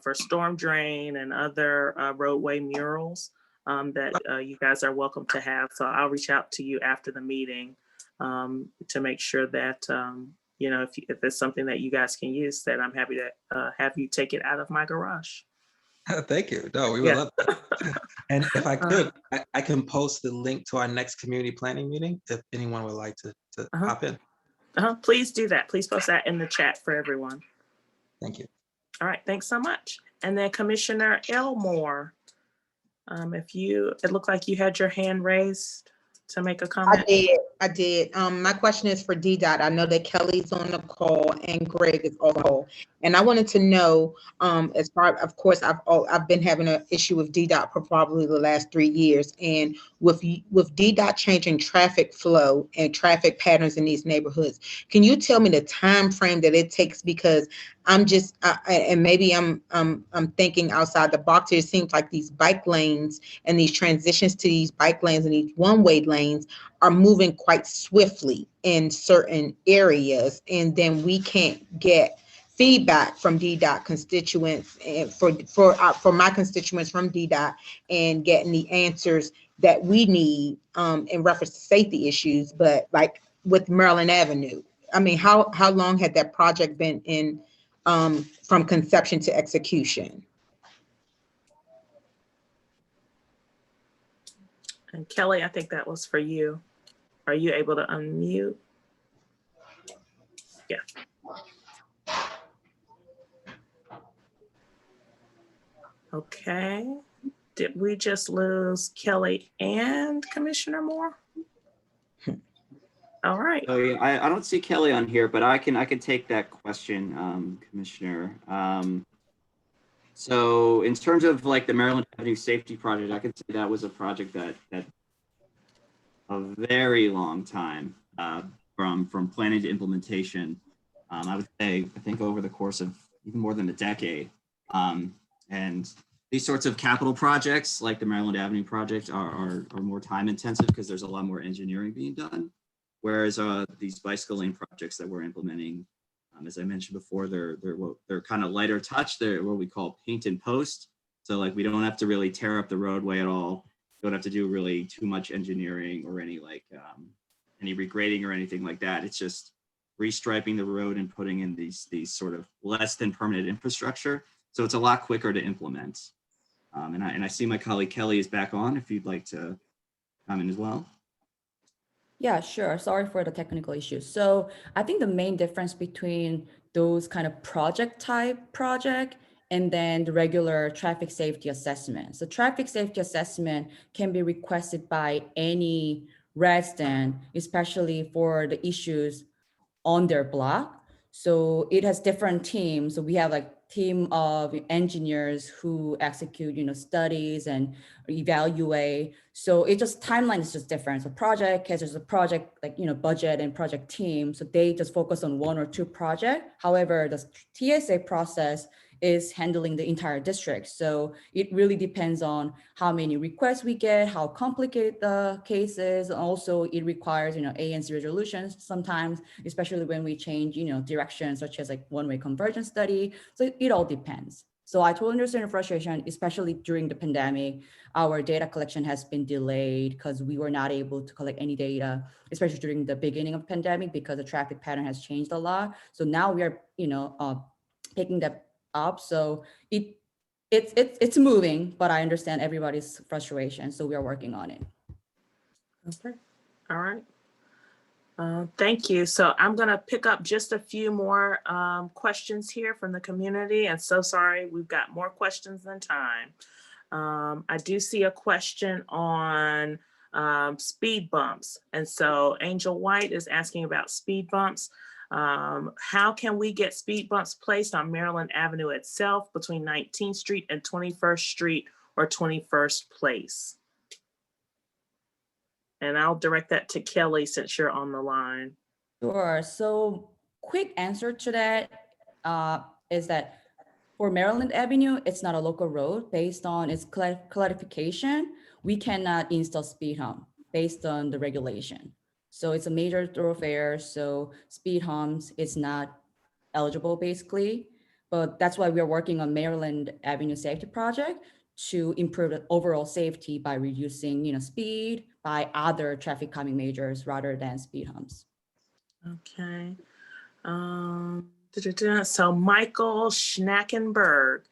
for storm drain and other roadway murals that you guys are welcome to have. So I'll reach out to you after the meeting to make sure that, you know, if it's something that you guys can use, that I'm happy to have you take it out of my garage. Thank you. No, we would love that. And if I could, I can post the link to our next community planning meeting if anyone would like to hop in. Please do that. Please post that in the chat for everyone. Thank you. All right, thanks so much. And then Commissioner Elmore, it looked like you had your hand raised to make a comment. I did. My question is for DDOT. I know that Kelly's on the call and Greg is on the call. And I wanted to know, as far, of course, I've been having an issue with DDOT for probably the last 3 years. And with DDOT changing traffic flow and traffic patterns in these neighborhoods, can you tell me the time frame that it takes? Because I'm just, and maybe I'm thinking outside the box here. It seems like these bike lanes and these transitions to these bike lanes and these one-way lanes are moving quite swiftly in certain areas, and then we can't get feedback from DDOT constituents and for my constituents from DDOT and getting the answers that we need in reference to safety issues. But like with Maryland Avenue, I mean, how long had that project been in from conception to execution? And Kelly, I think that was for you. Are you able to unmute? Yeah. Okay. Did we just lose Kelly and Commissioner Moore? All right. Oh yeah, I don't see Kelly on here, but I can take that question, Commissioner. So in terms of like the Maryland Avenue Safety Project, I could say that was a project that a very long time from planning to implementation. I would say, I think over the course of even more than a decade. And these sorts of capital projects like the Maryland Avenue project are more time intensive because there's a lot more engineering being done. Whereas these bicycle lane projects that we're implementing, as I mentioned before, they're kind of lighter touch. They're what we call paint and post. So like we don't have to really tear up the roadway at all. Don't have to do really too much engineering or any regrading or anything like that. It's just restriping the road and putting in these sort of less than permanent infrastructure. So it's a lot quicker to implement. And I see my colleague Kelly is back on if you'd like to comment as well. Yeah, sure. Sorry for the technical issues. So I think the main difference between those kind of project and then the regular traffic safety assessment. So traffic safety assessment can be requested by any resident, especially for the issues on their block. So it has different teams. So we have like team of engineers who execute, studies and evaluate. So it just timeline is just different. So project has just a project like, budget and project team. So they just focus on 1 or 2 projects. However, the TSA process is handling the entire district. So it really depends on how many requests we get, how complicated the case is. Also, it requires, ANC resolutions sometimes, especially when we change, directions such as like one-way convergence study. So it all depends. So I totally understand the frustration, especially during the pandemic. Our data collection has been delayed because we were not able to collect any data, especially during the beginning of the pandemic because the traffic pattern has changed a lot. So now we are, picking that up. So it's moving, but I understand everybody's frustration. So we are working on it. Okay. All right. Thank you. So I'm going to pick up just a few more questions here from the community. And so sorry, we've got more questions than time. I do see a question on speed bumps. And so Angel White is asking about speed bumps. How can we get speed bumps placed on Maryland Avenue itself between 19th Street and 21st Street or 21st Place? And I'll direct that to Kelly since you're on the line. Sure. So quick answer to that is that for Maryland Avenue, it's not a local road. Based on its clarification, we cannot install speed hump based on the regulation. So it's a major thoroughfare, so speed humps is not eligible basically. But that's why we're working on Maryland Avenue Safety Project to improve the overall safety by reducing, speed by other traffic calming measures rather than speed humps. Okay. So Michael Schnackenberg,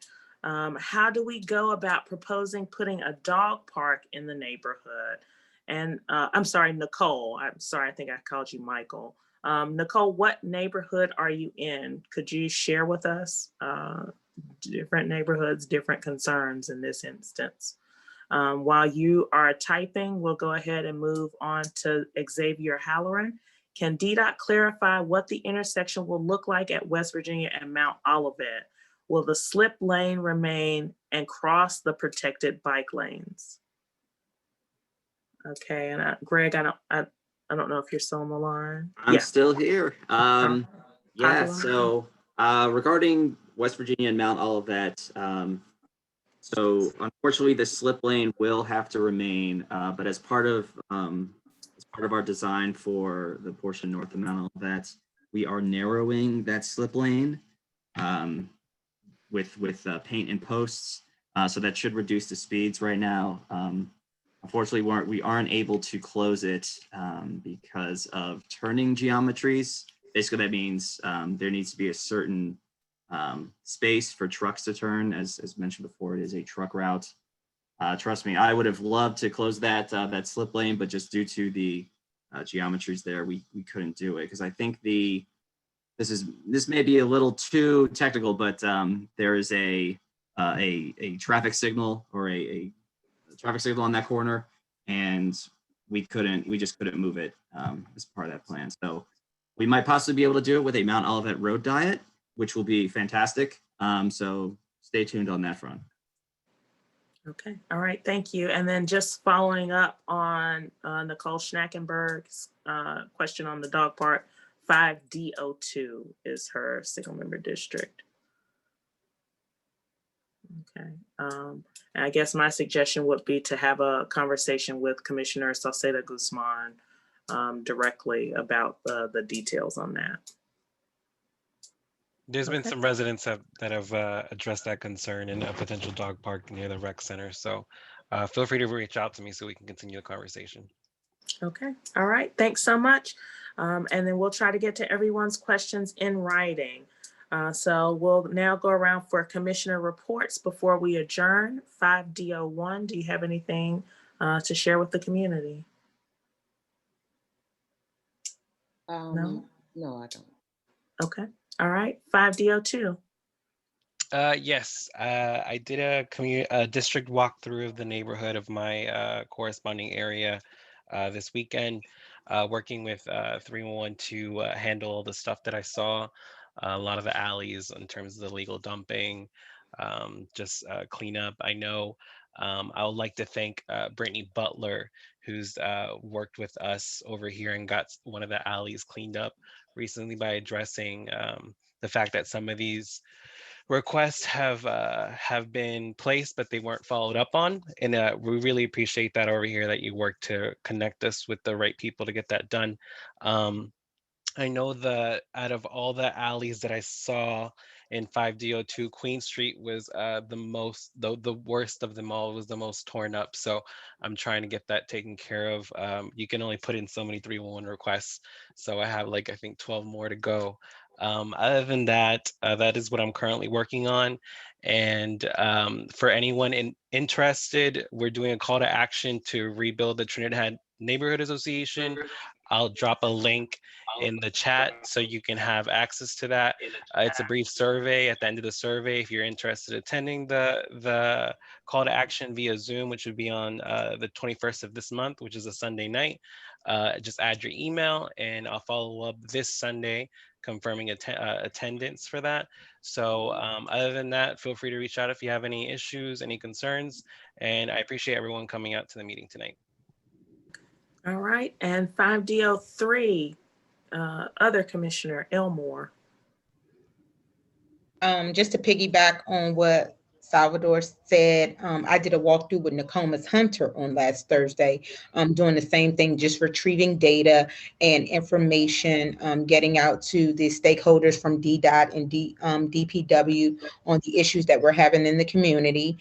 how do we go about proposing putting a dog park in the neighborhood? And I'm sorry, Nicole, I'm sorry, I think I called you Michael. Nicole, what neighborhood are you in? Could you share with us different neighborhoods, different concerns in this instance? While you are typing, we'll go ahead and move on to Xavier Halloran. Can DDOT clarify what the intersection will look like at West Virginia and Mount Olivet? Will the slip lane remain and cross the protected bike lanes? Okay, and Greg, I don't know if you're still on the line. I'm still here. Yeah, Popular. so regarding West Virginia and Mount Olivet, so unfortunately the slip lane will have to remain, but as part of our design for the portion north of Mount Olivet, we are narrowing that slip lane with paint and posts, so that should reduce the speeds right now. Unfortunately, we aren't able to close it because of turning geometries. Basically, that means there needs to be a certain space for trucks to turn. As mentioned before, it is a truck route. Trust me, I would have loved to close that slip lane, but just due to the geometries there, we couldn't do it, because I think this may be a little too technical, but there is a traffic signal or a traffic signal on that corner, and we just couldn't move it as part of that plan. So we might possibly be able to do it with a Mount Olivet road diet, which will be fantastic. So stay tuned on that front. Okay, all right, thank you. And then just following up on Nicole Schnackenberg's question on the dog park, 5D02 is her single member district. Okay, and I guess my suggestion would be to have a conversation with Commissioner Sauceda Guzman directly about the details on that. There's been some residents that have addressed that concern in a potential dog park near the rec center. So feel free to reach out to me so we can continue the conversation. Okay, all right, thanks so much. And then we'll try to get to everyone's questions in writing. So we'll now go around for commissioner reports before we adjourn. 5D01, do you have anything to share with the community? No, I don't. Okay, all right, 5D02. Yes, I did a district walkthrough of the neighborhood of my corresponding area this weekend, working with 311 to handle all the stuff that I saw. A lot of the alleys in terms of the legal dumping, just cleanup. I know I would like to thank Brittany Butler, who's worked with us over here and got one of the alleys cleaned up recently by addressing the fact that some of these requests have been placed, but they weren't followed up on. And we really appreciate that over here, that you work to connect us with the right people to get that done. I know that out of all the alleys that I saw in 5D02, Queen Street was the worst of them all. It was the most torn up. So I'm trying to get that taken care of. You can only put in so many 311 requests. So I have I think 12 more to go. Other than that, that is what I'm currently working on. And for anyone interested, we're doing a call to action to rebuild the Trinidad Neighborhood Association. I'll drop a link in the chat so you can have access to that. It's a brief survey. At the end of the survey, if you're interested in attending the call to action via Zoom, which would be on the 21st of this month, which is a Sunday night, just add your email and I'll follow up this Sunday confirming attendance for that. So other than that, feel free to reach out if you have any issues, any concerns, and I appreciate everyone coming out to the meeting tonight. All right, and 5D03, other Commissioner Elmore. Just to piggyback on what Salvador said, I did a walkthrough with Nokomis Hunter on last Thursday, doing the same thing, just retrieving data and information, getting out to the stakeholders from DDOT and DPW on the issues that we're having in the community.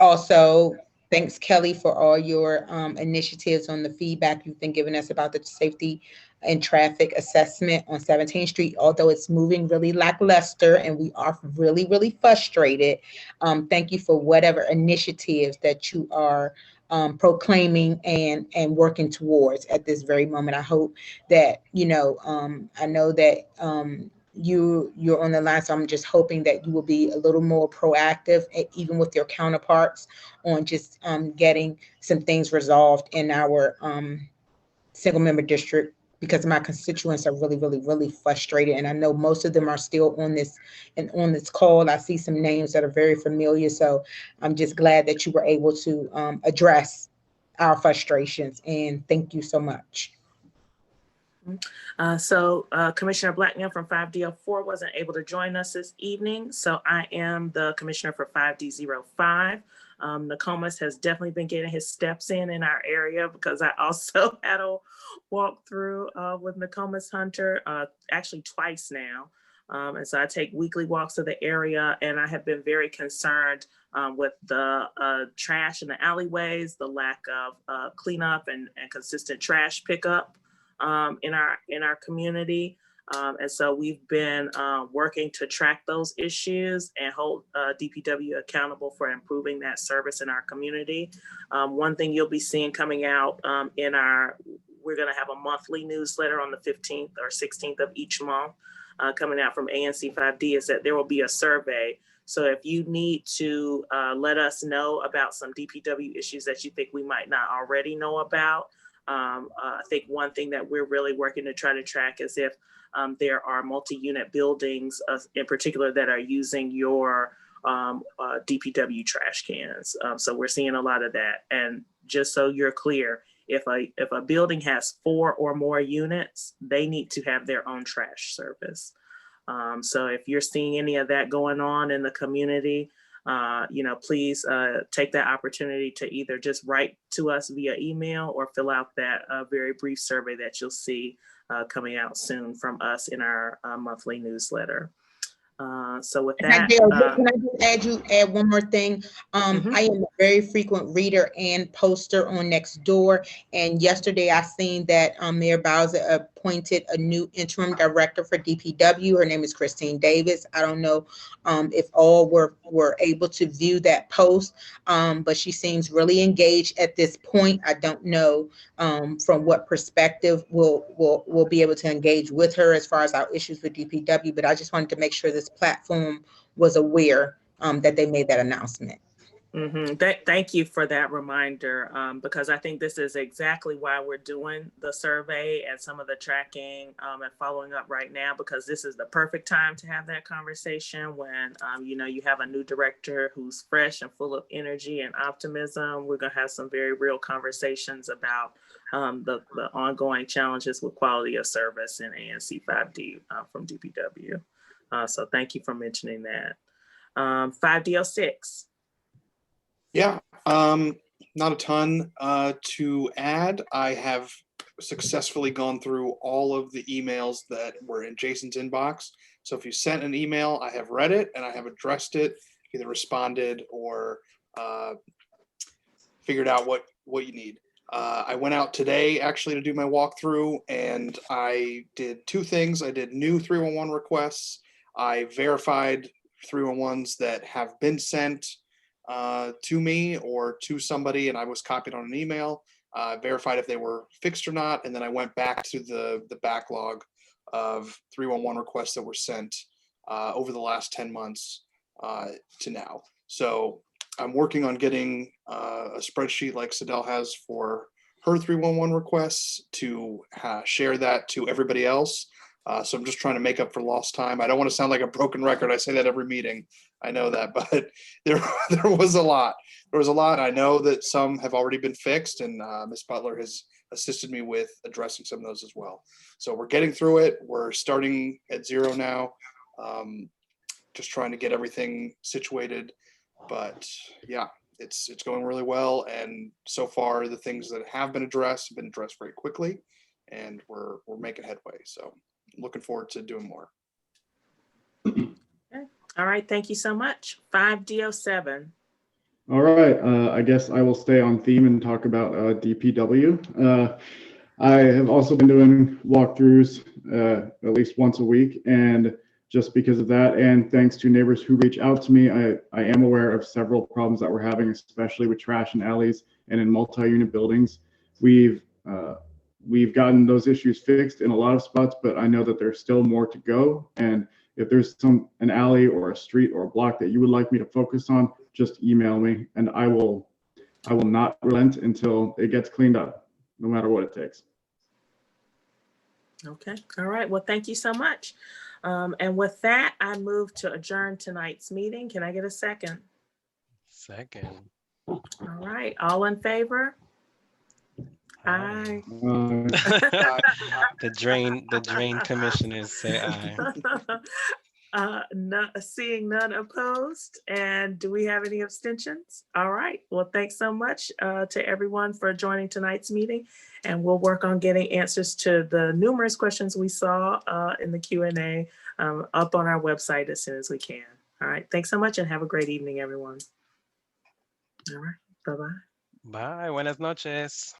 Also, thanks, Kelly, for all your initiatives on the feedback you've been giving us about the safety and traffic assessment on 17th Street, although it's moving really lackluster and we are really, really frustrated. Thank you for whatever initiatives that you are proclaiming and working towards at this very moment. I hope that, I know that you're on the line, so I'm just hoping that you will be a little more proactive, even with your counterparts, on just getting some things resolved in our single member district, because my constituents are really, really, really frustrated. And I know most of them are still on this call. I see some names that are very familiar. So I'm just glad that you were able to address our frustrations, and thank you so much. Commissioner Blackman from 5D04 wasn't able to join us this evening. So I am the commissioner for 5D05. Nokomis has definitely been getting his steps in our area, because I also had a walkthrough with Nokomis Hunter, actually twice now. And so I take weekly walks to the area, and I have been very concerned with the trash in the alleyways, the lack of cleanup and consistent trash pickup in our community. And so we've been working to track those issues and hold DPW accountable for improving that service in our community. One thing you'll be seeing coming out we're gonna have a monthly newsletter on the 15th or 16th of each month coming out from ANC 5D, is that there will be a survey. So if you need to let us know about some DPW issues that you think we might not already know about, I think one thing that we're really working to try to track is if there are multi-unit buildings in particular that are using your DPW trash cans. So we're seeing a lot of that. And just so you're clear, if a building has 4 or more units, they need to have their own trash service. So if you're seeing any of that going on in the community, please take that opportunity to either just write to us via email or fill out that very brief survey that you'll see coming out soon from us in our monthly newsletter. So with that, can I just add one more thing? I am a very frequent reader and poster on Nextdoor, and yesterday I seen that Mayor Bowser appointed a new interim director for DPW. Her name is Christine Davis. I don't know if all were able to view that post, but she seems really engaged at this point. I don't know from what perspective we'll be able to engage with her as far as our issues with DPW, but I just wanted to make sure this platform was aware that they made that announcement. Thank you for that reminder, because I think this is exactly why we're doing the survey and some of the tracking and following up right now, because this is the perfect time to have that conversation when you have a new director who's fresh and full of energy and optimism. We're going to have some very real conversations about the ongoing challenges with quality of service in ANC 5D from DPW. So thank you for mentioning that. 5D06. Yeah, not a ton to add. I have successfully gone through all of the emails that were in Jason's inbox. So if you sent an email, I have read it and I have addressed it, either responded or figured out what you need. I went out today actually to do my walkthrough, and I did 2 things. I did new 311 requests. I verified 311s that have been sent to me or to somebody, and I was copied on an email, verified if they were fixed or not, and then I went back to the backlog of 311 requests that were sent over the last 10 months to now. So I'm working on getting a spreadsheet like Sidel has for her 311 requests to share that to everybody else. So I'm just trying to make up for lost time. I don't want to sound like a broken record. I say that every meeting. I know that, but there was a lot. There was a lot. I know that some have already been fixed, and Ms. Butler has assisted me with addressing some of those as well. So we're getting through it. We're starting at 0 now. just trying to get everything situated. But yeah, it's going really well. And so far, the things that have been addressed very quickly, and we're making headway. So looking forward to doing more. Okay. All right. Thank you so much. 5D07. All right, I guess I will stay on theme and talk about DPW. I have also been doing walkthroughs at least once a week, and just because of that, and thanks to neighbors who reach out to me, I am aware of several problems that we're having, especially with trash in alleys and in multi-unit buildings. We've gotten those issues fixed in a lot of spots, but I know that there's still more to go. And if there's an alley or a street or a block that you would like me to focus on, just email me, and I will not relent until it gets cleaned up, no matter what it takes. Okay. All right. Well, thank you so much. And with that, I move to adjourn tonight's meeting. Can I get a second? Second. All right. All in favor? Aye. The drain commissioners say aye. Seeing none opposed. And do we have any abstentions? All right. Well, thanks so much to everyone for joining tonight's meeting. And we'll work on getting answers to the numerous questions we saw in the Q&A up on our website as soon as we can. All right. Thanks so much and have a great evening, everyone. All right. Bye-bye. Bye. Buenas noches.